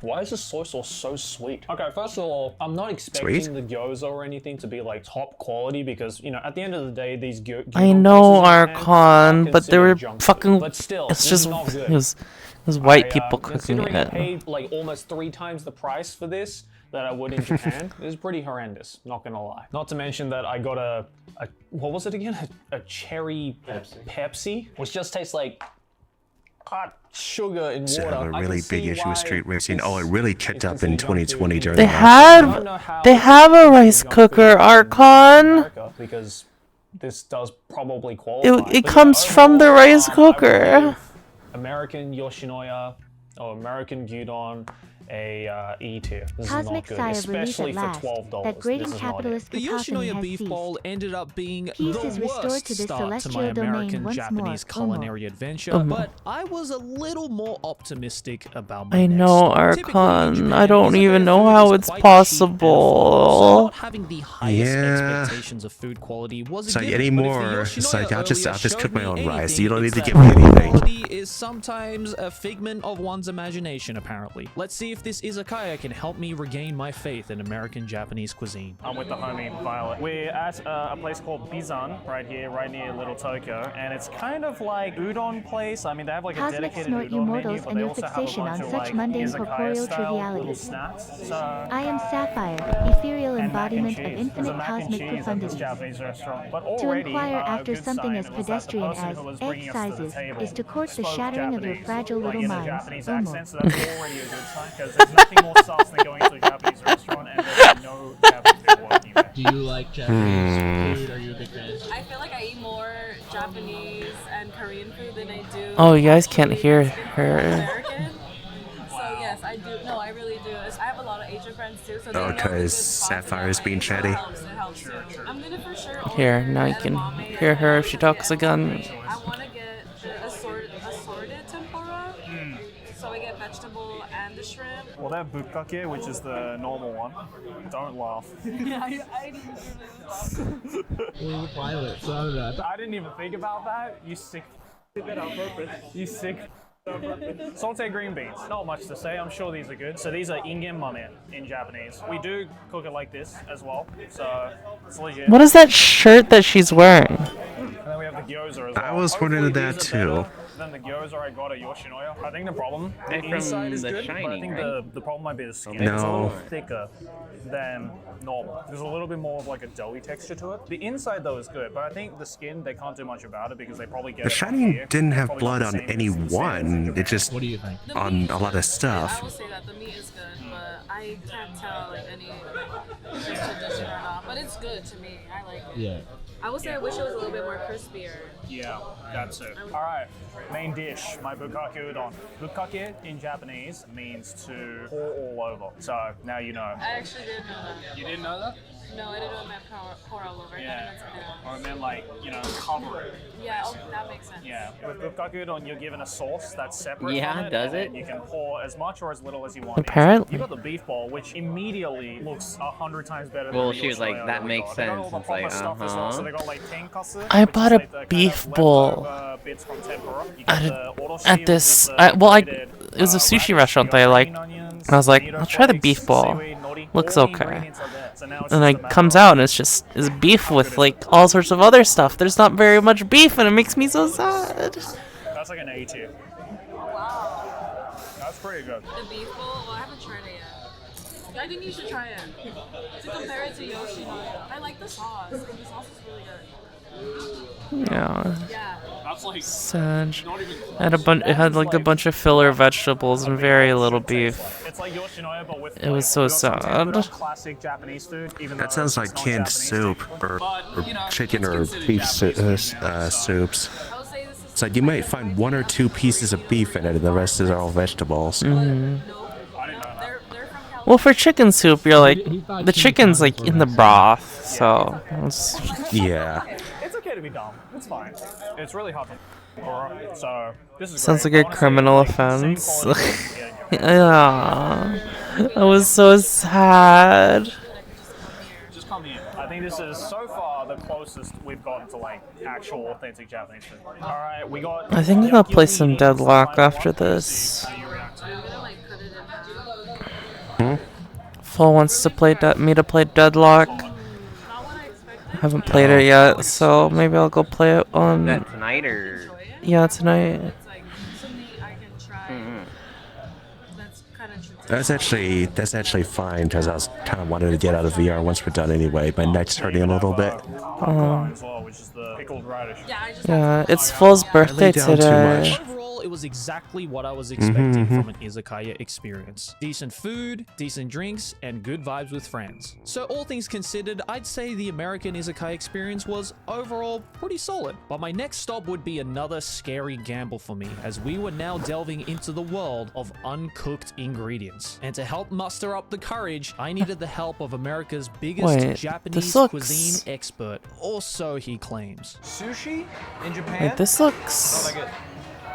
Why is this soy sauce so sweet? Okay, first of all, I'm not expecting the gyoza or anything to be like top quality because, you know, at the end of the day, these I know Archon, but they were fucking. But still, It's this just is not good. it was white people cooking Considering I it. paid like almost 3 times the price for this that I would in Japan, it is pretty horrendous, not gonna lie. Not to mention that I got a what was it again? A cherry Pepsi, which just tastes like hot sugar in So I water. have a I really can big see issue with why street racing. it's- Oh, it really it's kicked up in considered junk 2020 food. during They the lockdown. they have a rice cooker, Archon. Because this does probably qualify. It But comes yeah, from the overall, rice I would cooker. give American Yoshinoya or American Gyudon a E tier. This Cosmic is sigh not of good, relief especially at for last, $12. that grating This is not it. capitalist The cacophony Yoshinoya has beef ceased. bowl ended up being Peace the is restored worst to this start to celestial my domain American once Japanese more. culinary adventure, but I was a little more optimistic about my I next know stop. Typically in Archon. Japan, I don't izakaya even know food how is it's quite cheap and affordable, so possible. not having the highest expectations of food quality was a It's like given, anymore. but if the It's like Yoshinoya I'll just earlier cook my showed own me rice. anything, You don't need it's to that give me food anything. quality is sometimes a figment of one's imagination, apparently. Let's see if this izakaya can help me regain my faith in American Japanese cuisine. I'm with the homie Violet. We're at a place called Bizan right here, right near Little Tokyo, and it's kind of like udon place. I mean, they have like a Cosmic dedicated snort you udon menu, mortals but and they your also have a fixation bunch on of such like mundane izakaya corporeal style little trivialities. snacks. So I am Sapphire, ethereal and mac and embodiment of cheese. There's a infinite mac and cosmic cheese at this profundity. Japanese restaurant. But To already, inquire a after good something sign as was that the pedestrian person as who was egg bringing us to the sizes table is to court the spoke shattering of your Japanese, fragile like little in a minds. Japanese Omo. accent, so that's already a good sign because there's nothing more sus than going to a Japanese restaurant and there's no Japanese people working there. Do you like Japanese food? Are you a big fan? I feel like I eat more Japanese and Korean food than I do. Oh, you guys can't hear her. American. So yes, I do. No, I really do. I have a lot of Asian friends too. So they know Okay, good Sapphire spots is being in LA, so chatty. It helps too. I'm gonna for sure Here, order now you can edamame hear her if and she talks again. I want to get the assorted tempura. So I get vegetable and the shrimp. Well, they have bukkake, which is the normal one. Don't laugh. Yeah, I didn't Well, Violet, so I don't know. I didn't even think about that. You sick. Did that on purpose. You sick. Sauteed green beans. Not much to say. I'm sure these are good. So these are ingen mame in Japanese. We do cook it like this as well. So it's legit. What is that shirt that she's wearing? And then we have the gyoza as well. I was wondering Hopefully that these are too. better than the gyoza I got at Yoshinoya. I think the problem, the They're from inside is The good, but I Shining, think right? the problem might be the skin. No. It's a little thicker than normal. There's a little bit more of like a doughy texture to it. The inside though is good, but I think the skin, they can't do much about it because they probably get The it from Shining here. didn't It's have probably not blood the on same as any the same as one. in It just What do you think? on a lot of I stuff. will say that the meat is good, but I can't tell like any if it's tradition or not. But it's good to me. I like it. Yeah. I would say I wish it was a little bit more crispier. Yeah, that's it. All right, main dish, my bukkake udon. Bukkake in Japanese means to pour all over. So now you know. I actually didn't know that. You didn't know that? No, I didn't know it meant pour all over. I thought it meant something else. Or it meant like, cover it. Yeah, oh, that makes sense. Yeah. With bukkake udon, you're given a sauce that's separate Yeah, from it. does and it? then you can pour as much or as little as you want. Apparently. You got the beef bowl, which immediately looks 100 times better than Well, the she was like, Yoshinoya that we makes got. They got all sense. the It's like, proper stuff as well. So uh-huh. they got like tenkatsu, I which bought is a like the kind beef of bowl leftover bits from tempura. You at get a- the oroshi, at which this. is the grated, It was a sushi radish, restaurant you that I got liked. green onions, And I was like, tomato I'll try the flakes, beef bowl. seaweed, nori. Looks All the okay. ingredients are there. So now it's And just a it matter comes of- out and it's just it's beef with like all sorts of other stuff. There's not very much beef and it makes me so sad. That's like an A tier. Wow. That's pretty good. The beef bowl? Well, I haven't tried it yet. I think you should try it. To compare it to Yoshinoya. I like the sauce. The sauce is really good. Yeah. Yeah. That's like Sad. It had like a bunch of filler vegetables and very little beef. It's like Yoshinoya, but with It was so sad. classic Japanese food. Even That though sounds like it's not canned Japanese soup technically. or But, you know, chicken it's or considered beef Japanese food, soups. I would say this is It's like you might find 1 or 2 pieces of beef in it, and the rest is all vegetables. Well, for chicken soup, you're like the chicken's like in the broth, so it's, Yeah. It's okay to be dumb. It's fine. It's really hard to. Alright, so this is sounds great. like a Honestly, criminal like, same offense. quality as getting it. Yeah, that was so sad. Just come here. I think think this is so far the closest we've gotten to like actual authentic Japanese food. All right, we got. I think I'm gonna play some Deadlock after this. Full wants to play me to play Deadlock. I haven't played it yet, so maybe I'll go play it on. Is that tonight or? Yeah, tonight. That's actually fine because I was kind of wanting to get out of VR once we're done anyway. My neck's hurting a little bit. Yeah, it's Full's birthday today. Overall, it was exactly what I was expecting from an izakaya experience. Decent food, decent drinks, and good vibes with friends. So all things considered, I'd say the American izakaya experience was overall pretty solid. But my next stop would be another scary gamble for me, as we were now delving into the world of uncooked ingredients. And to help muster up the courage, I needed the help of America's biggest Japanese cuisine expert, or so he claims. Sushi in Japan? Wait, this looks...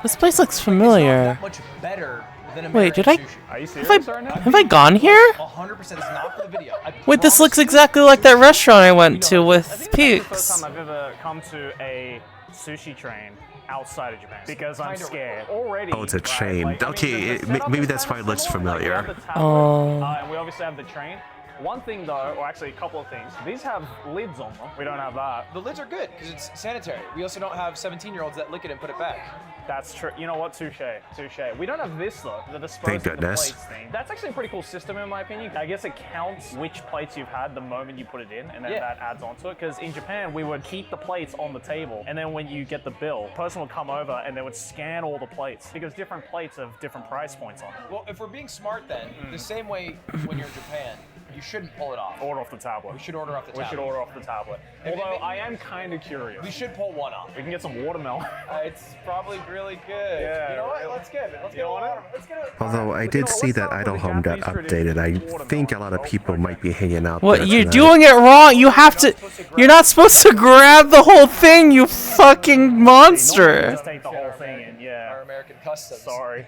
This place looks familiar. Much better than Wait, did I... sushi. Have I gone here? 100% is not for the video. Wait, this looks exactly like that restaurant I went to with Peaks. First time I've ever come to a sushi train outside of Japan because I'm scared already. Oh, it's a chain. Okay, maybe that's why it looks familiar. Oh. And we obviously have the train. One thing though, or actually a couple of things, these have lids on them. We don't have that. The lids are good because it's sanitary. We also don't have 17-year-olds that lick it and put it back. That's true. You know what? Touche. Touche. We don't have this though. The Thank disposing the goodness. plates thing. That's actually a pretty cool system in my opinion. I guess it counts which plates you've had the moment you put it in, and then that adds onto it. Because in Japan, we would keep the plates on the table, and then when you get the bill, the person would come over and they would scan all the plates because different plates have different price points on them. Well, if we're being smart then, the same way when you're in Japan, you shouldn't pull it off. Order off the tablet. We should order off the tablet. We should order off the tablet. Although I am kind of curious. We should pull one off. We can get some watermelon. It's probably really good. Yeah. You know what? Let's get it. Let's get it. Let's get it. Although I did see that Idle Home got updated, I think a lot of people might be hanging out What? there You're tonight. doing it wrong. You have to... You're not supposed to grab the whole thing, you fucking monster. Just take the whole thing in, yeah. Our American customs. Sorry.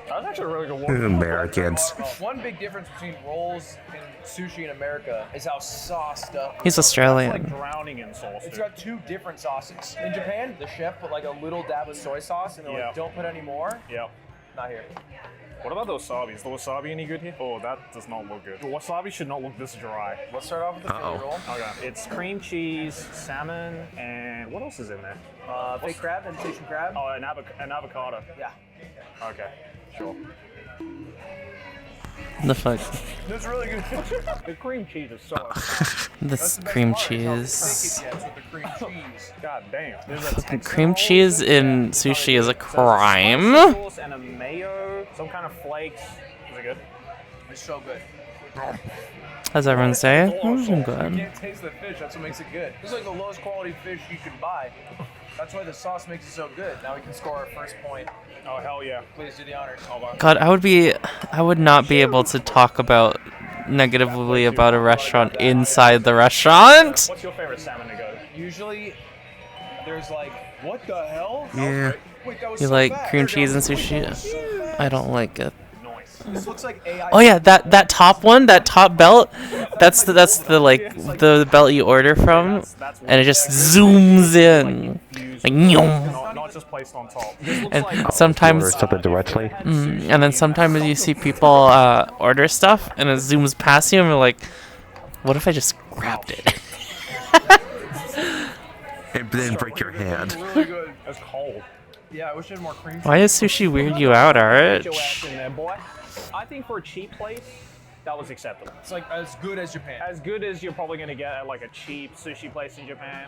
That was actually a really good one. Americans. One big difference between rolls and sushi in America is how sauced up. He's Australian. It's like drowning in sauce. It's got two different sauces. In Japan, the chef put like a little dab of soy sauce and they're like, don't put any more. Yep. Not here. What about the wasabi? Is the wasabi any good here? Oh, that does not look good. The wasabi should not look this dry. Let's start off with the Philly roll. Okay. It's cream cheese, salmon, and what else is in there? Fake crab, imitation crab. Oh, an avocado. Yeah. Okay. Sure. The fuck? That's really good. The cream cheese is so This cream cheese. God damn. Fucking cream cheese in sushi is a crime. Sauce and a mayo, some kind of flakes. Is it good? It's so good. How's everyone say? I'm You good. can't taste the fish. That's what makes it good. This is like the lowest quality fish you can buy. That's why the sauce makes it so good. Now we can score our first point. Oh, hell yeah. Please do the honors. God, I would not be able to talk about negatively about a restaurant inside the restaurant. What's your favorite salmon to go? Usually, there's like, what the hell? Yeah. Wait, that was You so like bad. cream cheese and sushi? I don't like it. This looks like AI. Oh yeah, that top one, that top belt, that's the like the belt you order from, and it just zooms in, like Not just placed on top. and sometimes Order something directly. and then sometimes you see people order stuff and it zooms past you and you're like, what if I just grabbed it? And then break your hand. Really good. It's cold. Yeah, I wish it had more cream. Why does sushi weird you out, Arch? Get your ass in there, boy. I think for a cheap place, that was acceptable. It's like as good as Japan. As good as you're probably going to get at like a cheap sushi place in Japan.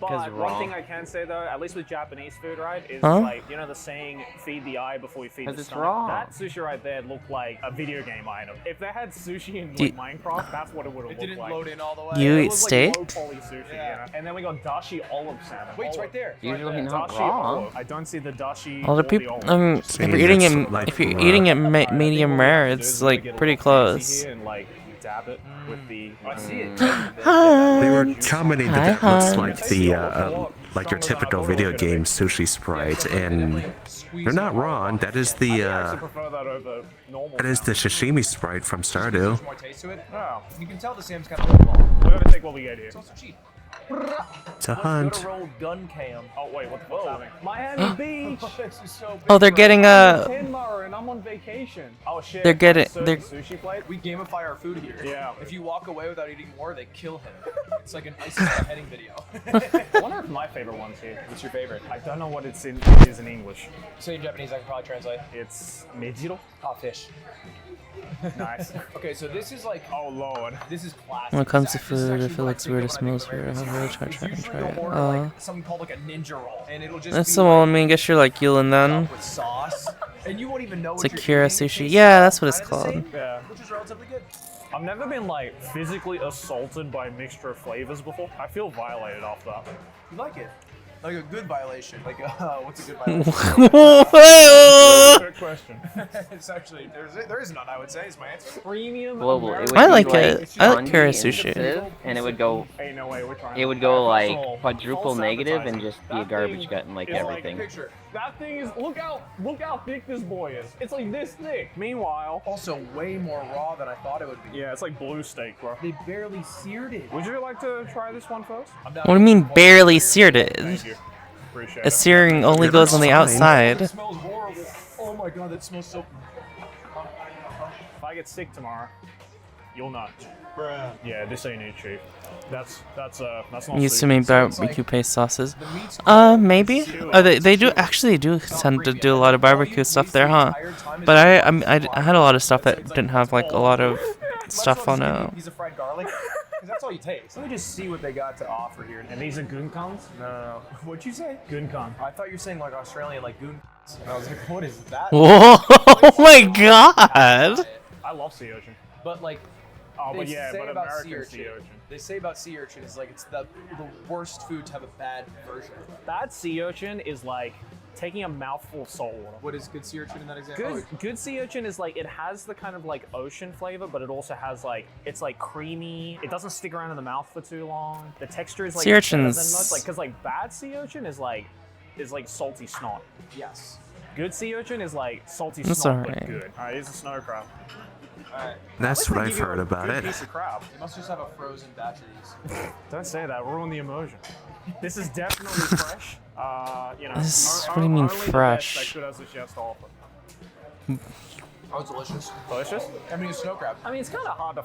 'Cause But raw. one thing I can say though, at least with Japanese food, right, is Huh? like, you know the saying, feed the eye before you feed 'Cause the it's stomach? raw. That sushi right there looked like a video game item. If they had sushi in Do- like, Minecraft, that's what it would have It looked didn't like. load in all the way. You It eat was steak? like low poly sushi, Yeah. you know? And then we got dashi olive salmon. Wait, it's right there. It's Usually right there. not Dashi raw. olive. I don't see the dashi. Well, the or the people, olive. See, if you're eating that's it, like if you're raw. eating it I think medium what rare, we do it's is we like get a pretty little fancy close. here and like dab it with the. I see it. They were commenting that Hi, that looks hon. like the like your typical video game sushi sprite, and They're not wrong. That is the prefer that over normal. that is the sashimi Sprite from Stardew. More taste to it. Oh. You can tell the Sam's kind of low. We're gonna take what we get here. It's also cheap. It's a hunt. Good old gun cam. Oh wait, what the fuck's happening? Miami Beach. This is so big. Oh, they're getting a. Tenmar and I'm on vacation. Oh shit. They're getting. Serve They're. sushi plate. We gamify our food here. Yeah. If you walk away without eating more, they kill him. It's like an ISIS beheading video. I wonder if my favorite one's here. What's your favorite? I don't know what it is in English. Say in Japanese, I can probably translate. It's mejiro. Oh, fish. Nice. Okay, so this is like, oh lord, this is classic. When it comes to This is food, actually if it what I looks think weird, of it when I think smells of weird, American I'll really food. try It's and usually try you'll it. order like something called like a ninja roll, and it'll just That's be the like, one. I mean, guess you're like Yulin then. with sauce, and you won't even know It's what like you're Kira eating. It sushi. tastes Yeah, that's what it's kinda the called. same, Yeah. which is relatively good. I've never been like physically assaulted by a mixture of flavors before. I feel violated after that. You like it? Like a good violation. Like what's a good violation? Good question. It's actually there is none. I would say is my answer. Premium. Global. It would I be like like it. I like kanji Kira and sushi. civ, and it would go. Ain't no way we're trying. It would go First of like all, quadruple false negative and advertising. just be a That garbage thing gut and like is everything. Picture. That thing is look how thick this boy is. It's like this thick. Meanwhile, Also, way more raw than I thought it would be. yeah, it's like blue steak, bro. They barely seared it. Would you like to try this one first? I'm What do you mean barely seared Thank it? you. Appreciate A it. searing only Yeah, goes on the that's fine. It outside. smells horrible. Oh my god, that smells so. If I get sick tomorrow, you'll know. Bruh. Yeah, this ain't it, chief. That's not. You used to make So it's barbecue like- paste sauces. The meat's Maybe. They do actually do tend to do a lot of barbecue stuff there, huh? But I had a lot of stuff that didn't have like a lot of stuff on it. Piece of fried garlic. 'Cause that's all you taste. Let me just see what they got to offer here. And these are gunkans? No. What'd you say? Gunkan. I thought you were saying like Australian, like goon. And I was like, what is that? Whoa! Oh my god! I love sea urchin. But like, Oh, they but yeah, say but about American sea urchin. They say about sea urchin is like it's the worst food to have a bad version of. Bad sea urchin is like taking a mouthful of salt water. What is good sea urchin in that example? Good sea urchin is like, it has the kind of like ocean flavor, but it also has like, it's like creamy. It doesn't stick around in the mouth for too long. The texture is like Sea better urchins- than most, like, cause like bad sea urchin is like salty snot. Yes. Good sea urchin is like salty That's snot, but alright. good. Alright, here's a snow crab. Alright. That's what I've heard about Good it. piece of crab. They must just have a frozen batch of these. Don't say that, ruin the immersion. This is definitely fresh. You know, This- what do you mean only the best fresh? that Good has a chest to offer. Oh, it's delicious. Delicious? I mean, it's snow crab. I mean, it's kind of hard to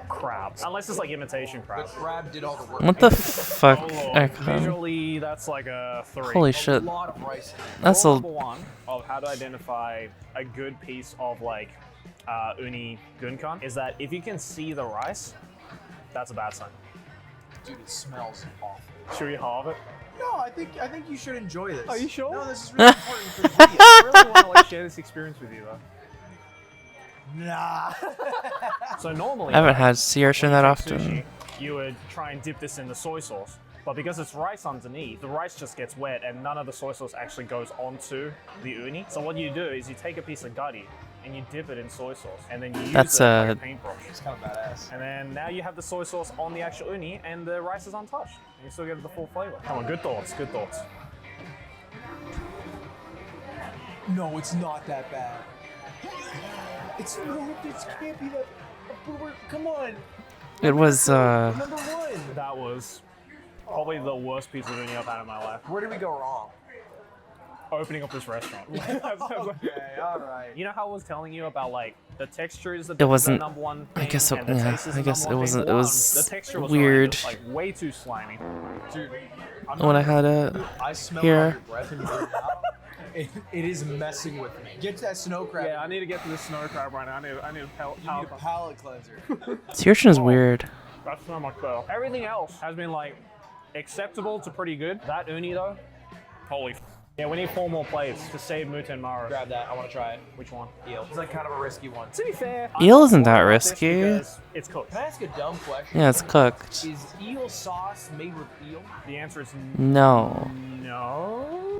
crabs, unless it's like imitation The crab. crab did all the work. What the fuck? Oh, Lord. Icon? Visually, that's like a 3. Holy A shit! lot of rice. That's Rule a number 1 of how to identify a good piece of like uni gunkan is that if you can see the rice, that's a bad sign. Dude, it smells awful. Should we halve it? No, I think you should enjoy this. Are you sure? No, this is really important for the video. I really want to like share this experience with you though. Nah. So normally, I haven't had sea urchin that when you often. take sushi, you would try and dip this in the soy sauce. But because it's rice underneath, the rice just gets wet and none of the soy sauce actually goes onto the uni. So what you do is you take a piece of gutty and you dip it in soy sauce and then you use That's it like a- a paintbrush. It's kind of badass. And then now you have the soy sauce on the actual uni and the rice is untouched. And you still get the full flavor. Come on, good thoughts, good thoughts. No, it's not that bad. It's no, this can't be that. Come on. It was Number one. That was probably the worst piece of uni I've had in my life. Where did we go wrong? Opening up this restaurant. Okay, all right. You know how I was telling you about like the texture is the wasn't- the number one I thing, guess it- and the yeah, taste is I the guess number it one wasn't- thing? it One, was the texture was weird. horrendous, like way too slimy. Dude, when I had it I smell here. it on your breath in your mouth. It is messing with me. Get to that snow crab. Yeah, I need to get to this snow crab right now. I need a palate. You need a palate cleanser. Sea urchin is weird. That's so much better. Everything else has been like acceptable to pretty good. That uni though, holy. Yeah, we need 4 more plates to save Muten Maru. Grab that. I want to try it. Which one? Eel. It's like kind of a risky one. To be fair, Eel isn't I'm that not this risky. because It's cooked. Can I ask a dumb question? Yeah, it's cooked. Is eel sauce made with eel? The answer is No. no.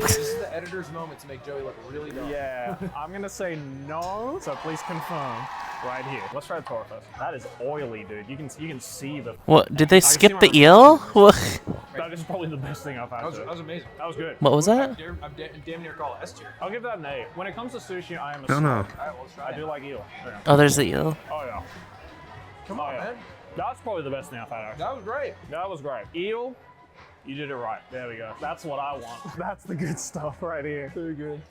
This is the editor's moment to make Joey look really dumb. Yeah, I'm gonna say no. So please confirm. right here. Let's try the toro first. That is oily, dude. You can see the. What? Did they skip the eel? What? That is probably the best thing I've had. That was amazing. That was good. What was that? I'm damn near call S tier. I'll give that an A. When it comes to sushi, I am a No, no. Alright, well, let's try I it. do like eel. Yeah. Oh, there's the eel. Oh yeah. Come on, man. That's probably the best thing I've had. Actually. That was great. That was great. Eel, you did it right. There we go. That's what I want. That's the good stuff right here. Too good.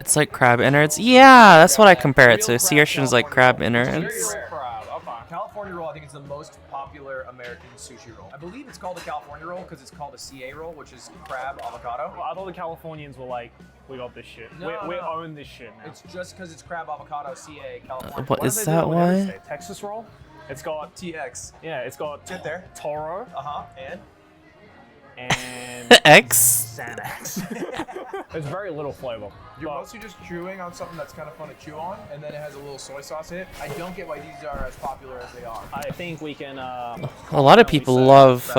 It's like crab innards. Yeah, that's what I compare it to. Sea urchin's like crab innards. Very crab. Okay. California roll, I think, is the most popular American sushi roll. I believe it's called a California roll because it's called a CA roll, which is crab avocado. Well, I thought the Californians were like, we got this shit. No, we no. own this shit now. It's just because it's crab avocado CA California. What do is they do that? with every Why? state? Texas roll. It's got TX. yeah. It's got Get there. Toro And and X. Xanax. There's very little flavor. you're But- mostly just chewing on something that's kind of fun to chew on, and then it has a little soy sauce in it. I don't get why these are as popular as they are. I think we can. A lot of people love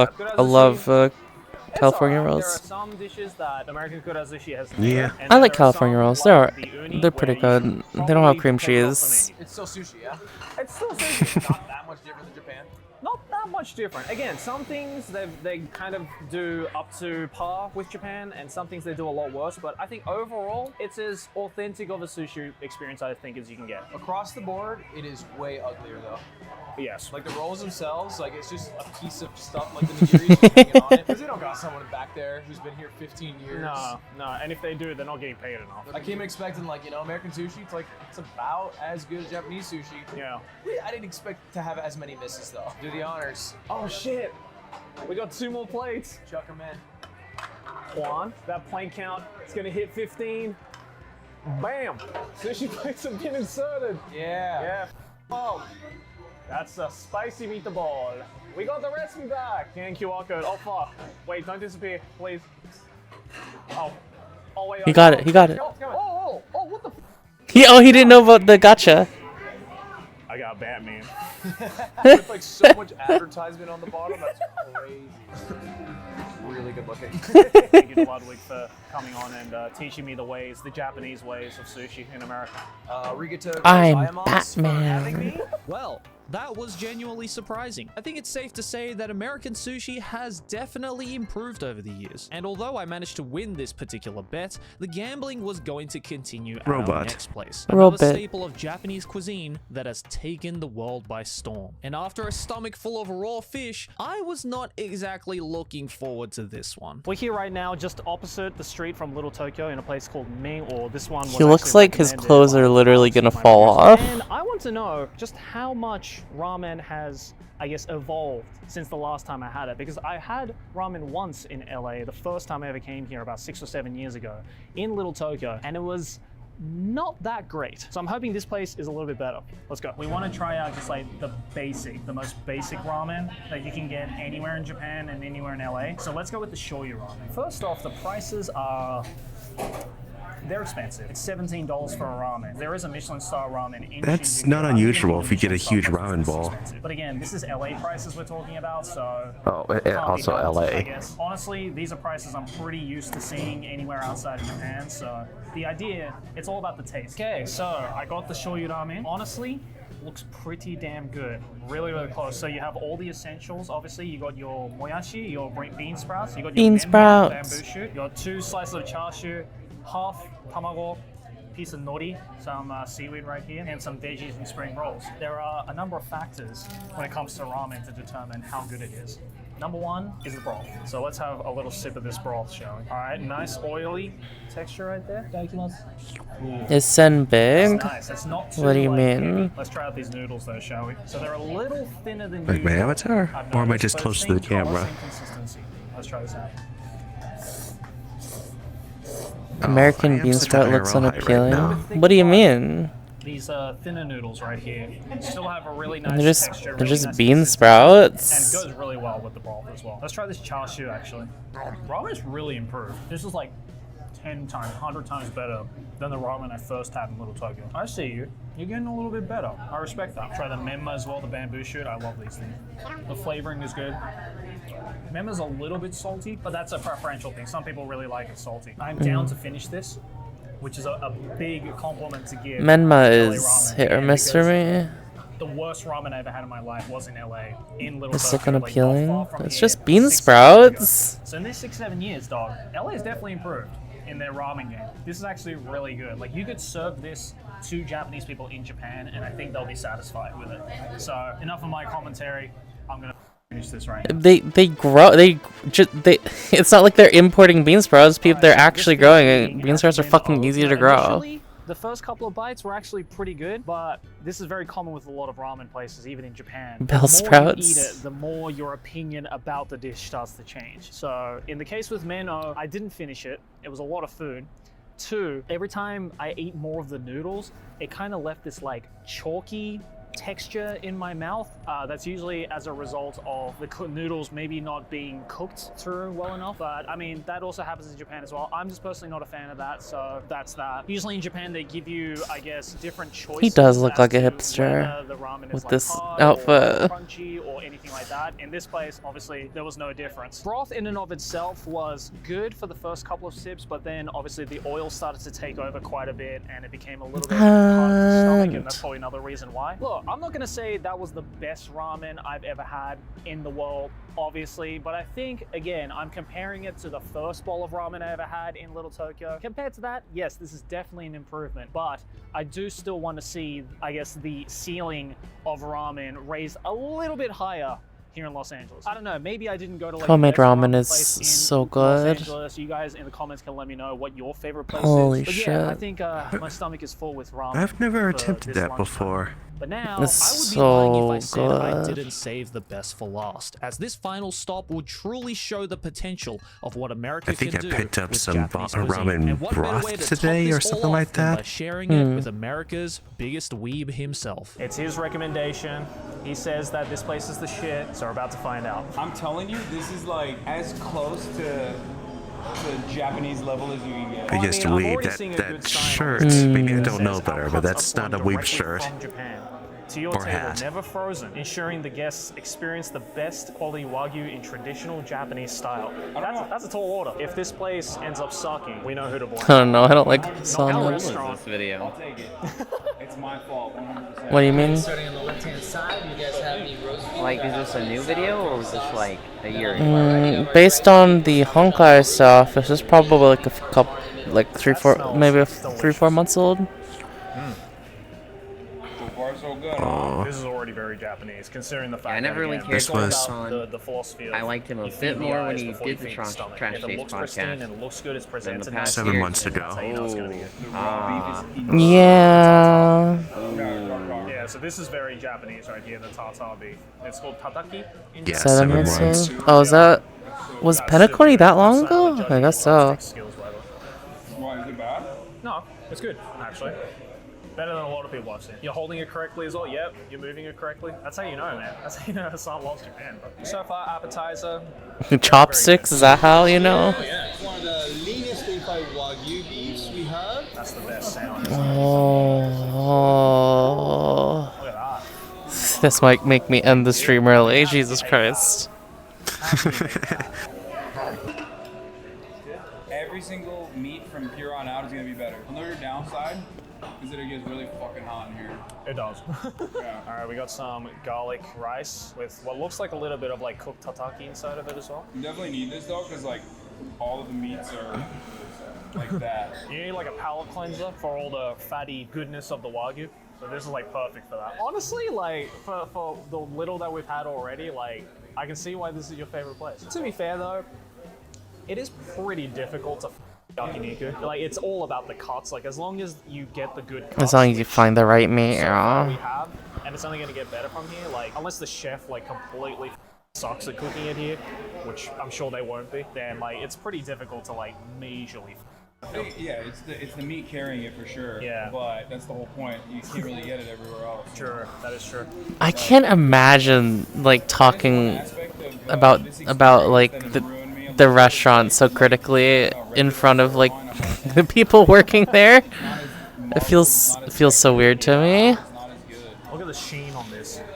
California There are rolls. some dishes that American Kura Sushi has. Yeah. and I like there are California some, rolls. like They're the uni, they're pretty where you good. should They don't have probably cream take it off the cheese. It's still sushi, yeah? menu. It's still sushi. Not that much different than Japan. Not that much different. Again, some things they kind of do up to par with Japan, and some things they do a lot worse. But I think overall, it's as authentic of a sushi experience I think as you can get. Across the board, it is way uglier though. Yes. Like the rolls themselves, like it's just a piece of stuff, like the nigiri's just hanging on it. Because they don't got someone back there who's been here 15 years. No, and if they do, they're not getting paid enough. I came expecting like, American sushi, it's about as good as Japanese sushi. Yeah. I didn't expect to have as many misses though. Do the honors. Oh shit! We got 2 more plates. Chuck them in. Juan, that plate count is gonna hit 15. Bam! Sushi plates have been inserted. Yeah. Yeah. Oh, that's a spicy meatball. We got the recipe back. And QR code. Oh fuck! Wait, don't disappear, please. Oh. Oh wait. He got it. He got it. Oh! What the? He didn't know about the gotcha. I got Batman. With like so much advertisement on the bottom, that's crazy. Really good looking. Thank you to Ludwig for coming on and teaching me the Japanese ways of sushi in America. Arigato I'm gozaimasu for having me. Well, that was genuinely surprising. I think it's safe to say that American sushi has definitely improved over the years. And although I managed to win this particular bet, the gambling was going to continue at our Robot. next place. Robot. Another staple of Japanese cuisine that has taken the world by storm. And after a stomach full of raw fish, I was not exactly looking forward to this one. We're here right now just opposite the street from Little Tokyo in a place called Ming, or this one was He looks actually like his recommended clothes by are literally some gonna of my fall reviewers. off. And I want to know just how much ramen has, I guess, evolved since the last time I had it, because I had ramen once in LA the first time I ever came here about 6 or 7 years ago in Little Tokyo, and it was not that great. So I'm hoping this place is a little bit better. Let's go. We want to try out just like the most basic ramen that you can get anywhere in Japan and anywhere in LA. So let's go with the shoyu ramen. First off, the prices are they're expensive. It's $17 for a ramen. There is a Michelin star ramen in That's Shinjuku. not I don't unusual think if you get a Michelin huge star prices ramen are bowl. expensive. But again, this is LA prices we're talking about, so Oh, can't be also helped, LA. I guess. Honestly, these are prices I'm pretty used to seeing anywhere outside of Japan, so the idea, it's all about the taste. Okay, so I got the shoyu ramen. Honestly, looks pretty damn good. Really, really close. So you have all the essentials. Obviously, you got your moyashi, your bean sprouts, you got your Bean menma, sprouts. bamboo shoot, you got 2 slices of chashu, half tamago, piece of nori, some seaweed right here, and some veggies and spring rolls. There are a number of factors when it comes to ramen to determine how good it is. Number 1 is the broth. So let's have a little sip of this broth, shall we? All right, nice oily texture right there. Is Sen big? That's nice. It's not too, What do you like, mean? heavy. Let's try out these noodles though, shall we? So they're a little thinner than Like my usual, avatar? I've Or am I noticed, just but close to same the camera? color, same consistency. Let's try this out. American I am bean such a sprout looks viral high right unappealing. now. What do you mean? These thinner noodles right here still have a really nice They're just texture. they're really just nice bean consistency, sprouts. and it goes really well with the broth as well. Let's try this chashu actually. Ramen's really improved. This is like 10 times, 100 times better than the ramen I first had in Little Tokyo. I see you. You're getting a little bit better. I respect that. Try the menma as well, the bamboo shoot. I love these things. The flavoring is good. Menma's a little bit salty, but that's a preferential thing. Some people really like it salty. I'm down to finish this, which is a big compliment to give. Menma LA is ramen, hit or again, miss for because me. the worst ramen I ever had in my life was in LA, in Little It's Tokyo, looking like, not appealing. far from It's here, just bean 6, 7 years ago. sprouts. So in this 6-7 years, dog, LA has definitely improved in their ramen game. This is actually really good. Like, you could serve this to Japanese people in Japan, and I think they'll be satisfied with it. So enough of my commentary. I'm gonna finish this right now. They grow. It's not like they're importing bean sprouts. People, they're actually growing it. Bean sprouts are fucking easy to grow. Initially, the first couple of bites were actually pretty good, but this is very common with a lot of ramen places, even in Japan. Bell the more sprouts? you eat it, the more your opinion about the dish starts to change. So in the case with Meno, I didn't finish it. It was a lot of food. 2, every time I ate more of the noodles, it kind of left this like chalky texture in my mouth. That's usually as a result of the noodles maybe not being cooked through well enough, but I mean that also happens in Japan as well. I'm just personally not a fan of that, so that's that. Usually in Japan they give you, I guess, different choices. He does look as like a to hipster whether the ramen is with like this hard outfit. or crunchy or anything like that. In this place, obviously there was no difference. Broth in and of itself was good for the first couple of sips, but then obviously the oil started to take over quite a bit and it became a little bit hard to the stomach, and that's probably another reason why. Look, I'm not gonna say that was the best ramen I've ever had in the world, obviously, but I think, again, I'm comparing it to the first bowl of ramen I ever had in Little Tokyo. Compared to that, yes, this is definitely an improvement, but I do still want to see, I guess, the ceiling of ramen raised a little bit higher here in Los Angeles. I don't know, maybe I didn't go to like Homemade the best ramen is place in so Los good. Angeles. You guys in the comments can let me know what your favorite place Holy is. But yeah, I shit. think my stomach is full with ramen. I've never for attempted this that lunchtime. before. But now, It's I would be lying if I so said I good. didn't save the best for last, as this final stop will truly show the potential of what America I think can I do picked up with some Japanese cuisine. ramen And what better broth way to top today this or all something off like than by that. sharing it with America's biggest weeb himself. It's his recommendation. He says that this place is the shit, so we're about to find out. I'm telling you, this is like as close to Japanese level as you can get. I guess I'm weeb, already seeing a good that sign. shirt, Mm. maybe I It don't know says, better, "Our but cuts that's are not a flown weeb directly shirt. from Japan to your Or table, hat. never frozen, ensuring the guests experience the best quality Wagyu in traditional Japanese style." That's a tall order. If this place ends up sucking, we know who to blame. I don't know. I don't like Not the salmon. restaurant. This video. I'll take it. It's my fault. 100%. What do you mean? Starting on the left-hand side, you guys have the roast beef. Like, is this a new video or was this like a year ago? Based on the Honkai stuff, this is probably like a couple, like 3-4 months old. So far, so good. This is already very Japanese, considering the fact I never that really again, cared it's all for about Sean. the philosophy of I liked him a you feed bit the more when eyes he before did you the feed Trash stomach. Taste If it looks pristine podcast. and it looks good, it's Then presented the nice. past 7 year, months ago. That's how you know it's gonna be good. Yeah. Yeah, so this is very Japanese right here, the tartar beef. It's called tataki. in Yeah, Japan. 7 months old. Oh, is that? Was Penacony that long ago? I guess so. Why is it bad? No, it's good, actually. Better than a lot of people I've seen. You're holding it correctly as well. Yep, you're moving it correctly. That's how you know, man. That's how you know Hassan loves Japan. But so far, appetizer. Chopsticks? Is that how you know? Yeah. One of the leanest deep-fried Wagyu beefs we have. That's the best sound. Oh. Look at that. This might make me end the stream early. Jesus Christ. Every single meat from here on out is gonna be better. Another downside is that it gets really fucking hot in here. It does. Yeah. All right, we got some garlic rice with what looks like a little bit of like cooked tataki inside of it as well. You definitely need this though, because like all of the meats are like that. You need like a palate cleanser for all the fatty goodness of the Wagyu. So this is like perfect for that. Honestly, like for the little that we've had already, like I can see why this is your favorite place. To be fair though, it is pretty difficult to yakiniku. Like it's all about the cuts. Like as long as you get the good cuts. As long as you find the right meat, so far we yeah. have, and it's only going to get better from here. Like unless the chef like completely sucks at cooking it here, which I'm sure they won't be, then like it's pretty difficult to like majorly. Yeah, it's the meat carrying it for sure. Yeah. But that's the whole point. You can't really get it everywhere else. Sure, that is true. I can't imagine like talking about like the restaurant so critically in front of like the people working there. It feels so weird to me. Look at the sheen on this. Look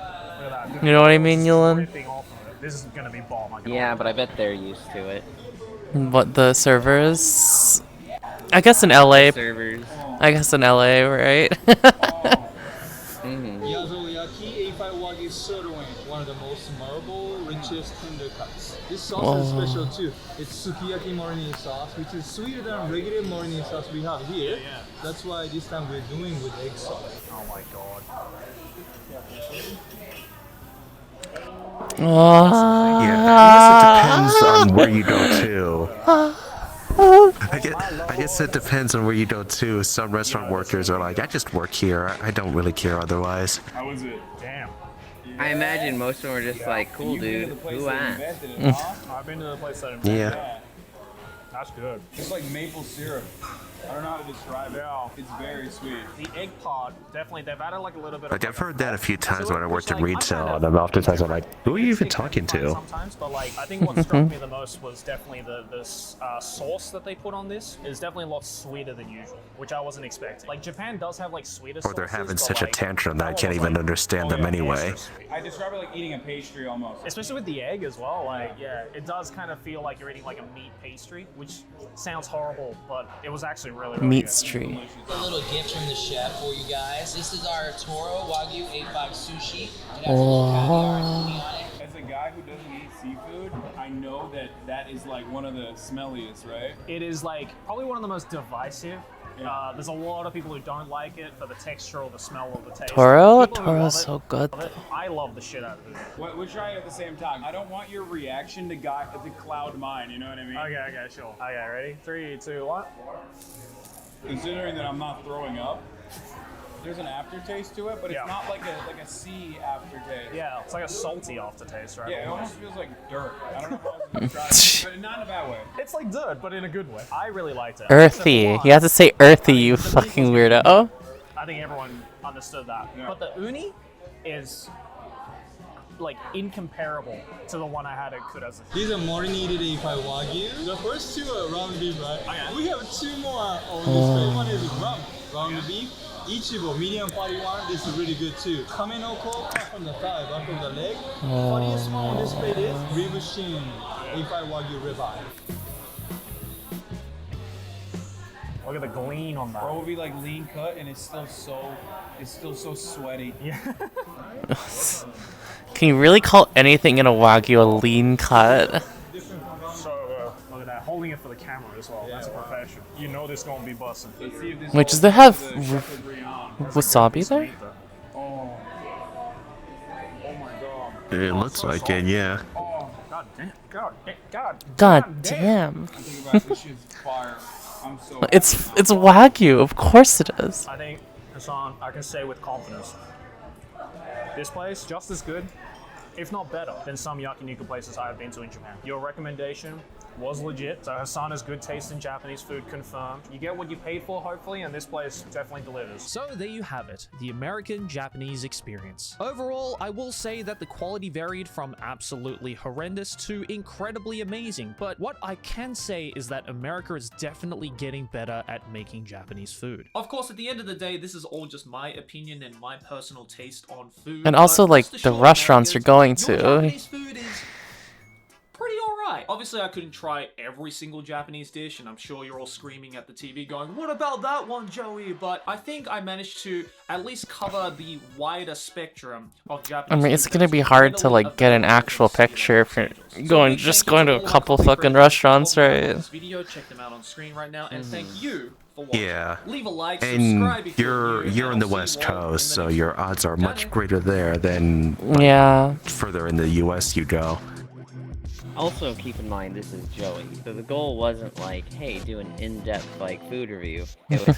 at that. You know what I mean, Yulan? Ripping off of it. This is gonna be bomb. Yeah, but I bet they're used to it. What, the servers? I guess in LA. Servers. I guess in LA, right? Mm-hmm. Sukiyaki A5 Wagyu sirloin, one of the most memorable, richest tender cuts. This sauce is special too. It's Sukiyaki marinade sauce, which is sweeter than regular marinade sauce we have here. That's why this time we're doing with egg sauce. Oh my god. Yeah, I guess it depends on where you go to. I guess it depends on where you go to. Some restaurant workers are like, I just work here. I don't really care otherwise. How was it? Damn. I imagine most of them are just like, cool dude, who asked? I've been to the place that Yeah. That's good. It's like maple syrup. I don't know how to describe it. It's very sweet. The egg pod, definitely, they've added like a little bit Like, of... I've heard that a few times when I worked in retail, and oftentimes I'm like, who are you even talking to? Sometimes, but like, I think what struck me the most was definitely the sauce that they put on this is definitely a lot sweeter than usual, which I wasn't expecting. Like, Japan does have like sweeter Or they're sauces, having but, such a like, tantrum that I can't was, even like, understand them anyway. I describe it like eating a pastry almost. especially with the egg as well, like, yeah, it does kind of feel like you're eating like a meat pastry, which sounds horrible, but it was actually really, really Meat good. street. A little gift from the chef for you guys. This is our Toro Wagyu A5 sushi. It has a little caviar and uni on it. As a guy who doesn't eat seafood, I know that that is like one of the smelliest, right? It is like probably one of the most divisive. There's a lot of people who don't like it for the texture or the smell or the taste. Toro? People who love Toro's it, so good. love it. I love the shit out of it. We'll try it at the same time. I don't want your reaction to cloud mine, you know what I mean? Okay, sure. Okay, ready? 3, 2, 1. Considering that I'm not throwing up, there's an aftertaste to it, but it's not like a sea aftertaste. Yeah, it's like a salty aftertaste, right? Yeah, it almost feels like dirt. I don't know how else to describe it, but not in a bad way. It's like dirt, but in a good way. I really liked it. Earthy. You have to say earthy, you fucking weirdo. I think everyone understood that. But the uni is like incomparable to the one I had at Kurazu. These are marinated A5 Wagyu. The first two are round beef, right? Okay. We have two more on this plate. One is round beef. Ichibo, medium fatty one. This is really good too. Kamenoko, cut from the thigh, not from the leg. Funniest one on this plate is Ribushin A5 Wagyu ribeye. Look at the gleam on that. Or it will be like lean cut and it's still so sweaty. Yeah. Can you really call anything in a Wagyu a lean cut? So, look at that. Holding it for the camera as well. That's a profession. You know this gonna be busting. Wait, does it have wasabi there? Oh my god. It looks like it, yeah. Oh, god damn. God damn. Think about this shit's fire. I'm so It's Wagyu, of course it is. I think, Hassan, I can say with confidence, this place, just as good, if not better, than some yakiniku places I have been to in Japan. Your recommendation was legit, so Hassan has good taste in Japanese food, confirmed. You get what you paid for, hopefully, and this place definitely delivers. So there you have it, the American-Japanese experience. Overall, I will say that the quality varied from absolutely horrendous to incredibly amazing, but what I can say is that America is definitely getting better at making Japanese food. Of course, at the end of the day, this is all just my opinion and my personal taste on food. And also, but like, rest the assured, restaurants you're Americans, going your to. Japanese food is pretty alright. Obviously, I couldn't try every single Japanese dish, and I'm sure you're all screaming at the TV going, what about that one, Joey? But I think I managed to at least cover the wider spectrum of Japanese I mean, food it's that gonna is be hard to, readily like, get an available actual in the city picture if you're So just big going to thank a you to couple all my fucking coffee restaurants, friends right? this video. Check them out on screen right now, and thank you for watching. Yeah. Leave a like, And subscribe if you're new, in and the I'll see West you all in the Coast, so next your odds are much greater there than Yeah. further in the US you go. Also, keep in mind, this is Joey. So the goal wasn't like, hey, do an in-depth like food review. It was,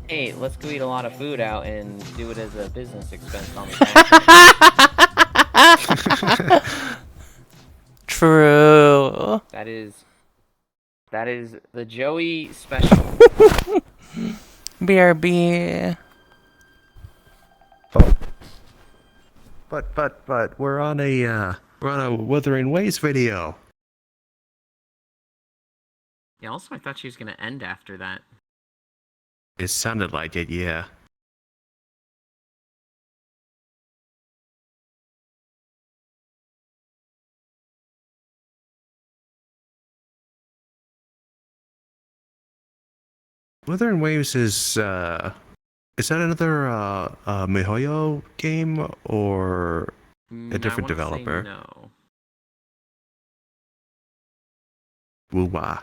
hey, let's go eat a lot of food out and do it as a business expense on the side. True. That is the Joey special. BRB. But we're on a Wuthering Waves video. Yeah, also I thought she was gonna end after that. It sounded like it, yeah. Wuthering Waves is Is that another MiHoYo game or a different I wanna say developer? no. Woo-wah.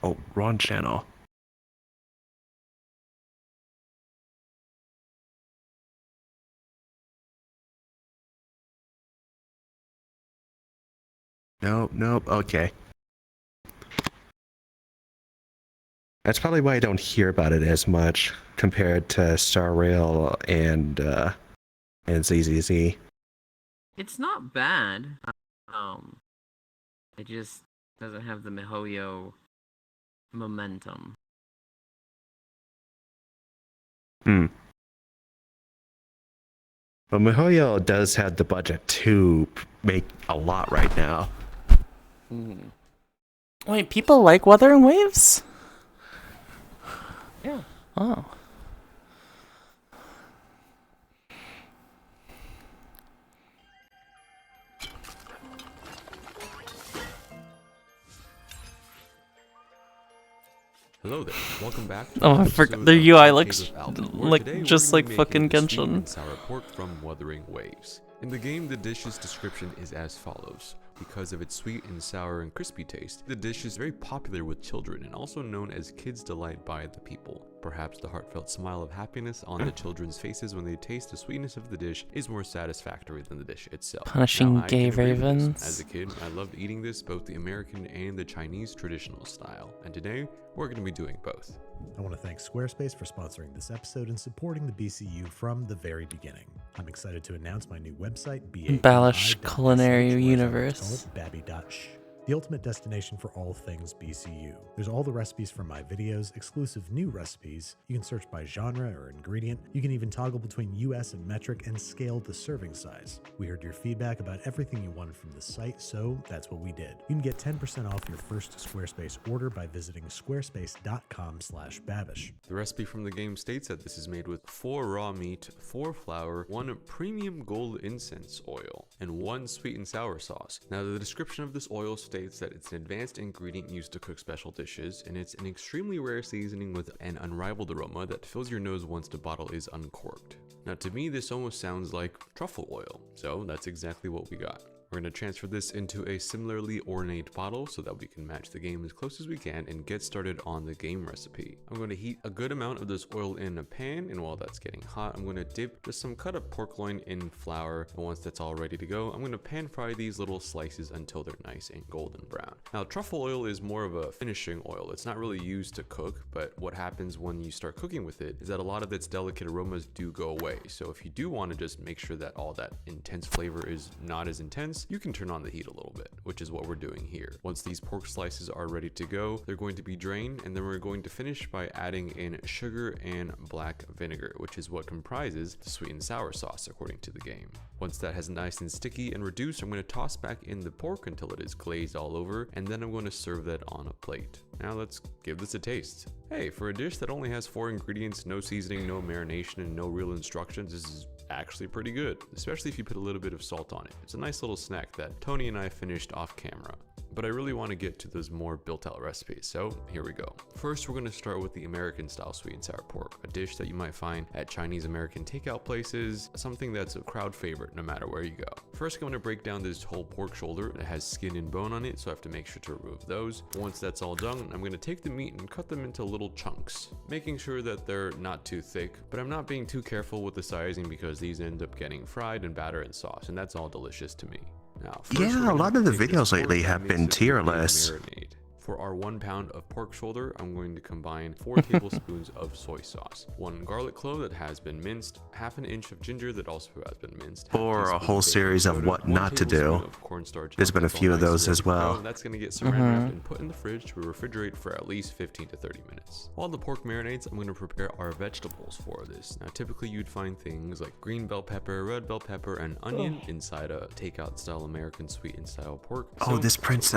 Oh, wrong channel. Nope, okay. That's probably why I don't hear about it as much compared to Star Rail and ZZZ. It's not bad. It just doesn't have the MiHoYo momentum. But MiHoYo does have the budget to make a lot right now. Wait, people like Wuthering Waves? Yeah. Oh. Hello there, welcome back. Oh, I forgot the UI looks like just like fucking Genshin. Sour pork from Wuthering Waves. In the game, the dish's description is as follows. Because of its sweet and sour and crispy taste, the dish is very popular with children and also known as Kids Delight by the people. Perhaps the heartfelt smile of happiness on the children's faces when they taste the sweetness of the dish is more satisfactory than the dish itself. Punishing Now, I gay can agree with this. ravens. As a kid, I loved eating this, both the American and the Chinese traditional style. And today, we're going to be doing both. I want to thank Squarespace for sponsoring this episode and supporting the BCU from the very beginning. I'm excited to announce my new website, Balish Culinary Universe. Babby.sh, the ultimate destination for all things BCU. There's all the recipes from my videos, exclusive new recipes. You can search by genre or ingredient. You can even toggle between US and metric and scale the serving size. We heard your feedback about everything you wanted from the site, so that's what we did. You can get 10% off your first Squarespace order by visiting squarespace.com/babish. The recipe from the game states that this is made with 4 raw meat, 4 flour, 1 premium gold incense oil, and 1 sweet and sour sauce. Now, the description of this oil states that it's an advanced ingredient used to cook special dishes, and it's an extremely rare seasoning with an unrivaled aroma that fills your nose once the bottle is uncorked. Now, to me, this almost sounds like truffle oil, so that's exactly what we got. We're going to transfer this into a similarly ornate bottle so that we can match the game as close as we can and get started on the game recipe. I'm going to heat a good amount of this oil in a pan, and while that's getting hot, I'm going to dip just some cut up pork loin in flour, and once that's all ready to go, I'm going to pan fry these little slices until they're nice and golden brown. Now, truffle oil is more of a finishing oil. It's not really used to cook, but what happens when you start cooking with it is that a lot of its delicate aromas do go away. So if you do want to just make sure that all that intense flavor is not as intense, you can turn on the heat a little bit, which is what we're doing here. Once these pork slices are ready to go, they're going to be drained, and then we're going to finish by adding in sugar and black vinegar, which is what comprises the sweet and sour sauce according to the game. Once that has nice and sticky and reduced, I'm going to toss back in the pork until it is glazed all over, and then I'm going to serve that on a plate. Now let's give this a taste. Hey, for a dish that only has 4 ingredients, no seasoning, no marination, and no real instructions, this is actually pretty good, especially if you put a little bit of salt on it. It's a nice little snack that Tony and I finished off camera. But I really want to get to those more built out recipes, so here we go. First, we're going to start with the American style sweet and sour pork, a dish that you might find at Chinese American takeout places, something that's a crowd favorite no matter where you go. First, I'm going to break down this whole pork shoulder. It has skin and bone on it, so I have to make sure to remove those. Once that's all done, I'm going to take the meat and cut them into little chunks, making sure that they're not too thick, but I'm not being too careful with the sizing because these end up getting fried in batter and sauce, and that's all delicious to me. Now, Yeah, a lot of the videos lately have been tierless. For our 1 pound of pork shoulder, I'm going to combine 4 tablespoons of soy sauce, 1 garlic clove that has been minced, half an inch of ginger that also has been minced, Or a whole series of what not to do. There's been a few of those as well. That's going to get saran wrapped and put in the fridge to refrigerate for at least 15 to 30 minutes. While the pork marinates, I'm going to prepare our vegetables for this. Now, typically you'd find things like green bell pepper, red bell pepper, and onion inside a takeout style American sweet and sour pork. Oh, this prints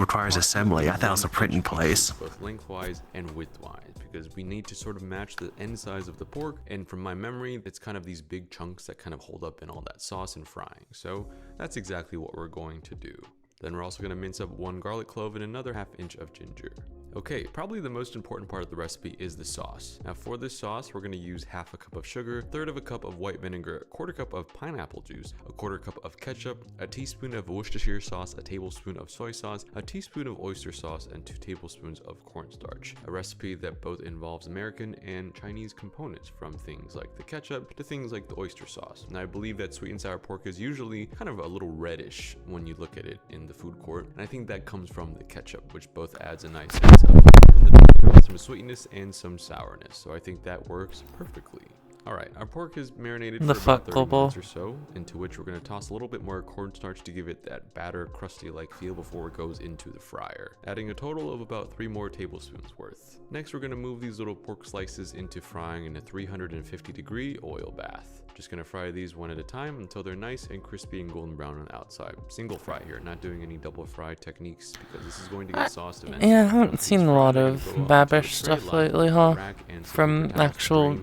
requires assembly. I thought it was a printing place. Both lengthwise and widthwise, because we need to sort of match the end size of the pork, and from my memory, it's kind of these big chunks that kind of hold up in all that sauce and frying. So that's exactly what we're going to do. Then we're also going to mince up 1 garlic clove and another half inch of ginger. Okay, probably the most important part of the recipe is the sauce. Now for this sauce, we're going to use half a cup of sugar, third of a cup of white vinegar, a quarter cup of pineapple juice, a quarter cup of ketchup, a teaspoon of Worcestershire sauce, a tablespoon of soy sauce, a teaspoon of oyster sauce, and 2 tablespoons of cornstarch. A recipe that both involves American and Chinese components, from things like the ketchup to things like the oyster sauce. And I believe that sweet and sour pork is usually kind of a little reddish when you look at it in the food court, and I think that comes from the ketchup, which both adds a nice sense of some sweetness and some sourness, so I think that works perfectly. Alright, our pork is marinated for about 30 minutes or so, into which we're going to toss a little bit more cornstarch to give it that batter, crusty-like feel before it goes into the fryer, adding a total of about 3 more tablespoons worth. Next, we're going to move these little pork slices into frying in a 350-degree oil bath. Just going to fry these one at a time until they're nice and crispy and golden brown on the outside. Single fry here, not doing any double fry techniques, because this is going to get sauced eventually. Yeah, I haven't seen a lot of Babish stuff lately, huh? From actual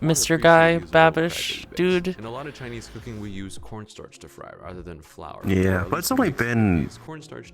Mr. Guy Babish dude. In a lot of Chinese cooking, we use cornstarch to fry rather than flour. Yeah, but it's only been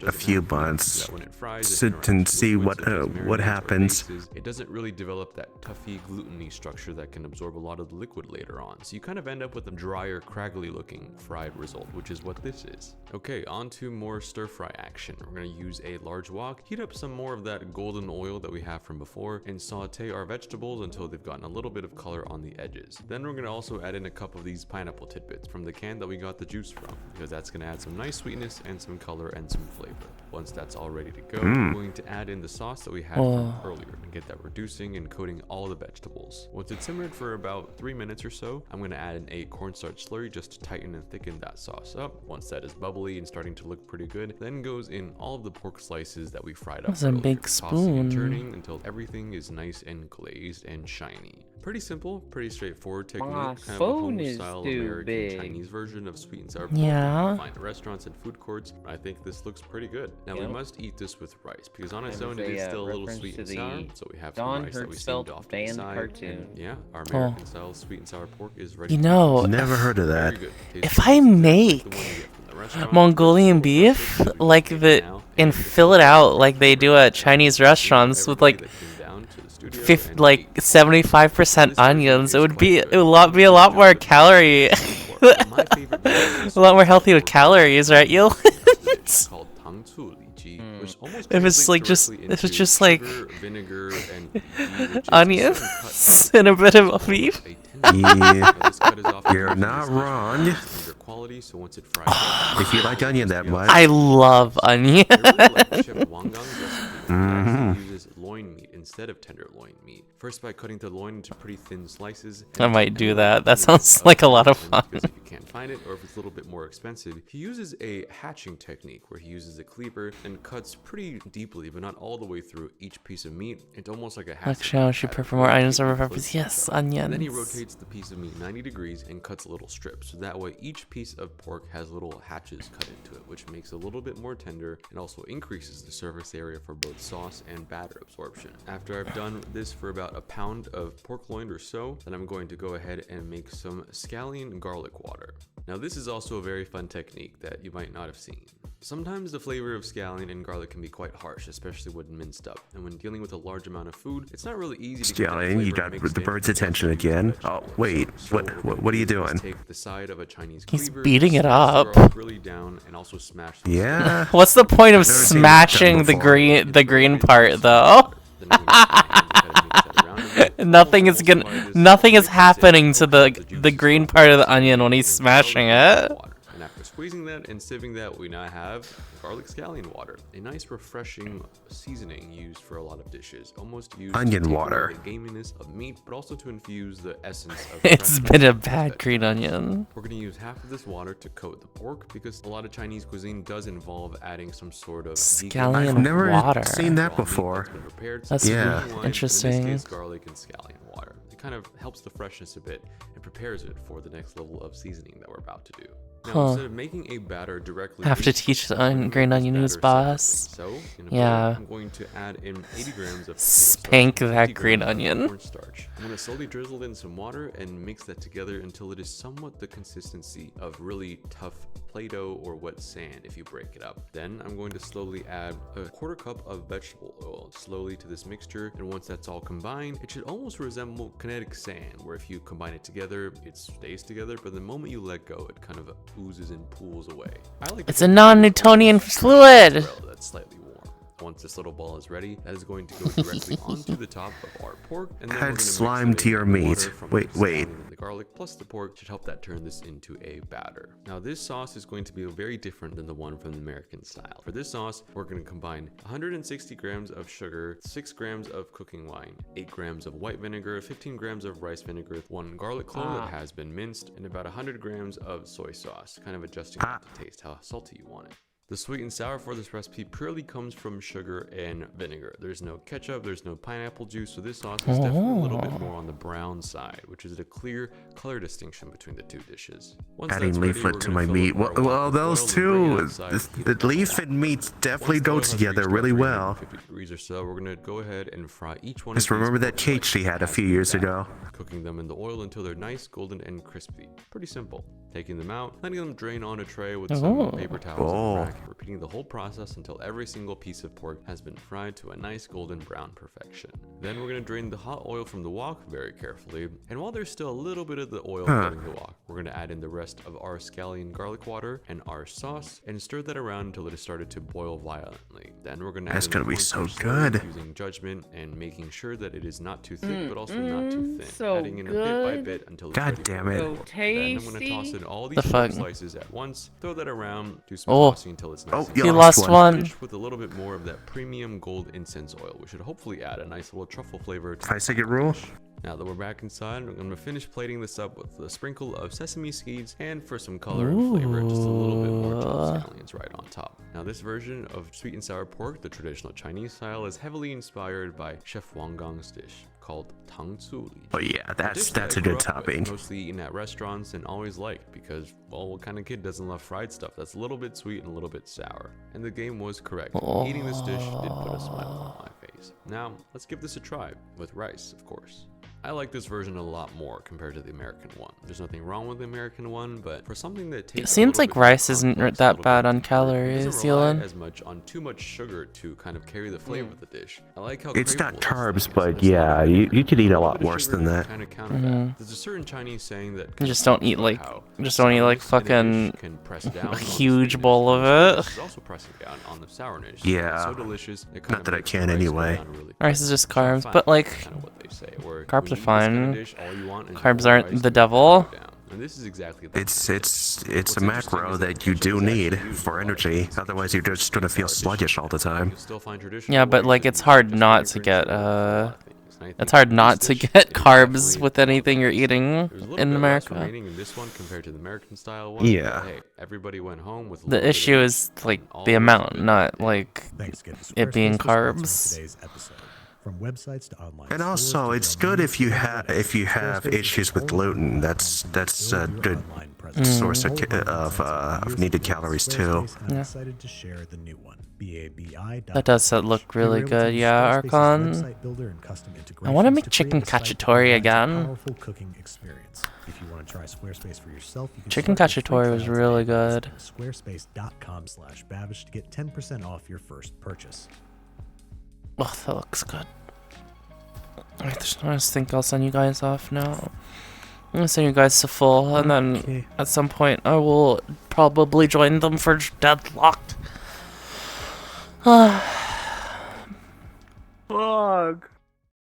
a few months to see what happens. It doesn't really develop that toughy, gluten-y structure that can absorb a lot of the liquid later on. So you kind of end up with a drier, craggly looking fried result, which is what this is. Okay, on to more stir fry action. We're going to use a large wok, heat up some more of that golden oil that we have from before, and saute our vegetables until they've gotten a little bit of color on the edges. Then we're going to also add in a cup of these pineapple tidbits from the can that we got the juice from, because that's going to add some nice sweetness and some color and some flavor. Once that's all ready to go, we're going to add in the sauce that we had from earlier and get that reducing and coating all the vegetables. Once it's simmered for about 3 minutes or so, I'm going to add in a cornstarch slurry just to tighten and thicken that sauce up. Once that is bubbly and starting to look pretty good, then goes in all of the pork slices that we fried up. That's a big spoon. And turning until everything is nice and glazed and shiny. Pretty simple, pretty straightforward technique. My kind of a phone home is style too American big. Chinese version of sweet and sour pork. Yeah. You can find at restaurants and food courts. I think this looks pretty good. Now we must eat this with rice because on its own it is still a little sweet and sour. So we have some rice that we steamed off to the side. And yeah, our American style sweet and sour pork is ready. You know, never heard of that. If I make Mongolian beef and fill it out like they do at Chinese restaurants with like 75% onions, it would be a lot more calorie, a lot more healthy with calories, right? If it's just like vinegar and onions and a bit of beef. Yeah, you're not wrong. If you like onion that much. I love onion. Uses loin meat instead of tenderloin meat. First, by cutting the loin into pretty thin slices. I might do that. That sounds like a lot of fun. Because if you can't find it, or if it's a little bit more expensive, he uses a hatching technique where he uses a cleaver and cuts pretty deeply, but not all the way through each piece of meat. It's almost like a hatchet. Like Shao should prefer more onions over peppers. Yes, onions. And then he rotates the piece of meat 90 degrees and cuts little strips. So that way, each piece of pork has little hatches cut into it, which makes it a little bit more tender and also increases the surface area for both sauce and batter absorption. After I've done this for about a pound of pork loin or so, then I'm going to go ahead and make some scallion garlic water. Now this is also a very fun technique that you might not have seen. Sometimes the flavor of scallion and garlic can be quite harsh, especially when minced up. And when dealing with a large amount of food, it's not really easy to Scallion, you got the bird's attention again. Oh, wait. What are you doing? Take the side of a Chinese He's cleaver, beating it up. really down, and also smash Yeah. What's the point of smashing the green part though? Nothing is happening to the green part of the onion when he's smashing it. And after squeezing that and sieving that, we now have garlic scallion water, a nice refreshing seasoning used for a lot of dishes, almost used onion to take water. away the gaminess of meat, but also to infuse the essence of It's been a bad green onion. We're going to use half of this water to coat the pork because a lot of Chinese cuisine does involve adding some sort of scallion I've never water. seen that before. That's interesting. In this case, garlic and scallion water. It kind of helps the freshness a bit and prepares it for the next level of seasoning that we're about to do. Now, instead of making a batter directly, Have to teach the green onion news boss. So, in a Yeah. bowl, I'm going to add in 80 grams of Spank cornstarch, that 50 green grams of onion. cornstarch. I'm going to slowly drizzle in some water and mix that together until it is somewhat the consistency of really tough Play-Doh or wet sand if you break it up. Then I'm going to slowly add a 1/4 cup of vegetable oil slowly to this mixture, and once that's all combined, it should almost resemble kinetic sand, where if you combine it together, it stays together, but the moment you let go, it kind of oozes and pools away. It's a non-Newtonian fluid. That's slightly warm. Once this little ball is ready, that is going to go directly onto the top of our pork, and then we're Add going to slime to your meat. Wait. the garlic plus the pork should help that turn this into a batter. Now this sauce is going to be very different than the one from the American style. For this sauce, we're going to combine 160 grams of sugar, 6 grams of cooking wine, 8 grams of white vinegar, 15 grams of rice vinegar, 1 garlic clove that has been minced, and about 100 grams of soy sauce, kind of adjusting it to taste how salty you want it. The sweet and sour for this recipe purely comes from sugar and vinegar. There's no ketchup, there's no pineapple juice, so this sauce is definitely a little bit more on the brown side, which is a clear color distinction between the two dishes. Adding leaflet to my meat. Well, those two, the leaf and meat definitely go together really well. 50 degrees or so, we're gonna go ahead and fry each one. Just remember that cake she had a few years ago. Cooking them in the oil until they're nice, golden, and crispy. Pretty simple. Taking them out, letting them drain on a tray with some paper towels and rack, repeating the whole process until every single piece of pork has been fried to a nice golden brown perfection. Then we're going to drain the hot oil from the wok very carefully, and while there's still a little bit of the oil filling the wok, we're going to add in the rest of our scallion garlic water and our sauce and stir that around until it has started to boil violently. Then we're going to add That's in gonna the be so cornstarch good. using judgment and making sure that it is not too thick but also not too thin. So Adding in a bit by bit until it's God ready damn for it. the pork. Then I'm going to toss in all these fuck? slices at once, throw that around, do some Oh. tossing until it's nice. Oh, and you He lost lost one. one. Finish with a little bit more of that premium gold incense oil, which should hopefully add a nice little truffle flavor to 5-second rule. Now that we're back inside, I'm going to finish plating this up with a sprinkle of sesame seeds and for some color and flavor, just a little bit more chopped scallions right on top. Now this version of sweet and sour pork, the traditional Chinese style, is heavily inspired by Chef Wang Gang's dish called Tang Cu Li. Oh yeah, dish that's that a I grew good up with, topping. mostly eaten at restaurants and always liked because, well, what kind of kid doesn't love fried stuff that's a little bit sweet and a little bit sour? And the game was correct. Eating this dish did put a smile on my face. Now, let's give this a try, with rice, of course. I like this version a lot more compared to the American one. There's nothing wrong with the American one, but for something that takes It seems like rice isn't that bad on calories, rely Elon. as much on too much sugar to kind of carry the flavor of the dish. I like how It's not craveable this carbs, thing is. but It's yeah, not you could eat a lot bit of worse sugar than to that. kind of counter that. There's a certain Chinese saying that You just don't eat like, sourness fucking in a dish fucking can press down on a the huge sweetness, bowl of and it. this is also pressing down on the sourness. It's Yeah. so delicious. It kind Not of that I makes the can rice go anyway. down really Rice quick. is just Which I carbs, find but like, kind of what they say, where carbs when are you eat this kind of fine. dish, all you want is Carbs more aren't rice the to devil. go down. And this is exactly that It's kind of dish. it's a macro that you do need for energy. Otherwise, you're just gonna feel sluggish all the time. You'll still find traditional Yeah, but ways like to it's use hard just not right to ingredients get for a lot of things. And I it's think hard this not to dish get is carbs definitely with anything you're eating There's a little in bit less America. remaining in this one compared to the American style one. Yeah. But hey, everybody went home with a The little bit of issue each, is like and all the rest amount, of it not yeah. like Thanks again to it being Squarespace for sponsoring carbs. today's episode. From websites to online And stores also, to it's your good own if you website, have Squarespace is issues the with only gluten. platform That's to a build your good online presence. source of All of needed calories too. Squarespace, and I'm Yeah. excited to share the new one, BABI.com. That does look really We were able to good, use yeah, Squarespace's Archon. website builder and custom I want to integrations make to chicken create a site that cacciatore provides a again. powerful cooking experience. If you want to try Squarespace for yourself, you can Chicken start your free cacciatore was trial really today by good. visiting Squarespace.com/Babish to get 10% off your first purchase. Oh, that looks good. I just think I'll send you guys off now. I'm gonna send you guys to full, and then Okay. at some point I will probably join them for Deadlocked. Fuck.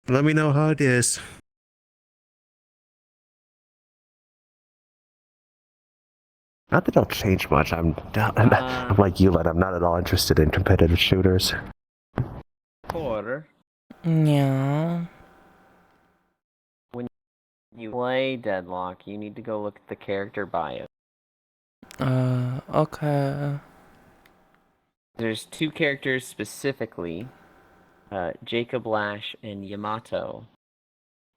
Let me know how it is. Not that it'll change much. I'm like you, Led. I'm not at all interested in competitive shooters. Porter, Yeah. when you play Deadlock, you need to go look at the character bio. Okay. There's two characters specifically, Jacob Lash and Yamato,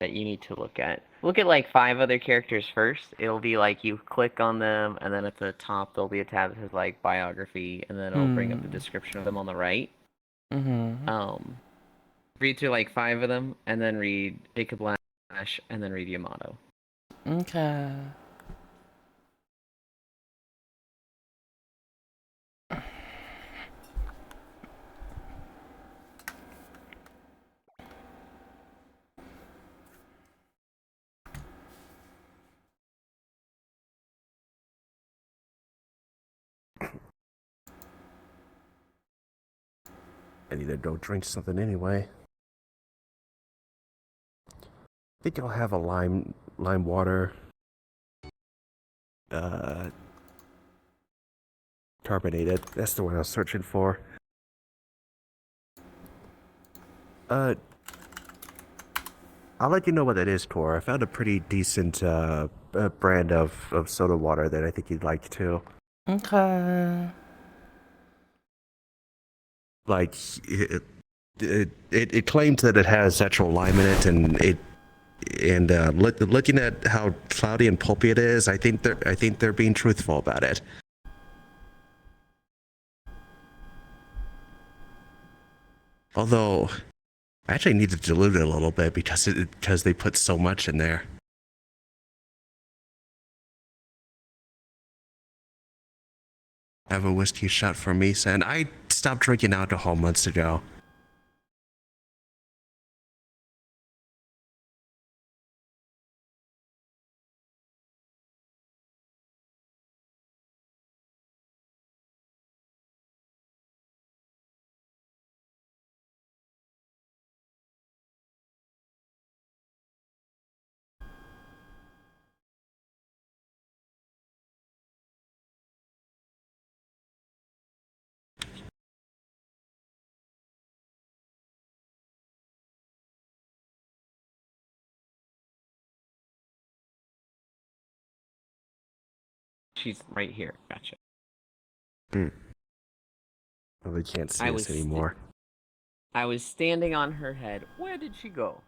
that you need to look at. Look at like 5 other characters first. It'll be like you click on them, and then at the top there'll be a tab that says like biography, and then it'll bring up the description of them on the right. Read through like 5 of them, and then read Jacob Lash, and then read Yamato. Okay. I need to go drink something anyway. I think I'll have a lime water. Carbonated. That's the one I was searching for. I'll let you know what that is, Tor. I found a pretty decent brand of soda water that I think you'd like too. Okay. Like it claims that it has natural lime in it, and looking at how cloudy and pulpy it is, I think they're being truthful about it. Although I actually need to dilute it a little bit because they put so much in there. Have a whiskey shot for me, Sen. I stopped drinking alcohol months ago. She's right here. Gotcha. Well, they can't see us anymore. I was standing on her head. Where did she go?